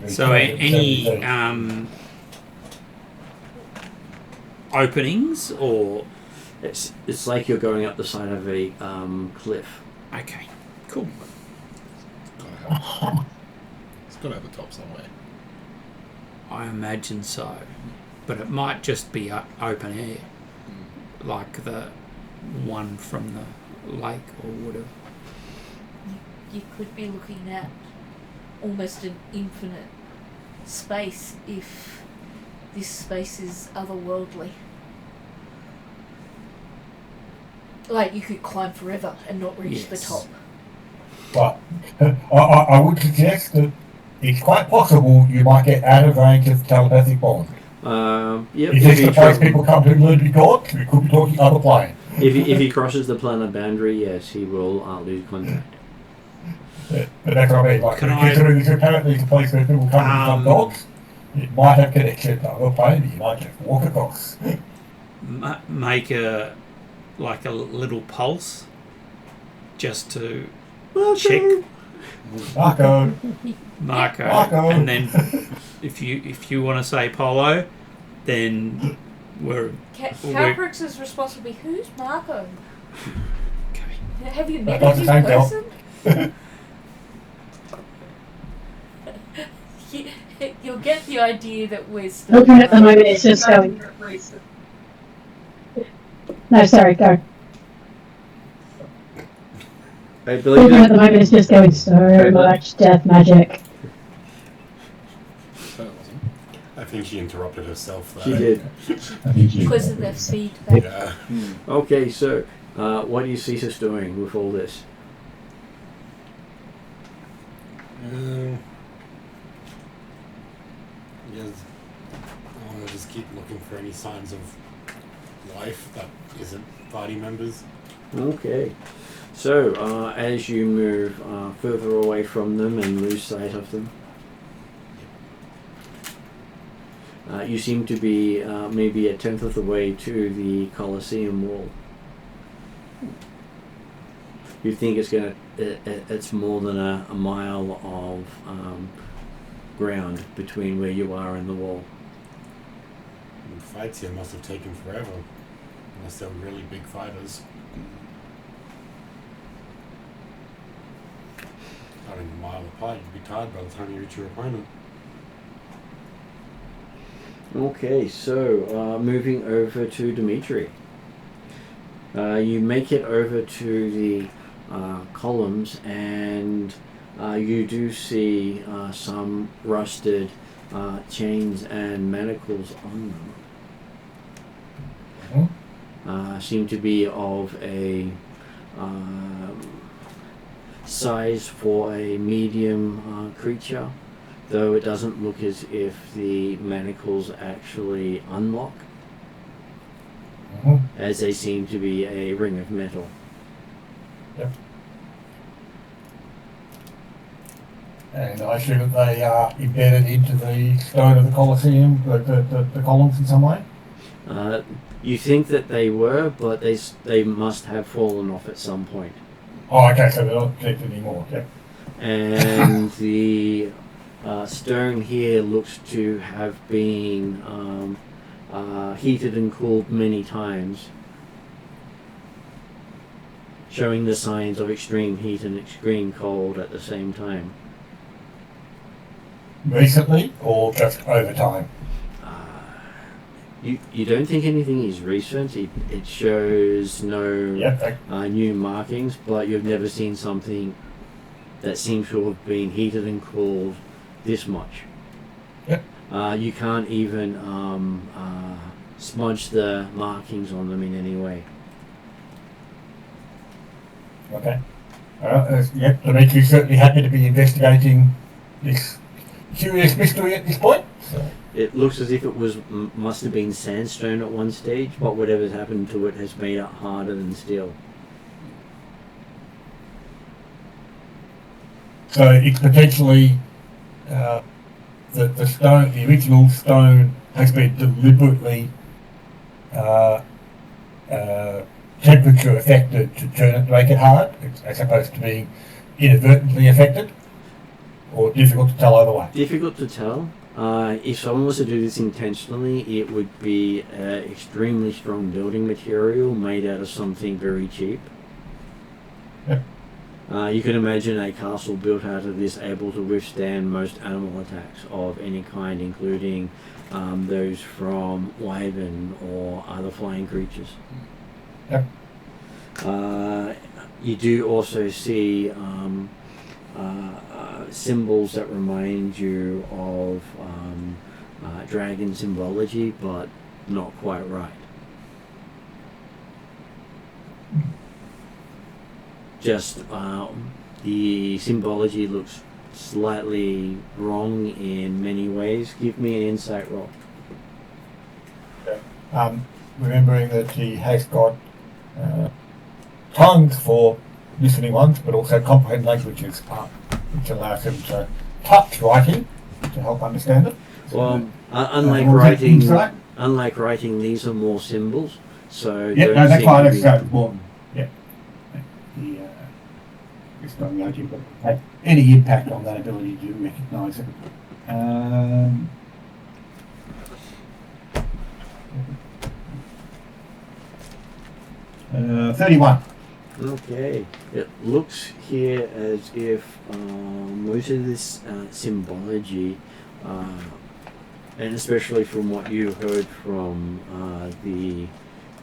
So any openings or It's like you're going up the side of a cliff. okay, cool. It's got to have a top somewhere. I imagine so, but it might just be open air, like the one from the lake or whatever. You could be looking at almost an infinite space if this space is otherworldly. Like you could climb forever and not reach the Yes. top. But I would suggest that it's quite possible you might get out of range of the telepathic bond. Yep. Is this the place people come to learn to be gods? We could be talking other plane. If he crosses the planar boundary, yes, he will lose contact. But that's what I mean. Like, Can I- considering it's apparently the place where people come to become gods, it might have connection to other plane. You might just walk across. Make a little pulse just to check Marco. Marco, and then if you want to say Polo, then we're Calprix is responsible. Who's Marco? okay. Have you met That's him the in same person? You'll get the idea that we're still. Open at the moment is just going. No, sorry, go. I believe Open at the that, moment is just going so much death magic. I think she interrupted herself there. she did. Because of their feedback. Yeah. Okay, so what do you see us doing with all this? Yes. I want to just keep looking for any signs of life that isn't party members. Okay. So, as you move further away from them and lose sight of them, you seem to be maybe a tenth of the way to the Colosseum wall. You think it's more than a mile of ground between where you are and the wall. The fights here must have taken forever, unless they're really big fighters. Fighting a mile apart, you'd be tired by the time you reach your opponent. Okay, so moving over to Dimitri. You make it over to the columns, and you do see some rusted chains and manacles on them. Seem to be of a size for a medium creature, though it doesn't look as if the manacles actually unlock, as they seem to be a ring of metal. Yep. And I assume that they are embedded into the stone of the Colosseum, the columns in some way? You think that they were, but they must have fallen off at some point. Oh, okay, so they're not connected anymore, yep. And the stone here looks to have been heated and cooled many times, showing the signs of extreme heat and extreme cold at the same time. Recently, or just over time? You don't think anything is recent. It shows no new markings, but you've never seen something that seems to have been heated and cooled this much. Yep. You can't even smudge the markings on them in any way. Okay. Yep, to make you certainly happy to be investigating this curious mystery at this point. So. It looks as if it must have been sandstone at one stage, but whatever's happened to it has made it harder than steel. So it's potentially the stone, the original stone, has been deliberately temperature affected to turn it, to make it hard, as opposed to being inadvertently affected, or difficult to tell either way. Difficult to tell. If someone was to do this intentionally, it would be extremely strong building material made out of something very cheap. Yep. You can imagine a castle built out of this able to withstand most animal attacks of any kind, including those from wyvern or other flying creatures. Yep. You do also see symbols that remind you of dragon symbology, but not quite right. Just the symbology looks slightly wrong in many ways. Give me an insight roll. Remembering that he has got tongues for listening ones, but also comprehend languages, which allows him to touch writing to help understand it. Well, unlike writing, these are more symbols. So yeah, no, that's fine. That's more. Yeah. It's not the idea, but have any impact on that ability to recognise it. 31. Okay. It looks here as if most of this symbology, and especially from what you heard from the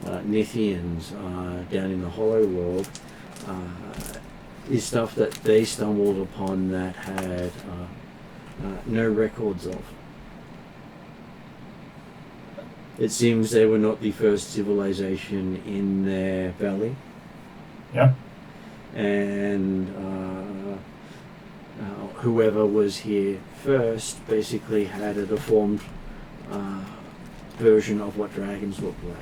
Nithians down in the Hollow World, is stuff that they stumbled upon that had no records of. It seems they were not the first civilization in their valley. Yep. And whoever was here first basically had a deformed version of what dragons look like.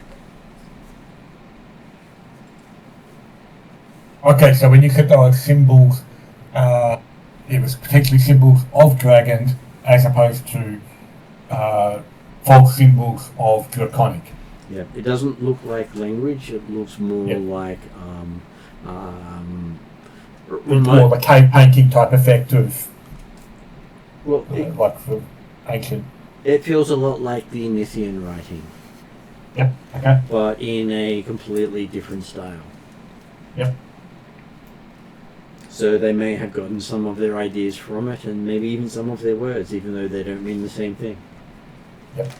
Okay, so when you said those symbols, it was potentially symbols of dragons as opposed to false symbols of draconic. Yeah, it doesn't look like language. It looks more Yep. like More of a cave painting type effect of well, like the ancient. it feels a lot like the Nithian writing, Yep. Okay. but in a completely different style. Yep. So they may have gotten some of their ideas from it, and maybe even some of their words, even though they don't mean the same thing. Yep.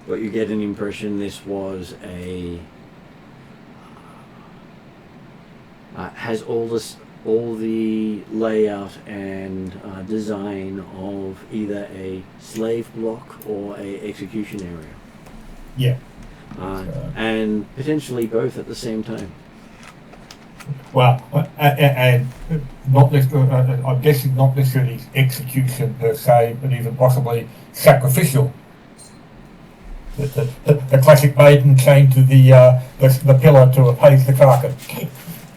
But you get an impression this was has all the layout and design of either a slave block or a execution area. Yeah. And potentially both at the same time. Well, and not necessarily, I'm guessing not necessarily execution per se, but even possibly sacrificial. The classic maiden chained to the pillar to appease the carcass.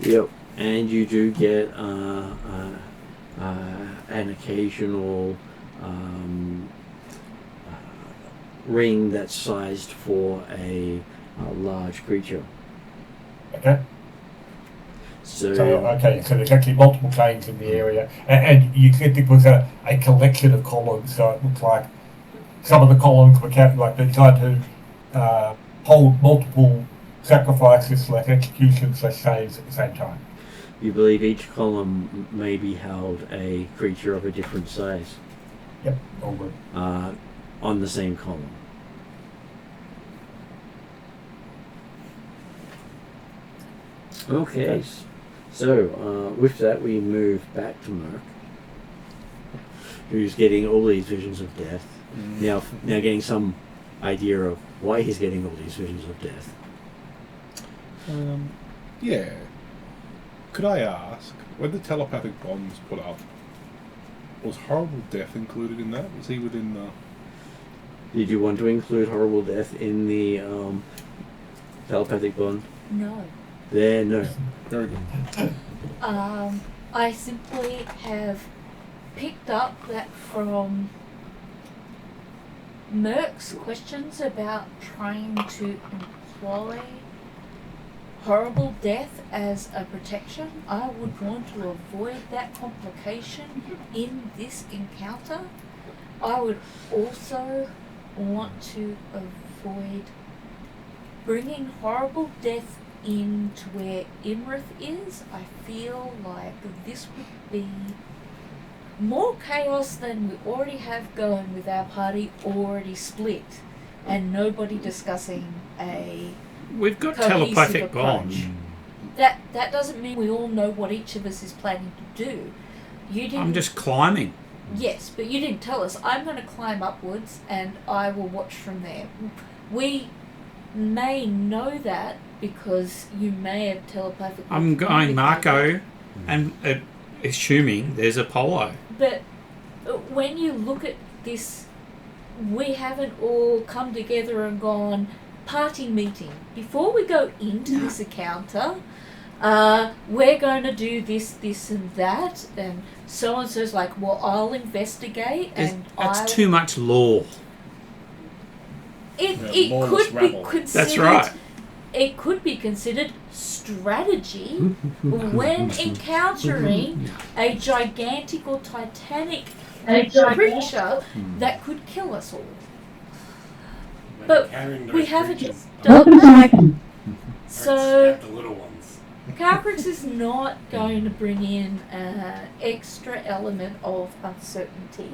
Yep, and you do get an occasional ring that's sized for a large creature. Okay. So there's actually multiple chains in the area, and you said it was a collection of columns, so it looks like some of the columns were kept like they tried to hold multiple sacrifices, like executions, like chains at the same time. you believe each column maybe held a creature of a different size Yep, all good. on the same column. Okay, so with that we move back to Merc, who's getting all these visions of death. Now getting some idea of why he's getting all these visions of death. Yeah. Could I ask, when the telepathic bond was put up, was horrible death included in that? Was he within the... Did you want to include horrible death in the telepathic bond? No. There, no. Very good. I simply have picked up that from Merc's questions about trying to employ horrible death as a protection. I would want to avoid that complication in this encounter. I would also want to avoid bringing horrible death into where Imrith is. I feel like this would be more chaos than we already have going with our party already split and nobody discussing a We've got cohesive telepathic approach. bond. That doesn't mean we all know what each of us is planning to do. You didn't. I'm just climbing. Yes, but you didn't tell us. I'm going to climb upwards and I will watch from there. We may know that because you may have telepathically. I'm going communicated. Marco, and assuming there's a polo. But when you look at this, we haven't all come together and gone party meeting. Before we go into this encounter, we're going to do this and that, and so and so's like, well, I'll investigate, and That's too much law. It lawless could be rabble. considered. That's right. It could be considered strategy when encountering a gigantic or titanic creature that could kill us all. But we haven't just done Welcome to that. my So the little ones. Calcrix is not going to bring in an extra element of uncertainty.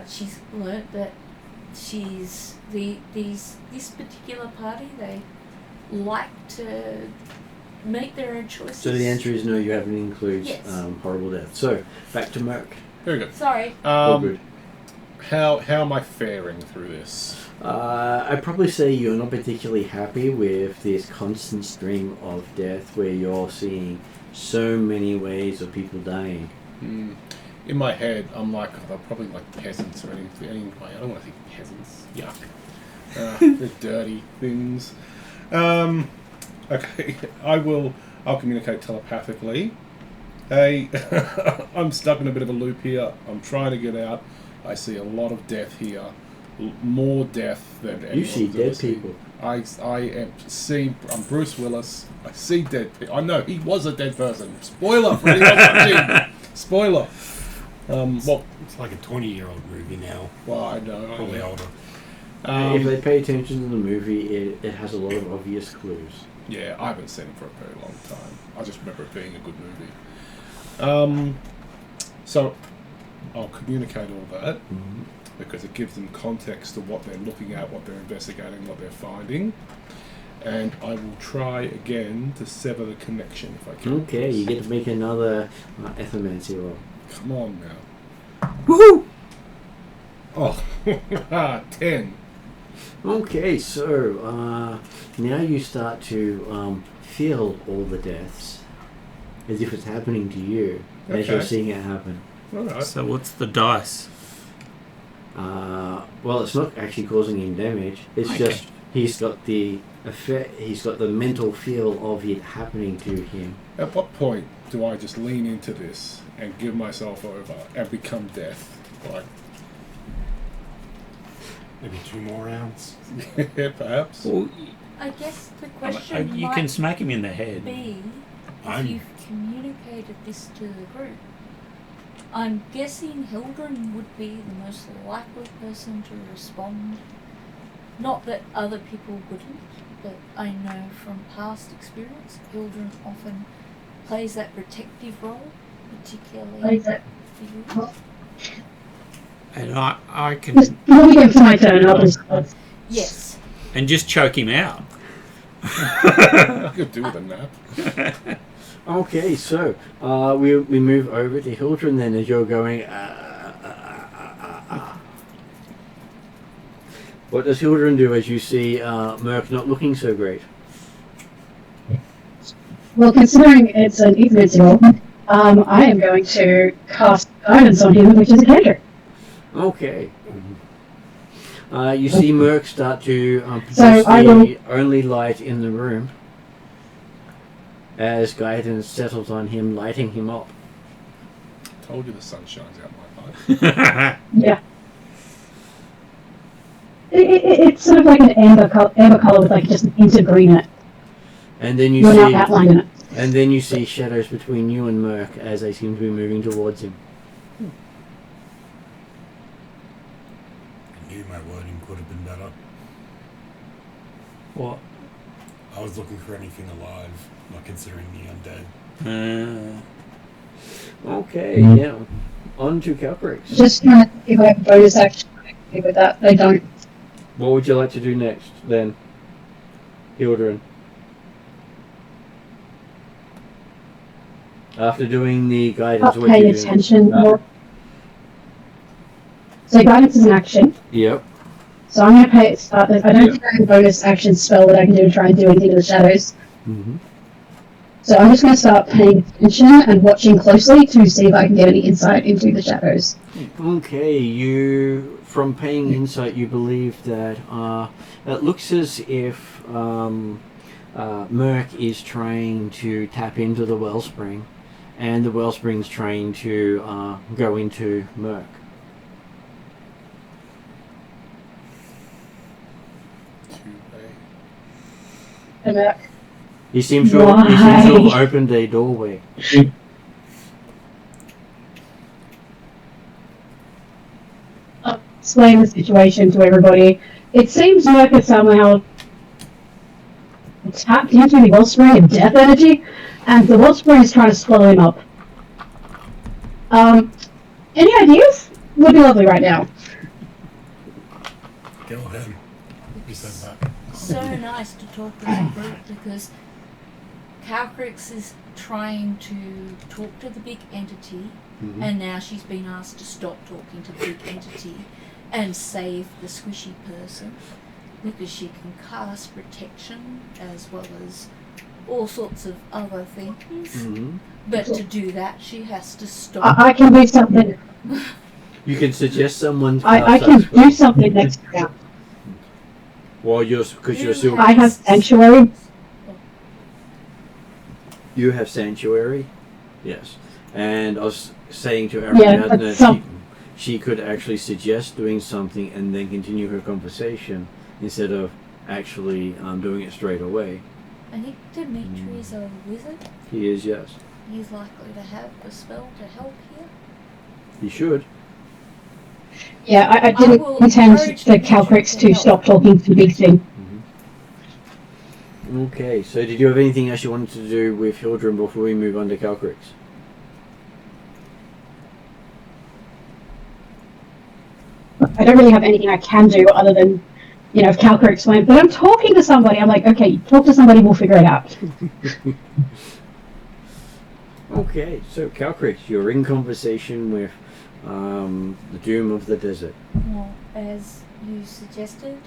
She's learnt that she's this particular party, they like to make their own choices. So the answer is no, you haven't included Yes. horrible death. So back to Merc. Very good. Sorry. All good. How am I faring through this? I'd probably say you're not particularly happy with this constant stream of death where you're seeing so many ways of people dying. in my head, I'm like, oh, they're probably like peasants or anything. Anyway, I don't want to think peasants. Yuck. They're dirty things. Okay, I'll communicate telepathically. Hey, I'm stuck in a bit of a loop here. I'm trying to get out. I see a lot of death here. More death than anyone. You see dead people. I'm Bruce Willis. I see dead people. I know, he was a dead person. Spoiler for anyone watching. Spoiler. Well, It's like a 20-year-old movie now. well, I know. Probably older. If they pay attention to the movie, it has a lot of obvious clues. Yeah, I haven't seen it for a very long time. I just remember it being a good movie. So I'll communicate all that because it gives them context to what they're looking at, what they're investigating, what they're finding. And I will try again to sever the connection if I can. Okay, you get to make another ethomancy roll. Come on now. Woohoo! Oh, 10. Okay, so now you start to feel all the deaths as if it's happening to you as you're Okay. seeing it happen. All right. So what's the dice? Well, it's not actually causing him damage. It's Okay. just he's got the effect. He's got the mental feel of it happening to him. At what point do I just lean into this and give myself over and become death? Like, Maybe 2 more rounds. yeah, perhaps. Well, I guess the question you might can smack him in the head. be if I'm- you've communicated this to the group. I'm guessing Hildren would be the most likely person to respond. Not that other people wouldn't, but I know from past experience, Hildren often plays that protective role, particularly for you. And I can Just let me get to my turn. I'll just. Yes. and just choke him out. I could do with a nap. Okay, so we move over to Hildren then as you're going. What does Hildren do as you see Merc not looking so great? Well, considering it's an ignorance roll, I am going to cast guidance on him, which is a cantrip. Okay. You see Merc start to produce So I will- the only light in the room as guidance settles on him, lighting him up. Told you the sun shines out my life. Yeah. It's sort of like an amber color with like just an hint of green in it. And then you You're not see, outlined in it. and then you see shadows between you and Merc as they seem to be moving towards him. I knew my wording could have been better. What? I was looking for anything alive, not considering the undead. Okay, yeah. On to Calcrix. Just trying to see if I have a bonus action with that. They don't. What would you like to do next, then? Hildren. After doing the guidance, Not what do paying you do? attention. Or... So guidance is an action. Yep. So I'm going to pay. I don't think I have a bonus action spell that I can do to try and do anything to the shadows. Mm-hmm. So I'm just going to start paying attention and watching closely to see if I can get any insight into the shadows. Okay, from paying insight, you believe that it looks as if Merc is trying to tap into the wellspring, and the wellspring's trying to go into Merc. And He seems to have opened a doorway. I'll explain the situation to everybody. It seems like it's somehow tapped into the wellspring of death energy, and the wellspring is trying to swallow him up. Any ideas? Would be lovely right now. Go ahead. You said that. So nice to talk as a group because Calcrix is trying to talk to the big entity, and now she's been asked to stop talking to the big entity and save the squishy person because she can cast protection as well as all sorts of other things. Mm-hmm. But to do that, she has to stop. I can do something. You can suggest someone. I can do something next round. Well, because you're still. I have sanctuary. You have sanctuary, yes. And I was saying to Yeah, Ariadne, but some- she could actually suggest doing something and then continue her conversation instead of actually doing it straight away. I think Dimitri is a wizard. He is, yes. He's likely to have a spell to help here. He should. Yeah, I I didn't will intend encourage the Dimitri Calcrix to to help. stop talking to Big Thing. Okay, so did you have anything else you wanted to do with Hildren before we move on to Calcrix? I don't really have anything I can do other than, if Calcrix went, but I'm talking to somebody. I'm like, okay, talk to somebody, we'll figure it out. Okay, so Calcrix, you're in conversation with the Doom of the Desert. Well, as you suggested,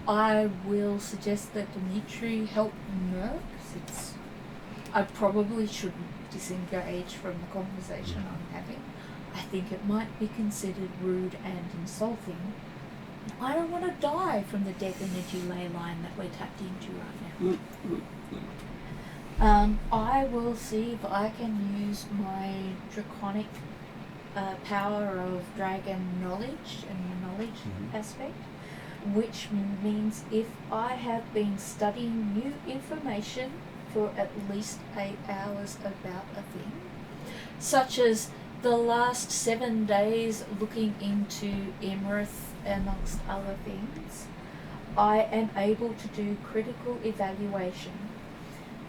I will suggest that Dimitri help Merc, since I probably shouldn't disengage from the conversation I'm having. I think it might be considered rude and insulting. I don't want to die from the death energy ley line that we're tapped into right now. I will see if I can use my draconic power of dragon knowledge and the knowledge aspect, which means if I have been studying new information for at least 8 hours about a thing, such as the last 7 days looking into Immortals amongst other things, I am able to do critical evaluation,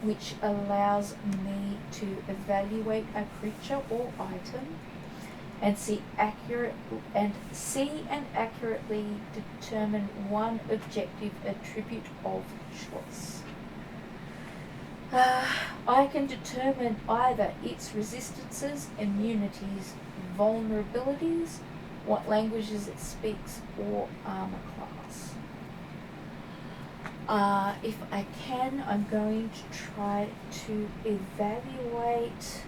which allows me to evaluate a creature or item and see and accurately determine one objective attribute of choice. I can determine either its resistances, immunities, vulnerabilities, what languages it speaks, or armor class. If I can, I'm going to try to evaluate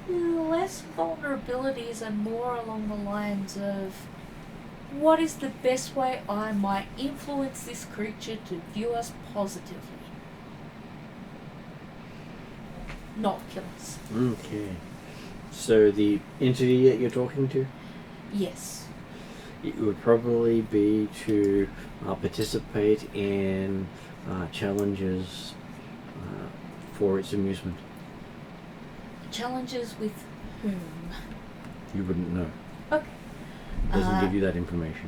less vulnerabilities and more along the lines of what is the best way I might influence this creature to view us positively. Not kill us. Okay. So the entity that you're talking to? Yes. It would probably be to participate in challenges for its amusement. Challenges with whom? You wouldn't know. Okay. It doesn't give you that information.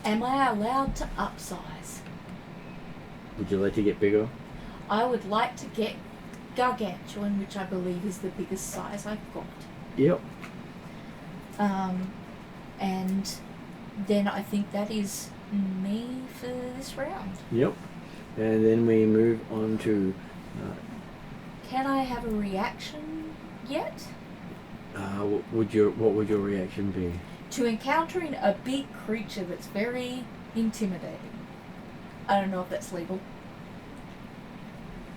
Am I allowed to upsize? Would you like to get bigger? I would like to get gargantuan, which I believe is the biggest size I've got. Yep. And then I think that is me for this round. Yep. And then we move on to... Can I have a reaction yet? what would your reaction be? To encountering a big creature that's very intimidating. I don't know if that's legal.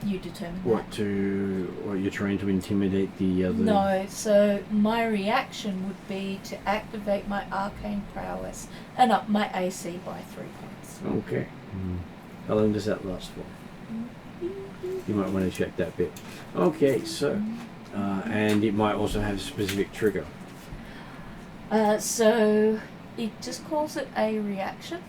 You determine What you're trying to intimidate the other? No, so my reaction would be to activate my arcane prowess and up my AC by 3 points. Okay. How long does that last for? You might want to check that bit. Okay, so and it might also have a specific trigger. So it just calls it a reaction.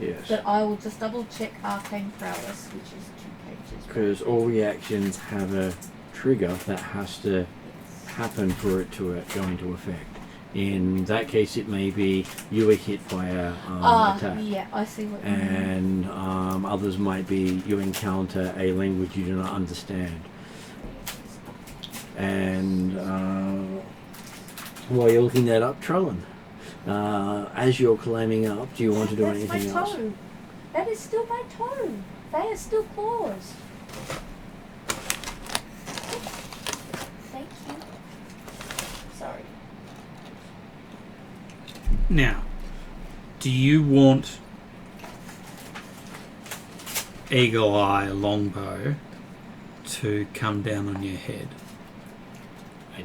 Yes. But I will just double check arcane prowess, which is 2 pages. Because all reactions have a trigger that has to happen for it to go into effect. In that case, it may be you were hit by a attack. Yeah, I see what you mean. And others might be you encounter a language you do not understand. And while you're looking that up, Trellin, as you're climbing up, do you want to do anything That's my else? toe. That is still my toe. They are still claws. Thank you. Sorry. Now, do you want Eagle Eye Longbow to come down on your head. I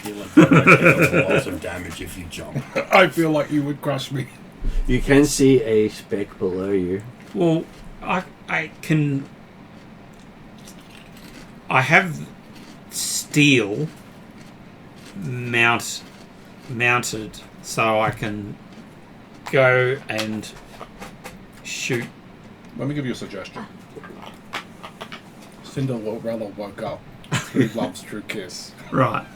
feel like you might take a lot of damage if you jump. I feel like you would crush me. You can see a speck below you. Well, I can. I have steel mounted, so I can go and shoot. Let me give you a suggestion. Cinderella woke up. He loves True Kiss. Right.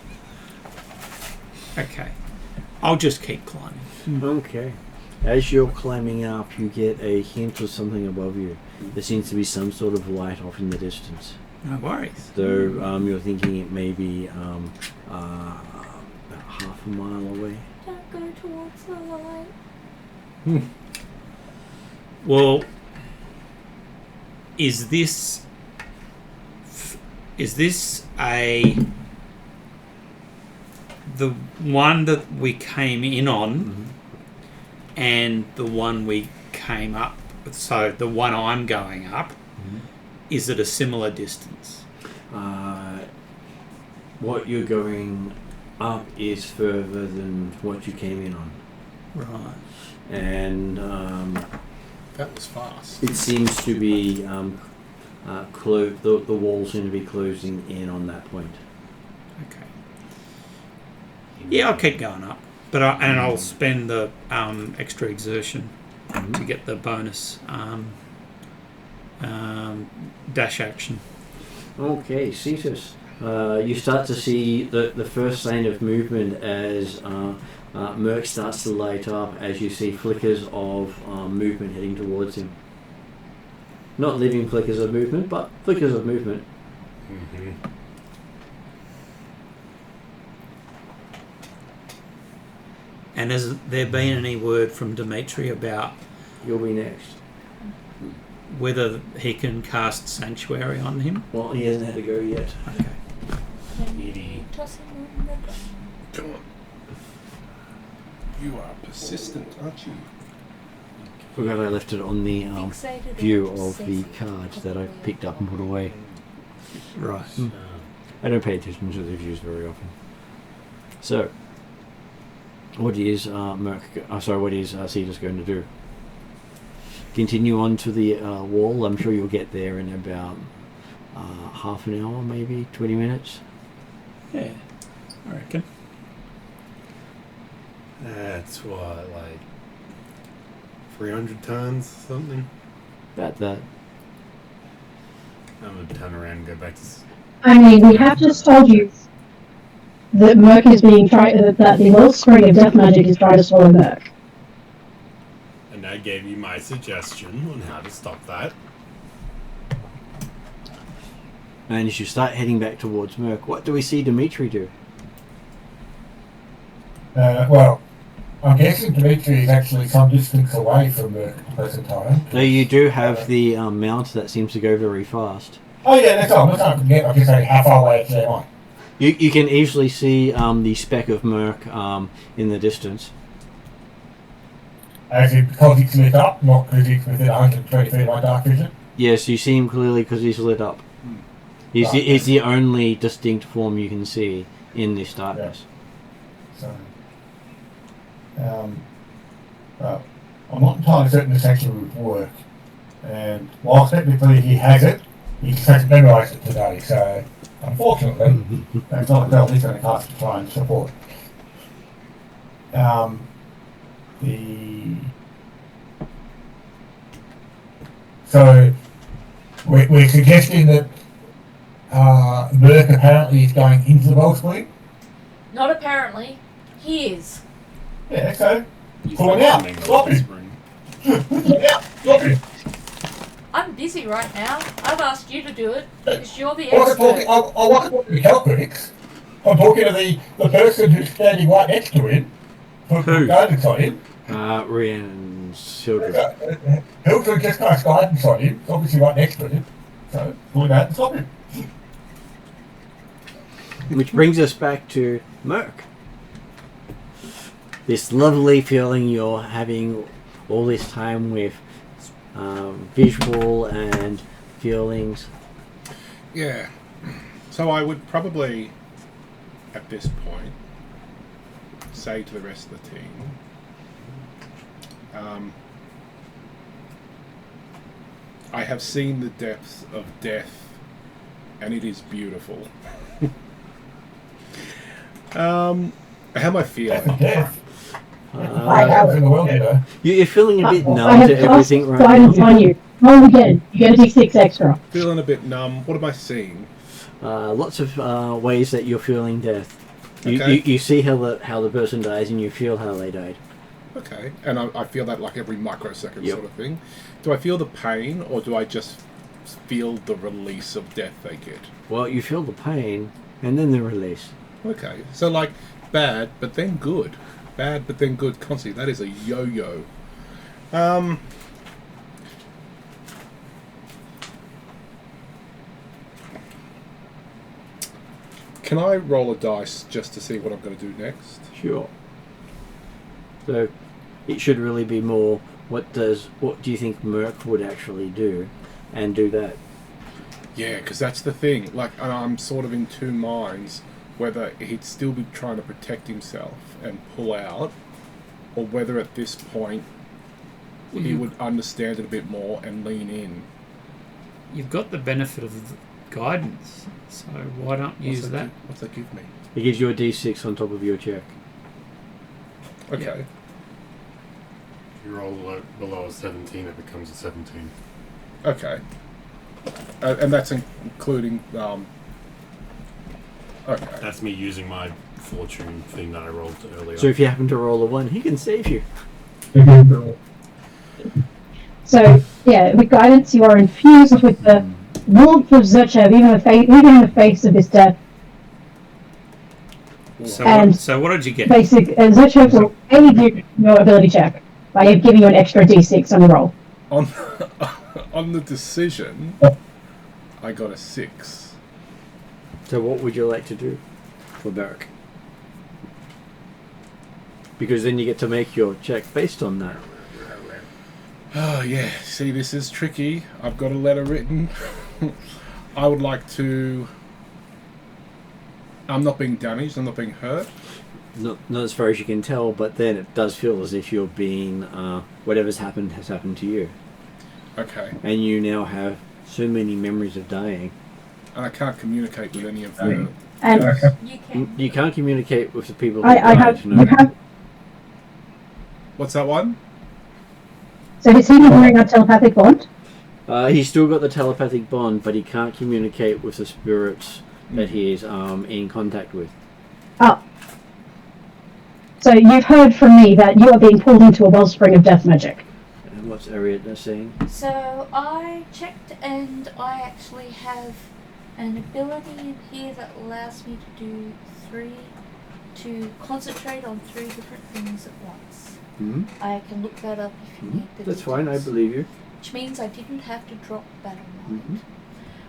Okay. I'll just keep climbing. Okay. As you're climbing up, you get a hint of something above you. There seems to be some sort of light off in the distance. No worries. So you're thinking it may be about half a mile away. Don't go towards the light. Well, is this the one that we came in on, and the one we came up? So the one I'm going up, is it a similar distance? What you're going up is further than what you came in on. Right. And That was fast. it seems to be the walls seem to be closing in on that point. Okay. Yeah, I'll keep going up, but I'll spend the extra exertion to get the bonus dash action. Okay, Cetus. You start to see the first sign of movement as Merc starts to light up, as you see flickers of movement heading towards him. Not living flickers of movement, but flickers of movement. Mm-hmm. And has there been any word from Dimitri about You'll be next. whether he can cast Sanctuary on him? Well, he hasn't had to go yet. Okay. Edie. Toss him on the ground. Come on. You are persistent, aren't you? Forgot I left it on the Fixated view on of the obsessive cards that I picked up and put away. Right. I don't pay attention to the views very often. So, what is Cetus going to do? Continue on to the wall. I'm sure you'll get there in about half an hour, maybe 20 minutes. Yeah, I reckon. That's what, like 300 tons or something? About that. I'm gonna turn around and go back to. I mean, we have just told you that Merc is being that the wellspring of death magic is trying to swallow Merc. And I gave you my suggestion on how to stop that. And as you start heading back towards Merc, what do we see Dimitri do? Well, I'm guessing Dimitri is actually some distance away from Merc at the present time. So you do have the mount that seems to go very fast. Oh yeah, that's all. I'm not going to forget. I'm just saying how far away actually am I? You can easily see the speck of Merc in the distance. As in, because it's lit up, not because it's within 120 feet of my dark vision. Yes, you see him clearly because he's lit up. He's the only distinct form you can see in this darkness. So, well, I'm not entirely certain this actually would work. And whilst technically he has it, he just hasn't memorised it today. So, unfortunately, that's not a spell he's going to cast to try and support. So, we're suggesting that Merc apparently is going into the wellspring. Not apparently. He is. Yeah, so pull him out. Stop him. Stop him. I'm busy right now. I've asked you to do it because you're the I wasn't expert. talking, I wasn't talking to the critics. I'm talking to the person who's standing right next to him. Who? Guidance on him. Rhiannon's children. Hilton just cast guidance on him. Obviously right next to him. So pull him out and stop him. Which brings us back to Merc. This lovely feeling you're having all this time with visual and feelings. Yeah. So I would probably, at this point, say to the rest of the team, I have seen the depths of death, and it is beautiful. How am I feeling? Death. I have in the world, you know. You're feeling a bit I numb have to everything right guidance now. on you. Roll again. You get a d6 extra. Feeling a bit numb. What am I seeing? Lots of ways that you're feeling death. Okay. You see how the person dies, and you feel how they died. Okay. And I feel that like every microsecond Yep. sort of thing. Do I feel the pain, or do I just feel the release of death they get? Well, you feel the pain, and then the release. Okay. So like bad, but then good. Bad, but then good. Constantly. That is a yo-yo. Can I roll a dice just to see what I'm going to do next? Sure. So, it should really be more. What do you think Merc would actually do, and do that? Yeah, because that's the thing. Like, I'm sort of in two minds whether he'd still be trying to protect himself and pull out, or whether at this point he would understand it a bit more and lean in. You've got the benefit of the guidance, so why don't you use that? What's that give me? It gives you a d6 on top of your check. Okay. If you roll below a 17, it becomes a 17. Okay. And that's including... okay. That's me using my fortune thing that I rolled earlier. So if you happen to roll a 1, he can save you. So, yeah, with guidance, you are infused with the warmth of Zurchev, even in the face of his death. So what did you get? Zurchev will aid you in your ability check by giving you an extra d6 on the roll. On the decision, I got a 6. So what would you like to do for Beric? Because then you get to make your check based on that. Oh yeah, see, this is tricky. I've got a letter written. I would like to... I'm not being damaged, I'm not being hurt. Not as far as you can tell, but then it does feel as if you're being... whatever's happened has happened to you. Okay. And you now have so many memories of dying. And I can't communicate with any of them. And You can. You can't communicate with the people who I died. have, No. you have. What's that one? So is he wearing a telepathic bond? He's still got the telepathic bond, but he can't communicate with the spirits that he is in contact with. Oh. So you've heard from me that you are being pulled into a wellspring of death magic. And what's Ariadna saying? So I checked, and I actually have an ability in here that allows me to concentrate on 3 different things at once. Hmm? I can look that up if you need the That's fine, I details. believe you. Which means I didn't have to drop Battle Mind. Mhm.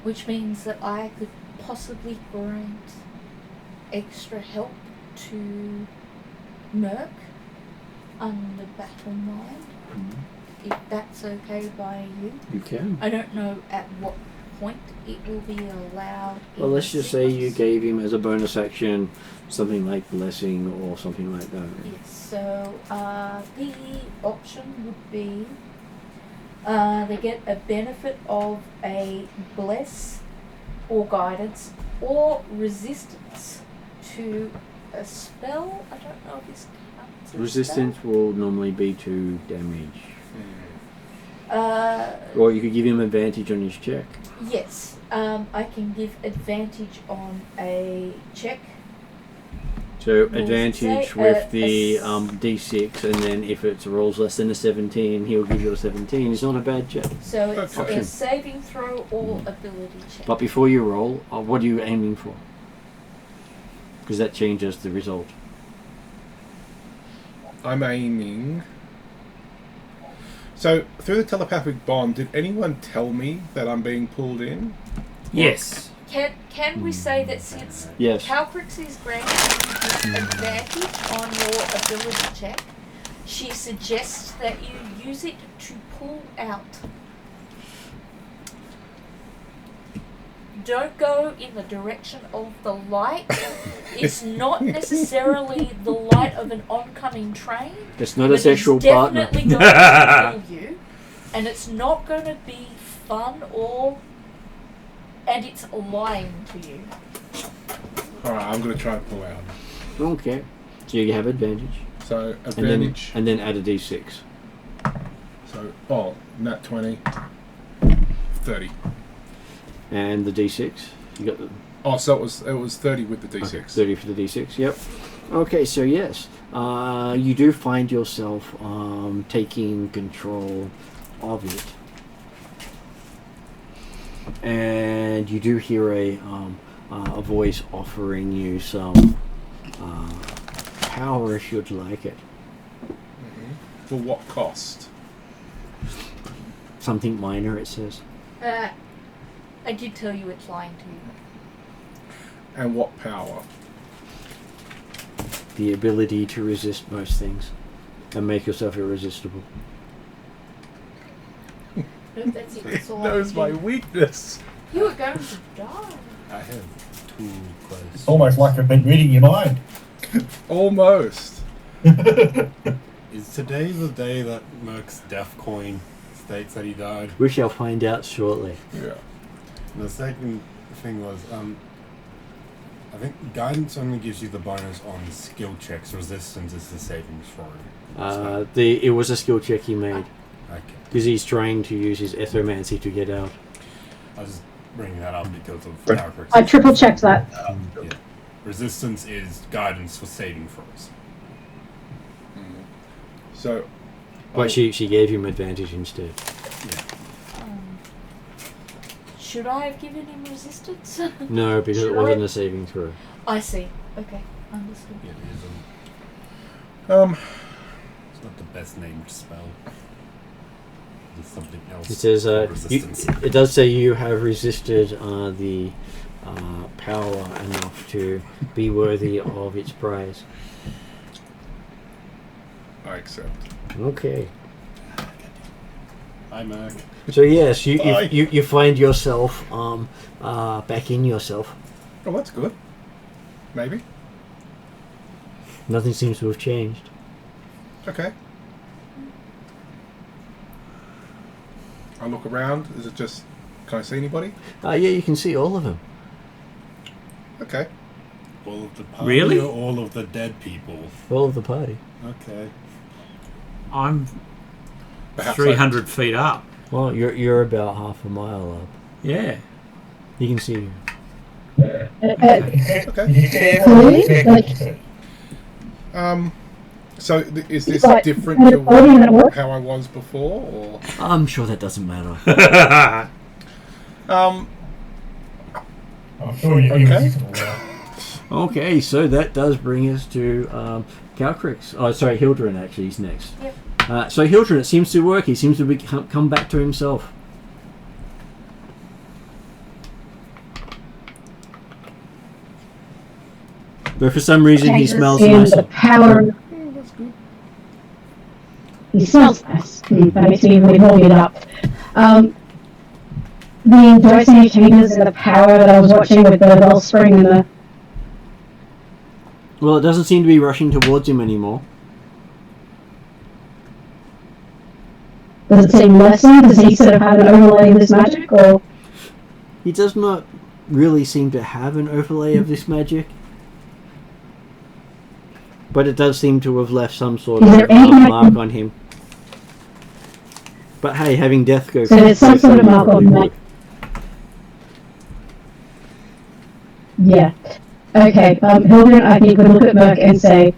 Which means that I could possibly grant extra help to Merc under Battle Mind, if that's okay by you. You can. I don't know at what point it will be allowed. Well, in let's just say you sequence. gave him as a bonus action something like blessing or something like that. Yes, so the option would be they get a benefit of a bless or guidance or resistance to a spell. I don't know if this counts as Resistance will normally be to damage. spell. Or you could give him advantage on his check. Yes, I can give advantage on a check. So We'll advantage say, with the a d6, and then if it rolls less than a 17, he'll give you a 17. It's not a bad check. So it's Okay. a saving throw or ability check. But before you roll, what are you aiming for? Because that changes the result. I'm aiming... So, through the telepathic bond, did anyone tell me that I'm being pulled in? Yes. Can we say that since Yes. Calcrix is granting you advantage on your ability check, she suggests that you use it to pull out don't go in the direction of the light. It's not necessarily the light of an oncoming train. It's not a sexual partner. It's definitely going to kill you, and it's not going to be fun and it's lying to you. Alright, I'm going to try and pull out. Okay. So you have advantage. So, advantage. And then add a d6. So, nat 20. 30. And the d6. You got the... Oh, so it was 30 with the d6. Okay, 30 for the d6, yep. Okay, so yes. You do find yourself taking control of it. And you do hear a voice offering you some power if you'd like it. Mm-hmm. For what cost? Something minor, it says. I did tell you it's lying to you. And what power? The ability to resist most things and make yourself irresistible. No, that's it. That's all I Knows can my do. weakness. You are going to die. I have 2 questions. It's almost like I've been reading your mind. Almost. Is today the day that Merc's death coin states that he died? We shall find out shortly. Yeah. And the second thing was, I think guidance only gives you the bonus on skill checks. Resistance is the savings throw. It was a skill check he made. Okay. Because he's trying to use his Etheromancy to get out. I was just bringing that up because of Right. character. I triple checked that. Yeah. Resistance is guidance for saving throws. So, But she gave him advantage instead. Should I have given him resistance? No, because Should it wasn't I? a saving throw. I see. Okay, understood. Yeah, it is. It's not the best named spell. It's something else. It says Resistance. it does say you have resisted the power enough to be worthy of its praise. I accept. Okay. Hi, Merc. So yes, Bye. you find yourself back in yourself. Oh, that's good. Maybe. Nothing seems to have changed. Okay. I look around. Is it just... Can I see anybody? Yeah, you can see all of them. Okay. All of the party Really? or all of the dead people? All of the party. Okay. I'm Perhaps 300 feet up. Well, you're about half a mile up. Yeah. You can see. Okay. So is this Like, different to how I was before, or? I'm sure that doesn't matter. I'm sure you're Okay. irresistible now. Okay, so that does bring us to Calcrix. Oh, sorry, Hildren actually is next. Yep. So Hildren, it seems to work. He seems to come back to himself. But for some reason he smells And nicer. the power. He smells nice. That makes me really warm it up. The dosage changes and the power that I was watching with the wellspring and the. Well, it doesn't seem to be rushing towards him anymore. Does it seem lessened? Does he sort of have an overlay of this magic, or? He does not really seem to have an overlay of this magic. But it does seem to have left some sort Is of there anything I mark can- on him. But hey, having death go So there's some first sort of is mark on probably that. Yeah. Okay, Hildren, I think, would look at Merc and say,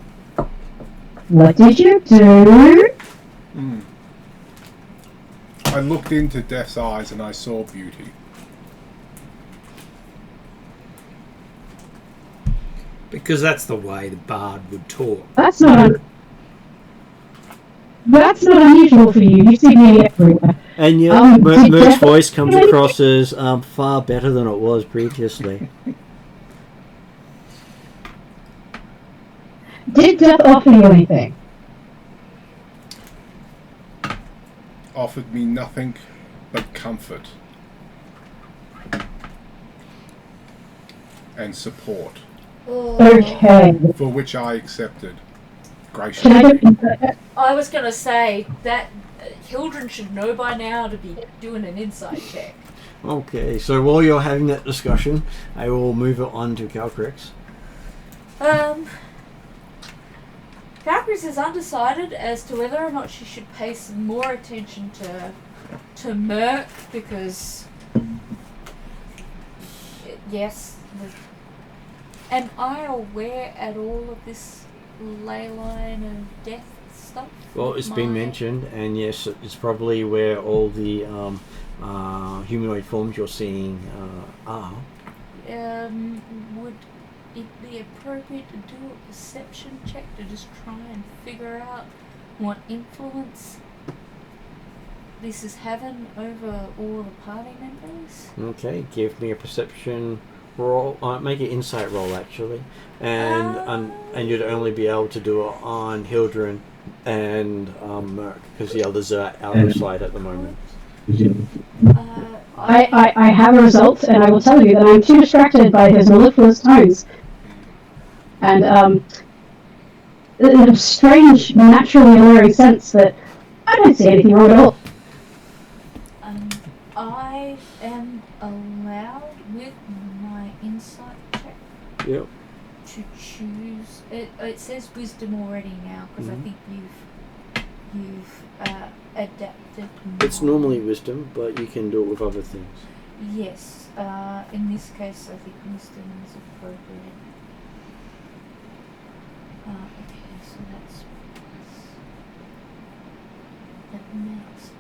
"What did you do?" I looked into Death's eyes and I saw beauty. Because that's the way the bard would talk. That's not unusual for you. You see me everywhere. And yet, did Merc's Death- voice comes across as far better than it was previously. Did Death offer you anything? Offered me nothing but comfort. and support, Okay. for which I accepted graciously. Can I get I was going to say that Hildren should know by now to be doing an insight check. Okay, so while you're having that discussion, I will move it on to Calcrix. Calcrix is undecided as to whether or not she should pay some more attention to Merc because yes. Am I aware at all of this ley line of death stuff? Well, it's been mentioned, and yes, it's probably where all the humanoid forms you're seeing are. Would it be appropriate to do a perception check to just try and figure out what influence this is having over all the party members? Okay, give me a perception roll. Make an insight roll, actually, and you'd only be able to do it on Hildren and Merc because the others are out of sight at the moment. I have a result, and I will tell you that I'm too distracted by his mellifluous tones. And a strange, naturally alluring sense that I don't see anything wrong at all. I am allowed with my insight check Yep. to choose. It says wisdom already now because I think you've adapted. It's normally wisdom, but you can do it with other things. Yes. In this case, I think wisdom is appropriate. Okay, so that's that makes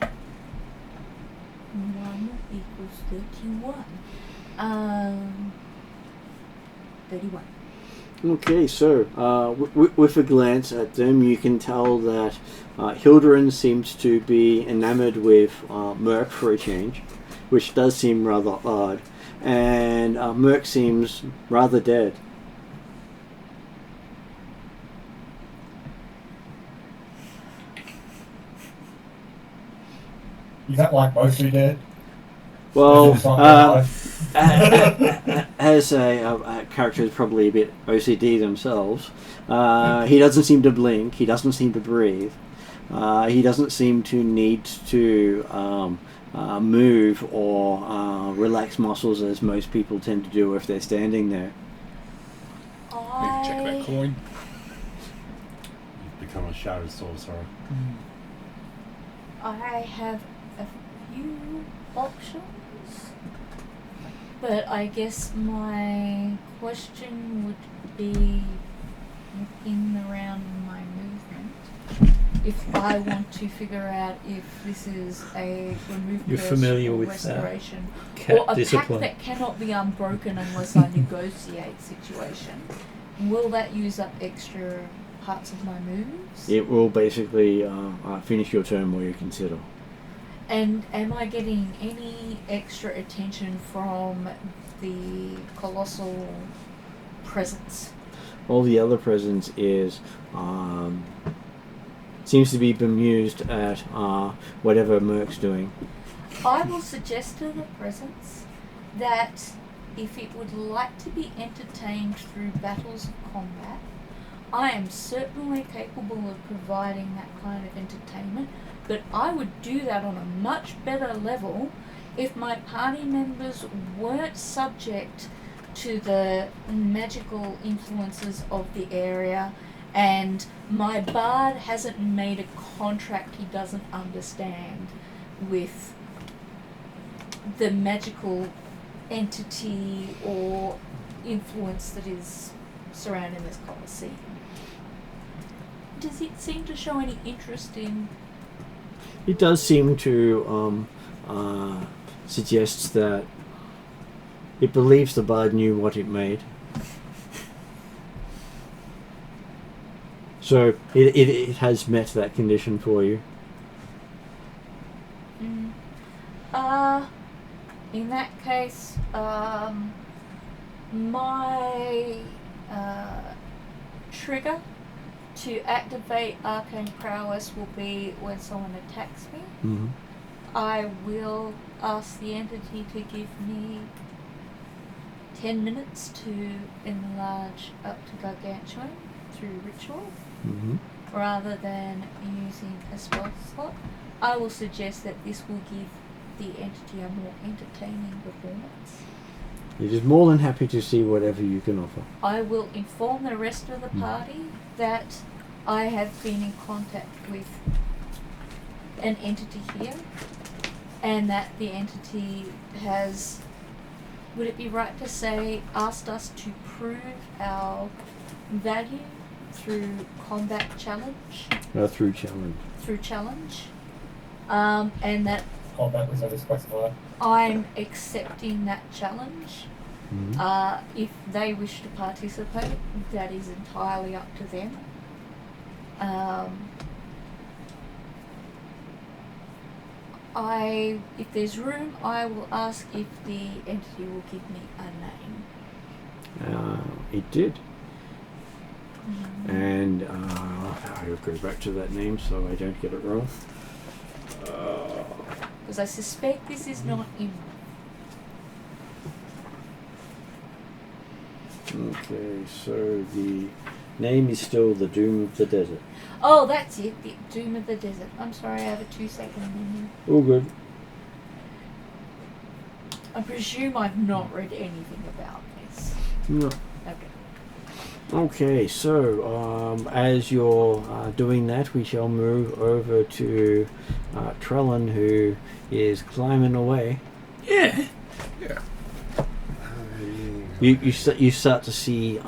30. 1 equals 31. 31. Okay, so with a glance at them, you can tell that Hildren seems to be enamored with Merc for a change, which does seem rather odd, and Merc seems rather dead. Is that like mostly dead? Well, Is it alive? as a character is probably a bit OCD themselves, he doesn't seem to blink, he doesn't seem to breathe, he doesn't seem to need to move or relax muscles as most people tend to do if they're standing there. Need to check that coin. You've become a shadow sorcerer. I have a few options, but I guess my question would be within the round of my movement. If I want to figure out if this is a remove You're curse familiar or with restoration cat or a discipline. pact that cannot be unbroken unless I negotiate situation, will that use up extra parts of my moves? It will basically finish your turn while you consider. And am I getting any extra attention from the colossal presence? All the other presence is seems to be bemused at whatever Merc's doing. I will suggest to the presence that if it would like to be entertained through battles of combat, I am certainly capable of providing that kind of entertainment, but I would do that on a much better level if my party members weren't subject to the magical influences of the area and my bard hasn't made a contract he doesn't understand with the magical entity or influence that is surrounding this Colosseum. Does it seem to show any interest in? It does seem to suggest that it believes the bard knew what it made. So it has met that condition for you. In that case, my trigger to activate arcane prowess will be when someone attacks me. Mm-hmm. I will ask the entity to give me 10 minutes to enlarge up to gargantuan through ritual, Mm-hmm. rather than using a spell slot, I will suggest that this will give the entity a more entertaining performance. It is more than happy to see whatever you can offer. I will inform the rest of the party that I have been in contact with an entity here, and that the entity has, would it be right to say, asked us to prove our value through combat challenge? Through challenge. Through challenge. And that Combat was never specified. I'm accepting that challenge. Mm-hmm. If they wish to participate, that is entirely up to them. If there's room, I will ask if the entity will give me a name. It did. And I'll go back to that name so I don't get it wrong. Because I suspect this is not in. Okay, so the name is still the Doom of the Desert. Oh, that's it. The Doom of the Desert. I'm sorry, I have a 2-second menu. All good. I presume I've not read anything about this. No. Okay. Okay, so as you're doing that, we shall move over to Trellin, who is climbing away. Yeah. Yeah. You start to see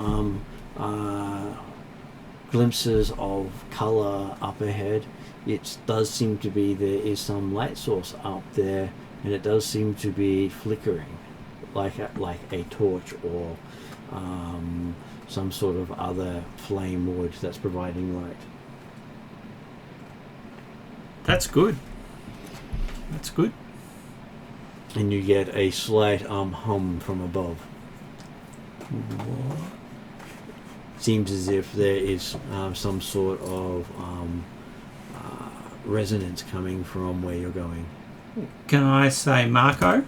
glimpses of colour up ahead. It does seem to be there is some light source up there, and it does seem to be flickering, like a torch or some sort of other flame wood that's providing light. That's good. That's good. And you get a slight hum from above. Seems as if there is some sort of resonance coming from where you're going. Can I say Marco?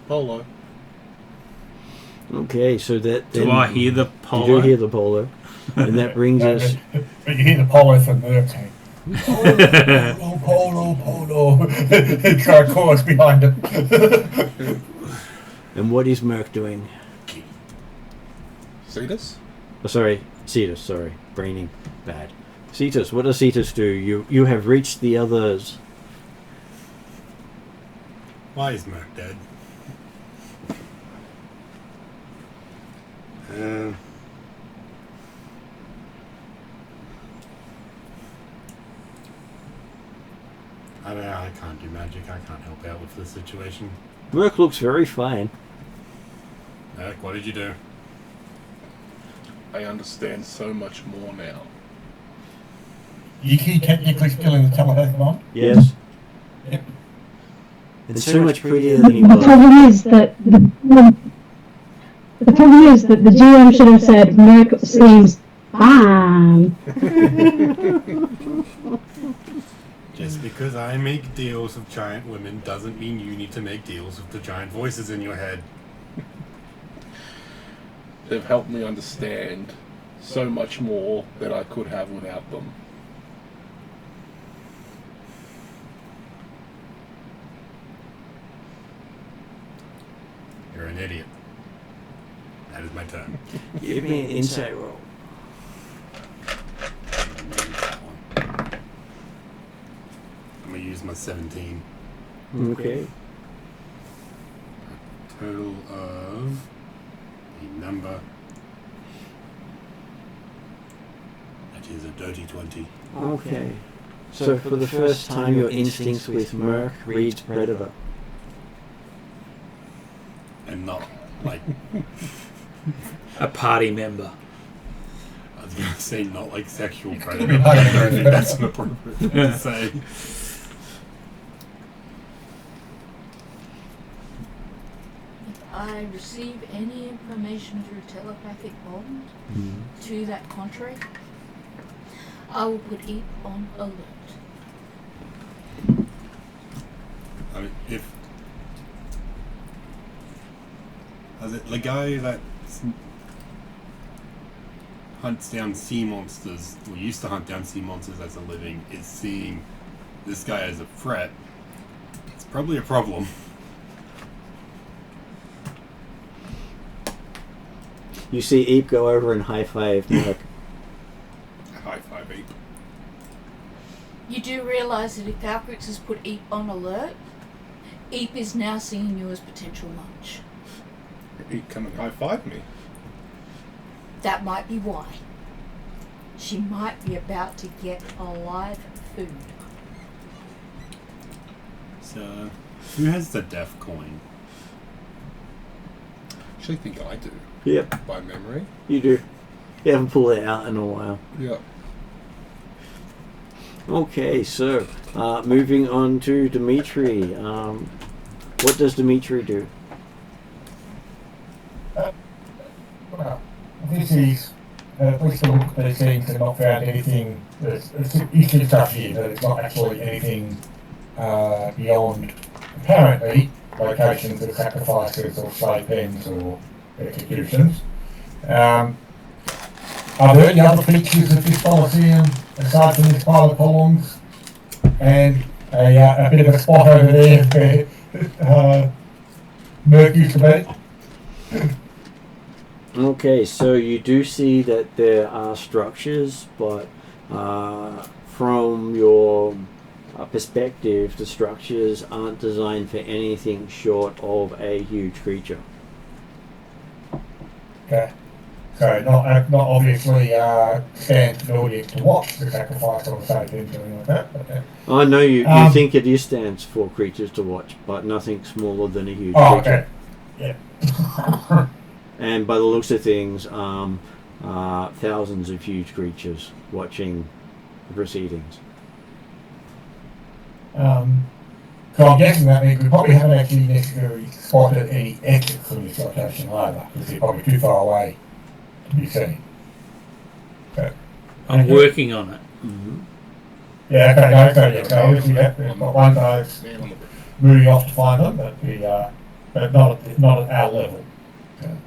Polo. Okay, so that Do then I hear the you polo? do hear the polo, and that brings us. But you hear the polo from Merc saying, polo. It's got a chorus behind it. And what is Merc doing? Cetus? Oh, sorry, Cetus. Sorry, braining bad. Cetus, what does Cetus do? You have reached the others. Why is Merc dead? I can't do magic. I can't help out with this situation. Merc looks very fine. Merc, what did you do? I understand so much more now. You technically still in the telehealth one? Yes. Yep. It's so much prettier than he The was. problem is that the problem is that the GM should have said Merc seems fine. Just because I make deals with giant women doesn't mean you need to make deals with the giant voices in your head. They've helped me understand so much more than I could have without them. You're an idiot. That is my turn. Give me an insight roll. I'm gonna use my 17. Okay. Total of the number. That is a dirty 20. Okay. So for the first time, your instincts with Merc reads Predator. And not like A party member. I was gonna say not like sexual predator. But I don't think that's an appropriate thing to say. If I receive any information through telepathic bond to that contrary, I will put it on alert. I mean, if Was it the guy that hunts down sea monsters, or used to hunt down sea monsters as a living, is seeing this guy as a threat? It's probably a problem. You see Eep go over and high five Merc. High five, Eep. You do realise that if Calcrix has put Eep on alert, Eep is now seeing you as potential lunch. Eep, come and high five me. That might be why. She might be about to get a live food. So, who has the death coin? Actually, think I do. Yep, By memory. you do. You haven't pulled it out in a while. Yeah. Okay, so moving on to Dimitri. What does Dimitri do? Well, this is, at least the look they seem to have not found anything, it's usually stuff here, but it's not actually anything beyond, apparently, locations of sacrifices or slave pens or executions. Are there any other features of this Coliseum, aside from this pile of columns, and a bit of a spot over there where Merc used to be? Okay, so you do see that there are structures, but from your perspective, the structures aren't designed for anything short of a huge creature. Okay. So not obviously stand an audience to watch the sacrifice on the stage or anything like that. But, I know you think it is stands for creatures to watch, but nothing smaller than a huge creature. okay. Yeah. And by the looks of things, thousands of huge creatures watching the proceedings. So I'm guessing that means we probably haven't actually necessarily spotted any exits from this location either, because they're probably too far away to be seen. Okay. I'm working on it. Mm-hmm. Yeah, okay, so obviously we've got one guy's moving off to find them, but not at our level. Okay.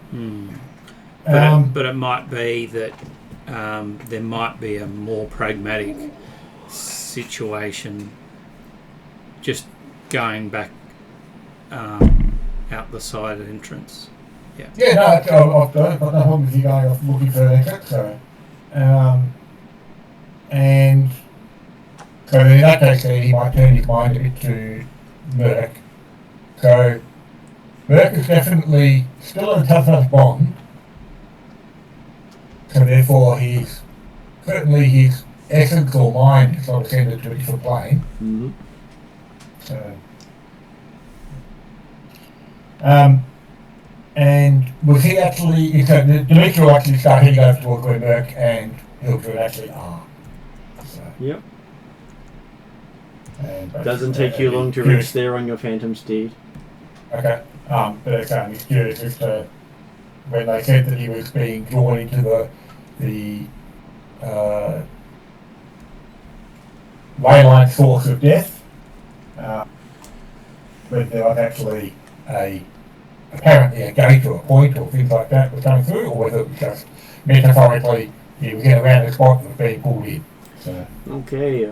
But it might be that there might be a more pragmatic situation just going back out the side entrance. Yeah. Yeah, no, I've got no problem with you going off looking for an exit, so. And so in that case, then he might turn his mind a bit to Merc. So Merc is definitely still in a tough enough bond. So therefore, certainly his essence or mind is not ascended to a different plane. Mm-hmm. So, and was he actually, so Dimitri will actually start heading over towards where Merc and Hildred actually are. So, Yep. and Doesn't take you long to reach there on your phantom steed. Okay. But I'm just curious as to when they said that he was being drawn into the leyline source of death, whether there was actually apparently a gate or a point or things like that was coming through, or whether it was just metaphorically he was getting around the spot that was being pulled in. So. Okay,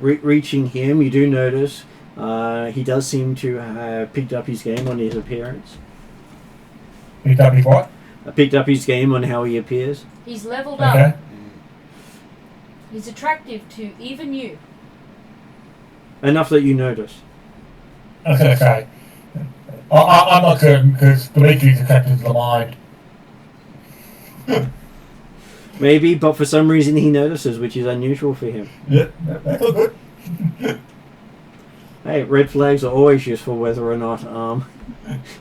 reaching him, you do notice he does seem to have picked up his game on his appearance. Picked up his what? Picked up his game on how he appears. He's leveled Okay. up. He's attractive to even you. Enough that you notice. Okay. I'm not certain because Dimitri's attracted to the mind. Maybe, but for some reason he notices, which is unusual for him. Yeah, that's all good. Hey, red flags are always useful whether or not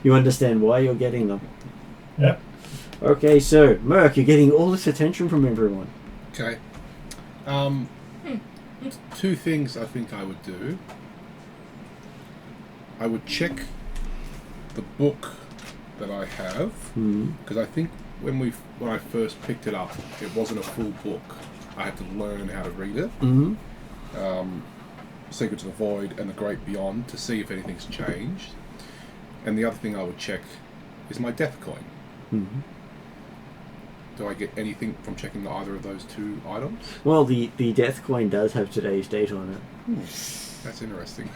you understand why you're getting them. Yep. Okay, so, Merc, you're getting all this attention from everyone. Okay. Two things I think I would do. I would check the book that I have, because I think when I first picked it up, it wasn't a full book. I had to learn how to read it. Mm-hmm. Secrets of the Void and the Great Beyond, to see if anything's changed. And the other thing I would check is my death coin. Mm-hmm. Do I get anything from checking either of those two items? Well, the death coin does have today's date on it. That's interesting.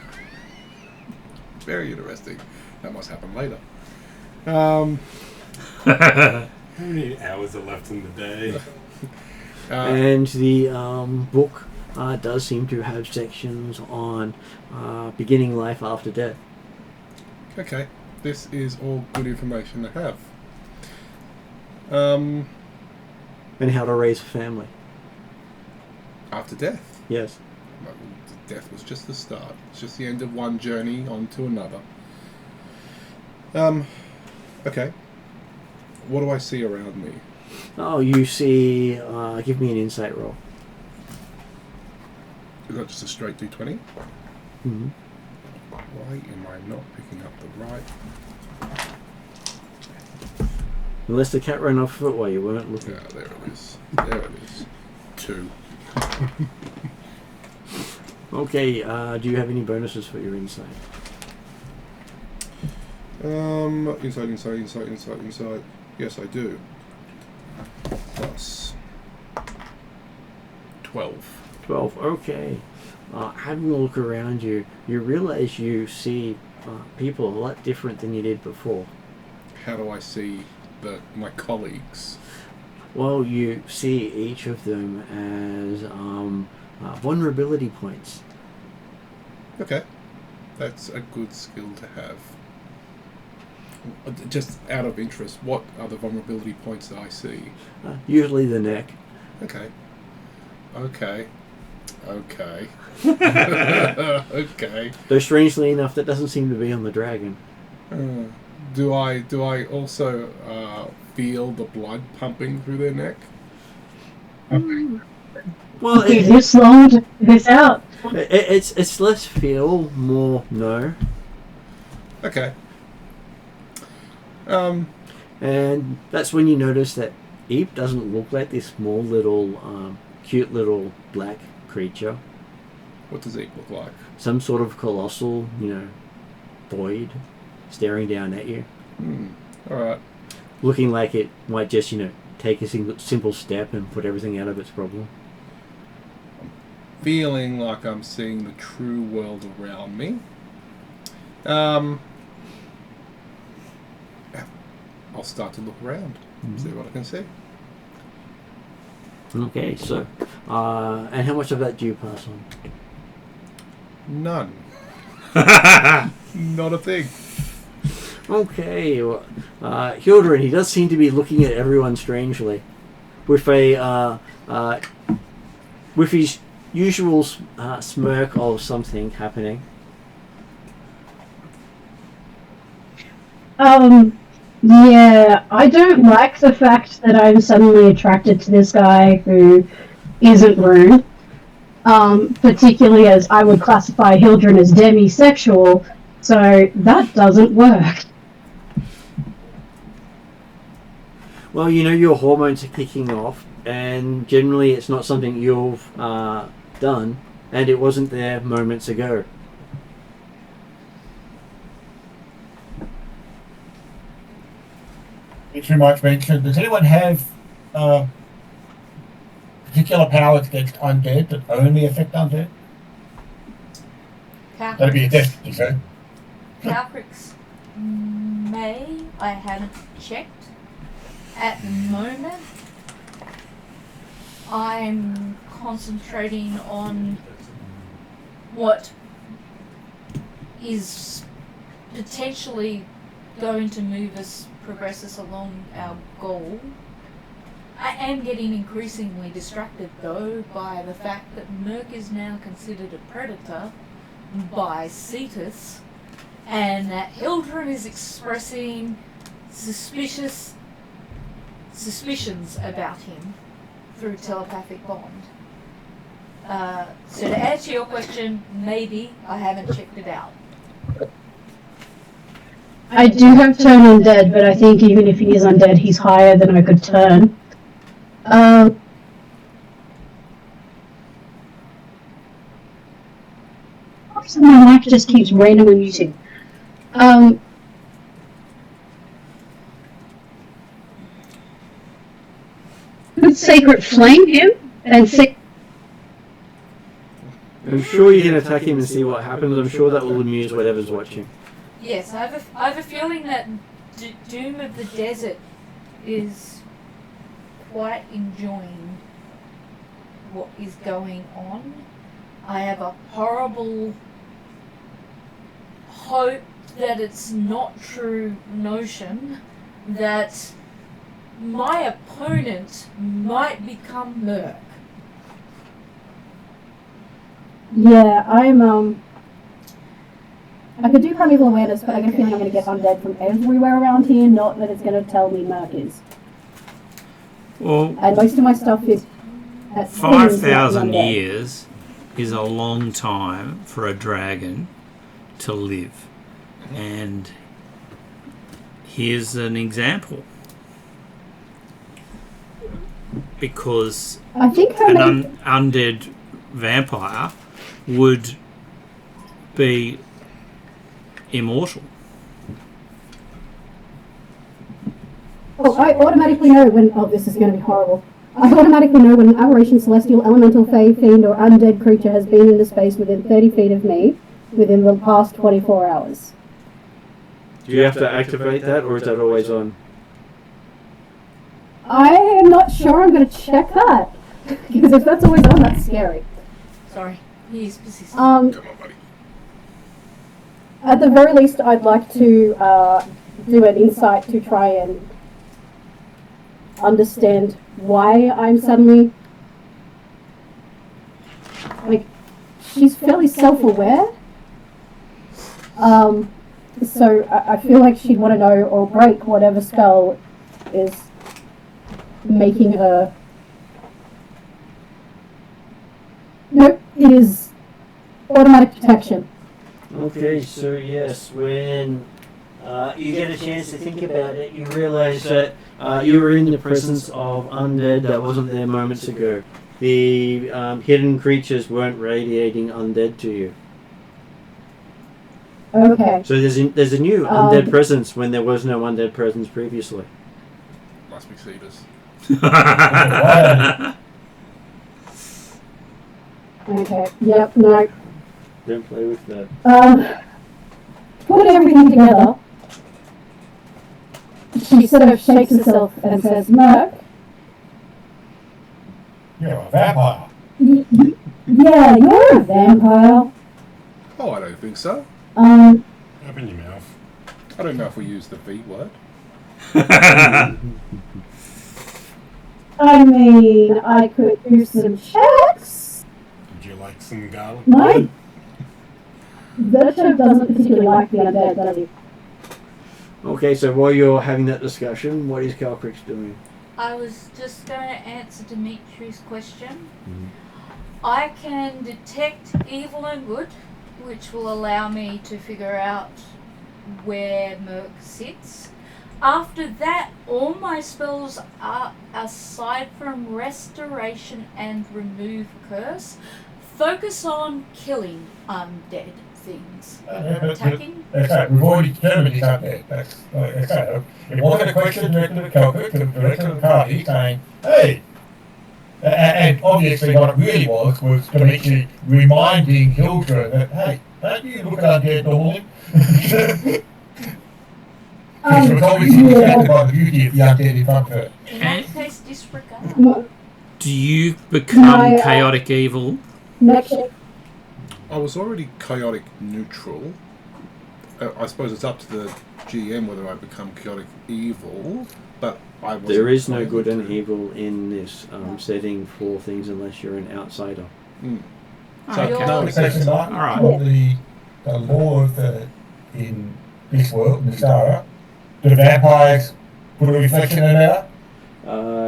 Very interesting. That must happen later. How many hours are left in the day? And the book does seem to have sections on beginning life after death. Okay, this is all good information to have. And how to raise a family. After death. Yes. Well, death was just the start. It's just the end of one journey on to another. Okay. What do I see around me? Oh, you see... give me an insight roll. Is that just a straight D20? Mm-hmm. Why am I not picking up the right... Unless the cat ran off foot while you weren't looking. Yeah, there it is. There it is. 2. Okay, do you have any bonuses for your insight? Insight. Yes, I do. Plus 12. 12, okay. Having a look around you, you realize you see people a lot different than you did before. How do I see my colleagues? Well, you see each of them as vulnerability points. Okay. That's a good skill to have. Just out of interest, what are the vulnerability points that I see? Usually the neck. Okay. Okay. Though strangely enough, that doesn't seem to be on the dragon. Do I also feel the blood pumping through their neck? Well, Is this long to figure this out? it's less feel, more know. Okay. And that's when you notice that Eep doesn't look like this small little, cute little black creature. What does Eep look like? Some sort of colossal, void staring down at you. Alright. Looking like it might just, take a simple step and put everything out of its problem. Feeling like I'm seeing the true world around me. I'll start to look around, see what I can see. Okay, so, and how much of that do you pass on? None. Not a thing. Okay, well, Hildren, he does seem to be looking at everyone strangely, with a with his usual smirk of something happening. Yeah, I don't like the fact that I'm suddenly attracted to this guy who isn't rude. Particularly as I would classify Hildren as demisexual, so that doesn't work. Well, your hormones are kicking off, and generally it's not something you've done, and it wasn't there moments ago. Too much mentioned. Does anyone have particular powers against undead that only affect undead? That'd be a destiny, sir. Calcrix may. I haven't checked. At the moment, I'm concentrating on what is potentially going to progress us along our goal. I am getting increasingly distracted though by the fact that Merc is now considered a predator by Cetus, and that Hildren is expressing suspicions about him through telepathic bond. So to answer your question, maybe. I haven't checked it out. I do have turn undead, but I think even if he is undead, he's higher than I could turn. My mic just keeps randomly muting. secret flame him and see. I'm sure you can attack him and see what happens. I'm sure that will amuse whatever's watching. Yes, I have a feeling that Doom of the Desert is quite enjoying what is going on. I have a horrible hope that it's not true notion that my opponent might become Merc. Yeah, I could do primeval awareness, but I get a feeling I'm going to get undead from everywhere around here, not that it's going to tell me Merc is. Well, And most of my stuff is at 5,000 undead. years is a long time for a dragon to live. And here's an example. Because I think her an name... undead vampire would be immortal. Oh, I automatically know when... Oh, this is going to be horrible. I automatically know when an aberration, celestial, elemental, fey, fiend, or undead creature has been in the space within 30 feet of me within the past 24 hours. Do you have to activate that, or is that always on? I am not sure I'm going to check that. Because if that's always on, that's scary. Sorry, he's persistent. Come on, buddy. At the very least, I'd like to do an insight to try and understand why I'm suddenly... Like, she's fairly self-aware. So I feel like she'd want to know or break whatever spell is making her... Nope, it is automatic protection. Okay, so yes, when you get a chance to think about it, you realise that you were in the presence of undead that wasn't there moments ago. The hidden creatures weren't radiating undead to you. Okay. So there's a new undead presence when there was no undead presence previously. Must be Cetus. Okay, yep, no. Don't play with that. Put everything together. She sort of shakes herself and says, Merc, You're a vampire. yeah, you're a vampire. Oh, I don't think so. Open your mouth. I don't know if we use the V word. I mean, I could do some checks. Would you like some garlic? My Virtue doesn't particularly like the undead, does he? Okay, so while you're having that discussion, what is Calcrix doing? I was just going to answer Dimitri's question. I can detect evil and good, which will allow me to figure out where Merc sits. After that, all my spells are, aside from restoration and remove curse, focus on killing undead things. Attacking? That's right, we've already determined he's up there. That's right. It wasn't a question directed to Calvert, it was directed to the party saying, hey! And obviously what it really was Dimitri reminding Hildra that, hey, don't you look at undead normally? Because we're obviously distracted by the beauty of the undead in front of her. In that case, disregard. Do you become chaotic evil? Next check. I was already chaotic neutral. I suppose it's up to the GM whether I become chaotic evil, but I wasn't. There is no chaotic good and neutral. evil in this setting for things unless you're an outsider. So, Okay. no, The question like, Alright. of the law of in this world, Mystara, do vampires put a reflection in there?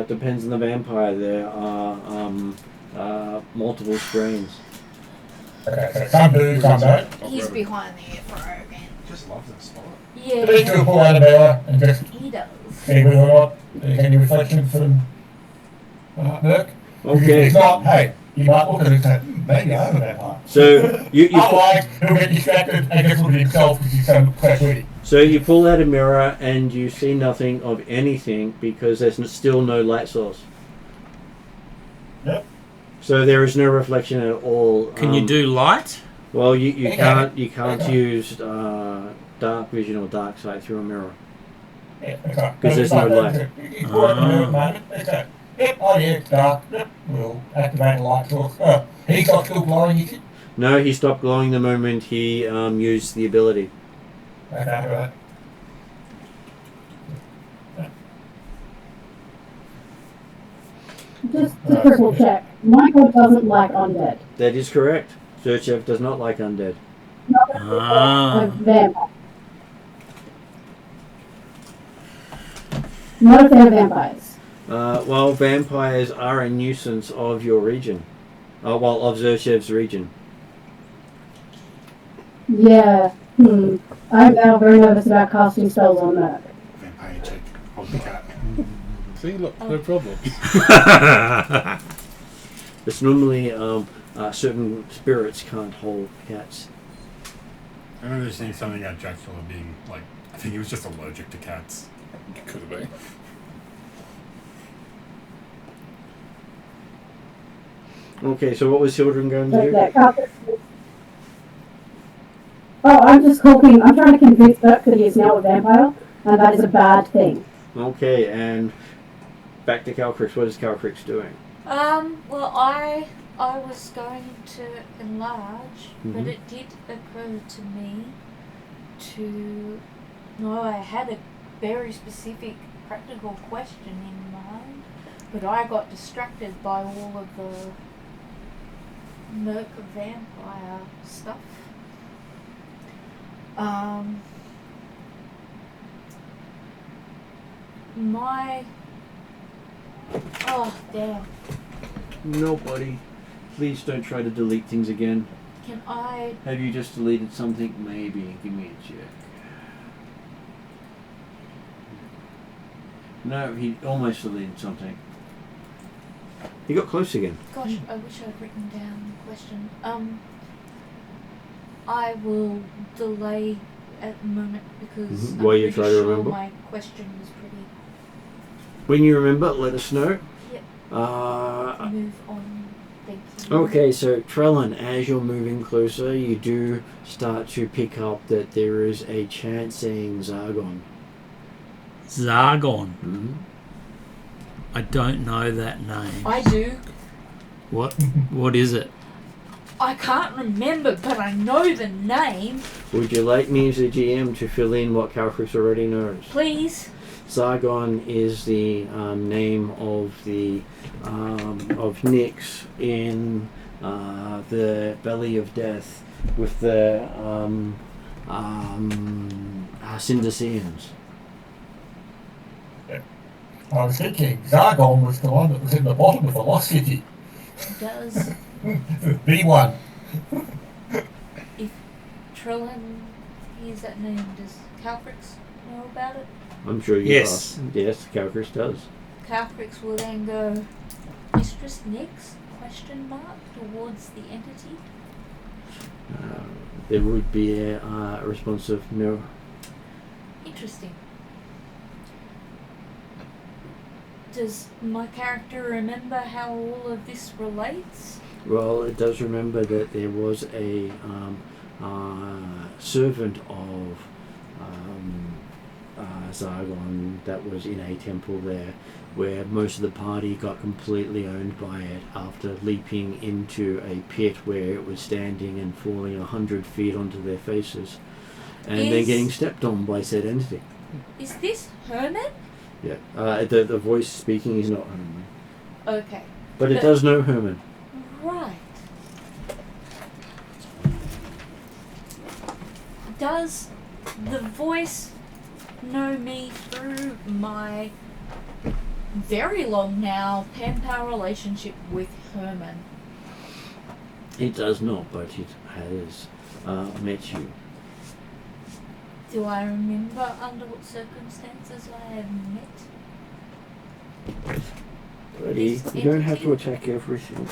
Depends on the vampire. There are multiple strains. Okay, so some do, some don't. He's behind the air again. Just love that spot. Yeah, These two pull out a mirror and just he does. see whether or not there's any reflection from Merc. Okay. If not, hey, you might look at it and say, maybe I'm a vampire. So you Otherwise, he'll get distracted and just look at himself because he's so quite so you pull out a mirror and you see nothing of anything because there's still no light source. Yep. So there is no reflection at all. Can you do light? Well, you Okay. can't Okay. use dark vision or dark sight through a mirror. Yeah, okay. 'Cause there's no light. It's working at the moment. Okay. Yep, oh yeah, it's dark. Yep. We'll activate the light source. He's got still glowing, you see? No, he stopped glowing the moment he used the ability. Okay, right. Just to triple check. Michael doesn't like undead. That is correct. Zurchev does not like undead. Ah. A vampire. Not a fan of vampires. Well, vampires are a nuisance of your region. Of Zurchev's region. Yeah. I'm now very nervous about casting spells on that. Vampire check. Hold the cat. See, look, no problem. It's normally certain spirits can't hold cats. I remember seeing something about Dracula being like, I think he was just allergic to cats. Could have been. Okay, so what was Children going to Like do? that carpet. Oh, I'm just hoping. I'm trying to convince Burke that he is now a vampire, and that is a bad thing. Okay, and back to Calcrix. What is Calcrix doing? Well, I was going to enlarge, but Mhm. it did occur to me to... No, I had a very specific practical question in mind, but I got distracted by all of the merc vampire stuff. Oh, damn. Nobody. Please don't try to delete things again. Can I... Have you just deleted something? Maybe. Give me a check. No, he almost deleted something. He got close again. Gosh, I wish I'd written down the question. I will delay at the moment because While you I'm try pretty to sure remember? my question was pretty... When you remember, let us know. Yep. Uh, Move on. Thank you. okay, so Trellin, as you're moving closer, you do start to pick up that there is a chant saying Zargon. Zargon. Mm-hmm. I don't know that name. I do. What is it? I can't remember, but I know the name. Would you like me as a GM to fill in what Calcrix already knows? Please. Zargon is the name of the of Nyx in the Valley of Death with the Syndacians. I was thinking Zargon was the one that was in the bottom of the Lost City. Does The one. if Trellin hears that name, does Calcrix know about it? I'm sure you Yes. are. Yes, Calcrix does. Calcrix will then go, Mistress Nyx? Question mark towards the entity. There would be a response of no. Interesting. Does my character remember how all of this relates? Well, it does remember that there was a servant of Zargon that was in a temple there, where most of the party got completely owned by it after leaping into a pit where it was standing and falling 100 feet onto their faces, and then Is- getting stepped on by said entity. Is this Herman? Yeah, the voice speaking is not Herman, Okay. but it But- does know Herman. Right. Does the voice know me through my very long now pen pal relationship with Herman? It does not, but it has met you. Do I remember under what circumstances I have met? Buddy, This you don't have to entity? attack everything.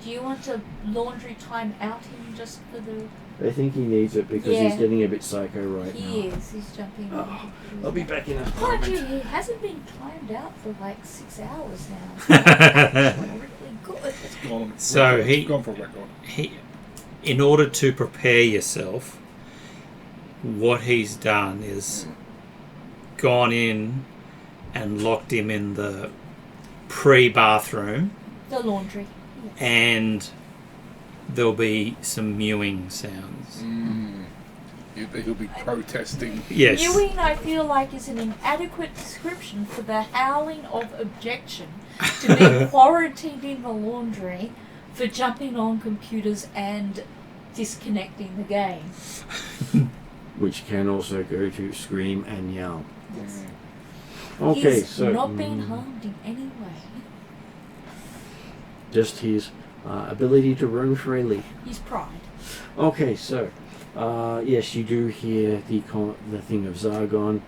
Do you want to laundry time out him just for the... I think he needs it because he's Yeah. getting a bit psycho right He now. is, he's jumping Oh, on. I'll be back in a Mind you, moment. he hasn't been timed out for like 6 hours now. So that's actually really good. So gone for a record. he, in order to prepare yourself, what he's done is gone in and locked him in the pre-bathroom, The laundry. Yes. and there'll be some mewing sounds. He'll be protesting. Yes. Mewing, I feel like, is an inadequate description for the howling of objection to being quarantined in the laundry for jumping on computers and disconnecting the game. Which can also go to scream and yell. Yes. Okay, He's so not being harmed in any way. just his ability to roam freely. His pride. Okay, so yes, you do hear the thing of Zargon.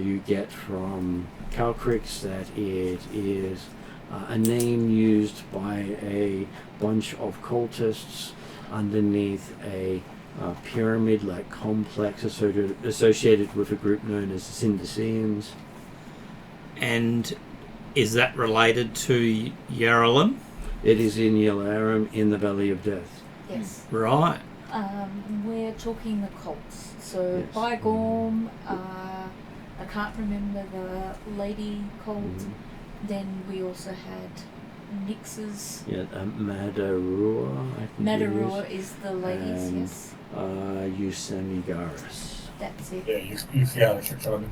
You get from Calcrix that it is a name used by a bunch of cultists underneath a pyramid-like complex associated with a group known as the Syndeseans. And is that related to Yaralim? It is in Yelarum in the Valley of Death. Yes. Right. We're talking the cults. So Yes. Bygorm, I can't remember the lady cult. Then we also had Nix's. Yeah, Madarua, I think Madarua it is the ladies, And- yes. Usamigaris. That's it. Yeah, you see how it's exciting.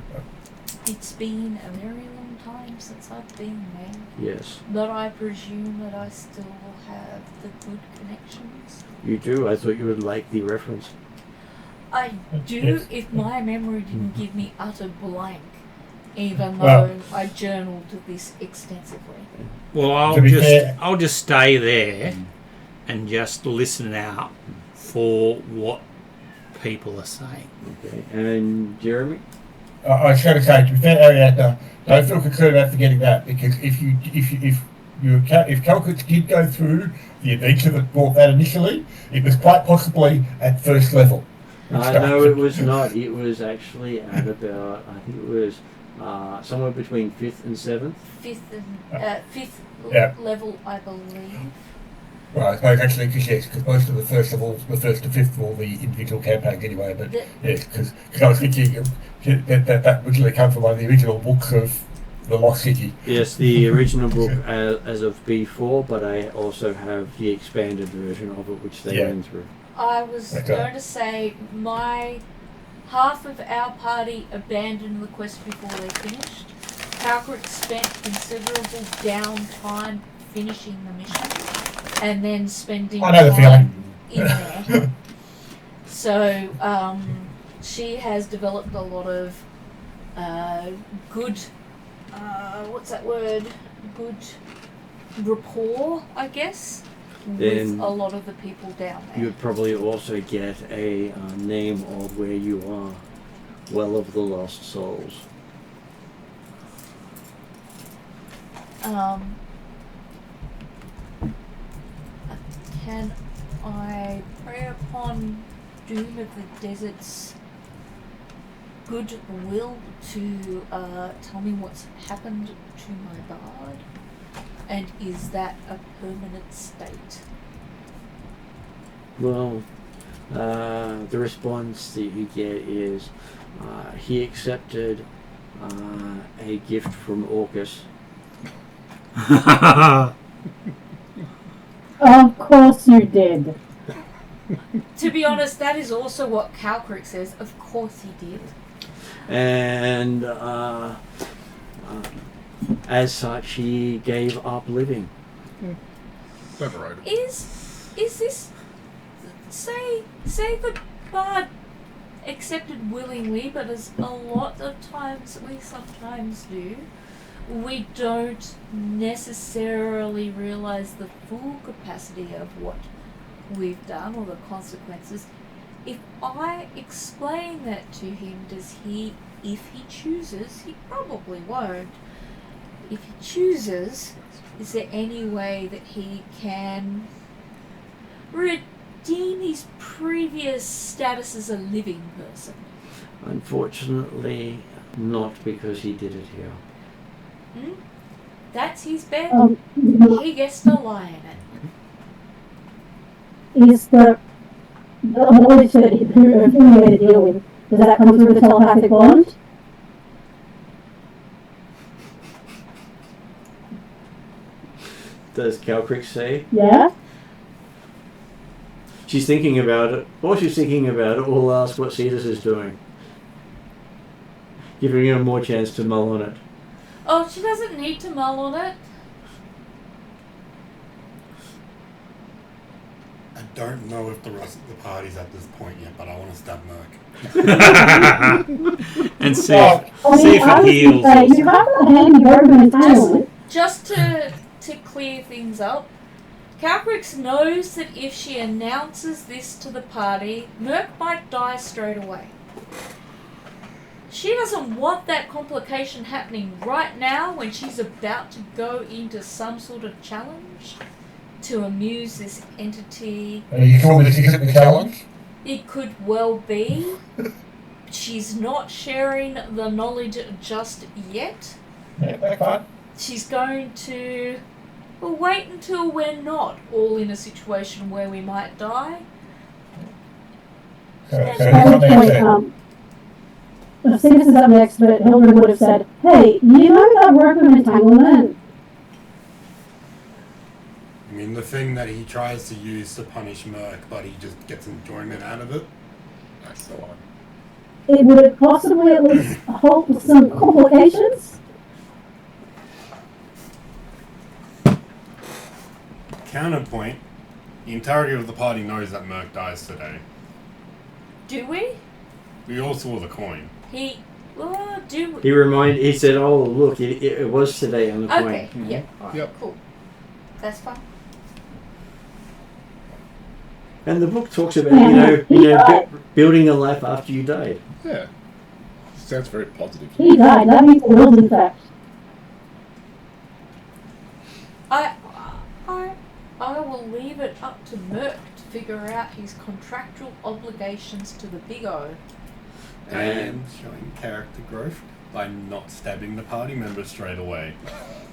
It's been a very long time since I've been there. Yes. But I presume that I still have the good connections. You do? I thought you would like the reference. I do Yes. if my memory didn't give me utter blank, even though Well- I journaled this extensively. Well, To be fair- I'll just stay there and just listen out for what people are saying. Okay. And Jeremy? I was going to say, to be fair, Ariadna, don't feel concerned about forgetting that, because if Calcrix did go through the adventure that brought that initially, it was quite possibly at first level. No, it was not. It was actually at about, I think it was somewhere between 5th and 7th. Fifth Yeah. level, I believe. Well, I suppose actually, because most of the first levels, the first to fifth were all the individual campaigns anyway, but yes, because I was thinking that originally came from one of the original books of the Lost City. Yes, the original book as of B4, but I also have the expanded version of it, which they went through. I was Okay. going to say half of our party abandoned the quest before they finished. Calcrix spent considerable downtime finishing the mission and then spending I know the time in there. So she has developed a lot of good, what's that word? Good rapport, I guess, Then with a lot of the people down there. You'd probably also get a name of where you are. Well of the Lost Souls. Can I pray upon Doom of the Desert's goodwill to tell me what's happened to my bard? And is that a permanent state? Well, the response that you get is he accepted a gift from Orcus. Of course you did. To be honest, that is also what Calcrix says. Of course he did. And as such, he gave up living. Clever item. Is this say the bard accepted willingly, but as a lot of times we sometimes do, we don't necessarily realize the full capacity of what we've done or the consequences. If I explain that to him, does he, if he chooses, he probably won't. If he chooses, is there any way that he can redeem his previous status as a living person? Unfortunately, not because he did it here. That's his bed. Is He gets to lie in it. the knowledge that who we had to deal with, does that come through the telepathic bond? Does Calcrick say? Yeah? She's thinking about it. While she's thinking about it, we'll ask what Cetus is doing. Giving her more chance to mull on it. Oh, she doesn't need to mull on it. I don't know if the rest of the party's at this point yet, but I want to stab Merc. And see I if it heals. you have a handy broken entanglement. Just to clear things up, Calcrix knows that if she announces this to the party, Merc might die straight away. She doesn't want that complication happening right now when she's about to go into some sort of challenge to amuse this entity. Are you sure this isn't the challenge? It could well be. She's not sharing the knowledge just yet. Yeah, that's fine. She's going to wait until we're not all in a situation where we might die. So At there's which something point, there. Cetus is up next, but Hildred would have said, hey, you know that broken entanglement? I mean, the thing that he tries to use to punish Merc, but he just gets enjoyment out of it. That's the one. It would possibly at least halt some complications? Counterpoint, the entirety of the party knows that Merc dies today. Do we? We all saw the coin. He He said, "Oh, look, it was today on the coin." Okay, yeah, alright, Yep. cool. That's fine. And the book talks about building a life after you died. Yeah. Sounds very positive. He died, that means the will's intact. I will leave it up to Merc to figure out his contractual obligations to the Big O. And showing character growth by not stabbing the party member straight away.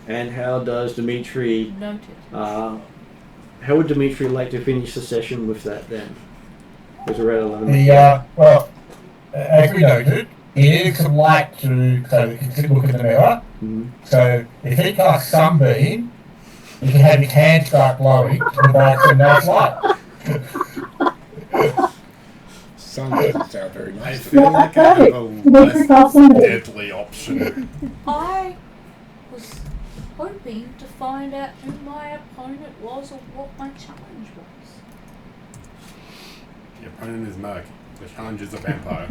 And how does Dimitri? Noted. How would Dimitri like to finish the session with that then? Was around 11. As we noted, he needed some light so he can look in the mirror. Mm-hmm. So if he casts Sunbeam, he can have his hand start glowing to provide some nice light. Sun doesn't sound very I nice. feel like I have a Dimitri casts less Sunbeam. deadly option. I was hoping to find out who my opponent was or what my challenge was. The opponent is Merc. The challenge is a vampire.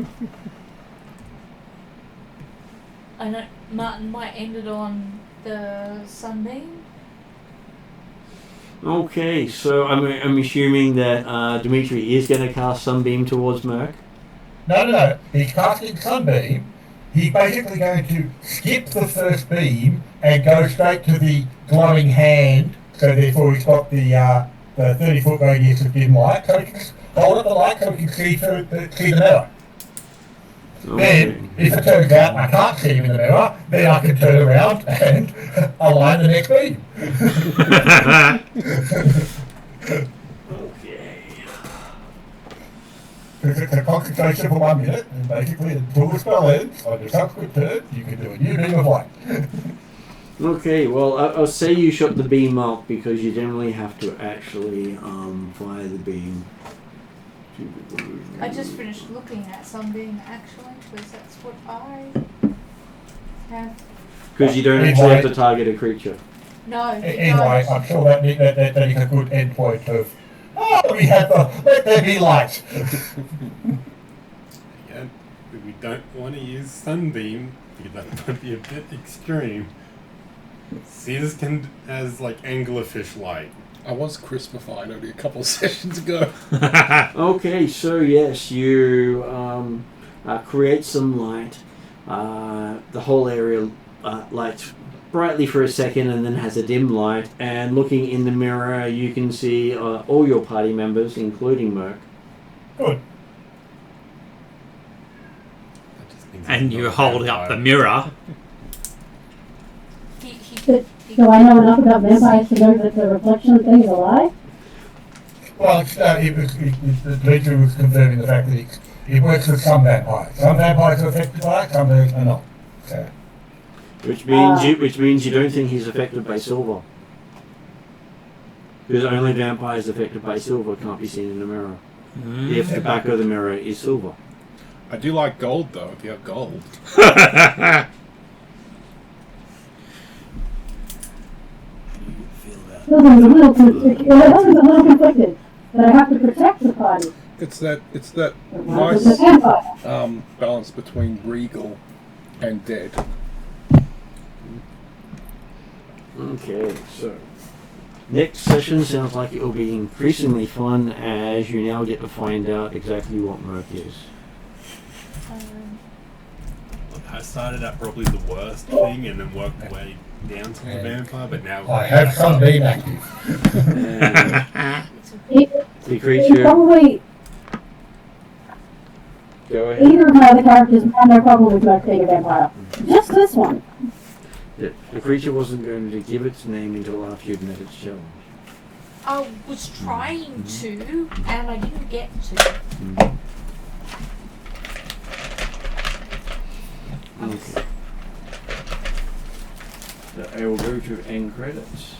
I know Martin might end it on the Sunbeam. Okay, so I'm assuming that Dimitri is going to cast Sunbeam towards Merc. No. He's casting Sunbeam. He's basically going to skip the first beam and go straight to the glowing hand. So therefore he's got the 30-foot radius of dim light. So he can hold up the light so he can see the mirror. Okay. Then, if it turns out I can't see him in the mirror, then I can turn around and align the next beam. Okay. It's a concentration for 1 minute, and basically until the spell ends, on your subsequent turn, you can do a new beam of light. Okay, well, I'll say you shot the beam up because you generally have to actually fire the beam. I just finished looking at Sunbeam actually, because that's what I have. Because you don't actually have to target a creature. No, you Anyway, don't. I'm sure that is a good endpoint of, we have let there be light. Yeah, but we don't want to use Sunbeam because that might be a bit extreme. Cetus has like anglerfish light. I was crispified only a couple of sessions ago. Okay, so yes, you create some light. The whole area lights brightly for a second and then has a dim light. And looking in the mirror, you can see all your party members, including Merc. Good. That just means And he's you not a hold up vampire. the mirror. He Do I know enough about vampires to know that the reflection thing is a lie? Well, the leader was confirming the fact that it works with some vampires. Some vampires are affected by it, some are not. So, Which means you don't think he's affected by silver. Because only vampires affected by silver can't be seen in the mirror. If the back of the mirror is silver. I do like gold though. If you have gold, Hilton's a little conflicted. But I have to protect the party. it's that Nice. nice balance between regal and dead. Okay, so next session sounds like it will be increasingly fun as you now get to find out exactly what murk is. I started out probably the worst thing and then worked my way down to the vampire, but now I have some being active. The creature. Probably Go ahead. either of my other characters had no problem with Murk being a vampire. Just this one. The creature wasn't going to give its name until after you'd met its challenge. I was trying to, and I didn't get to. Okay. So I will go to end credits.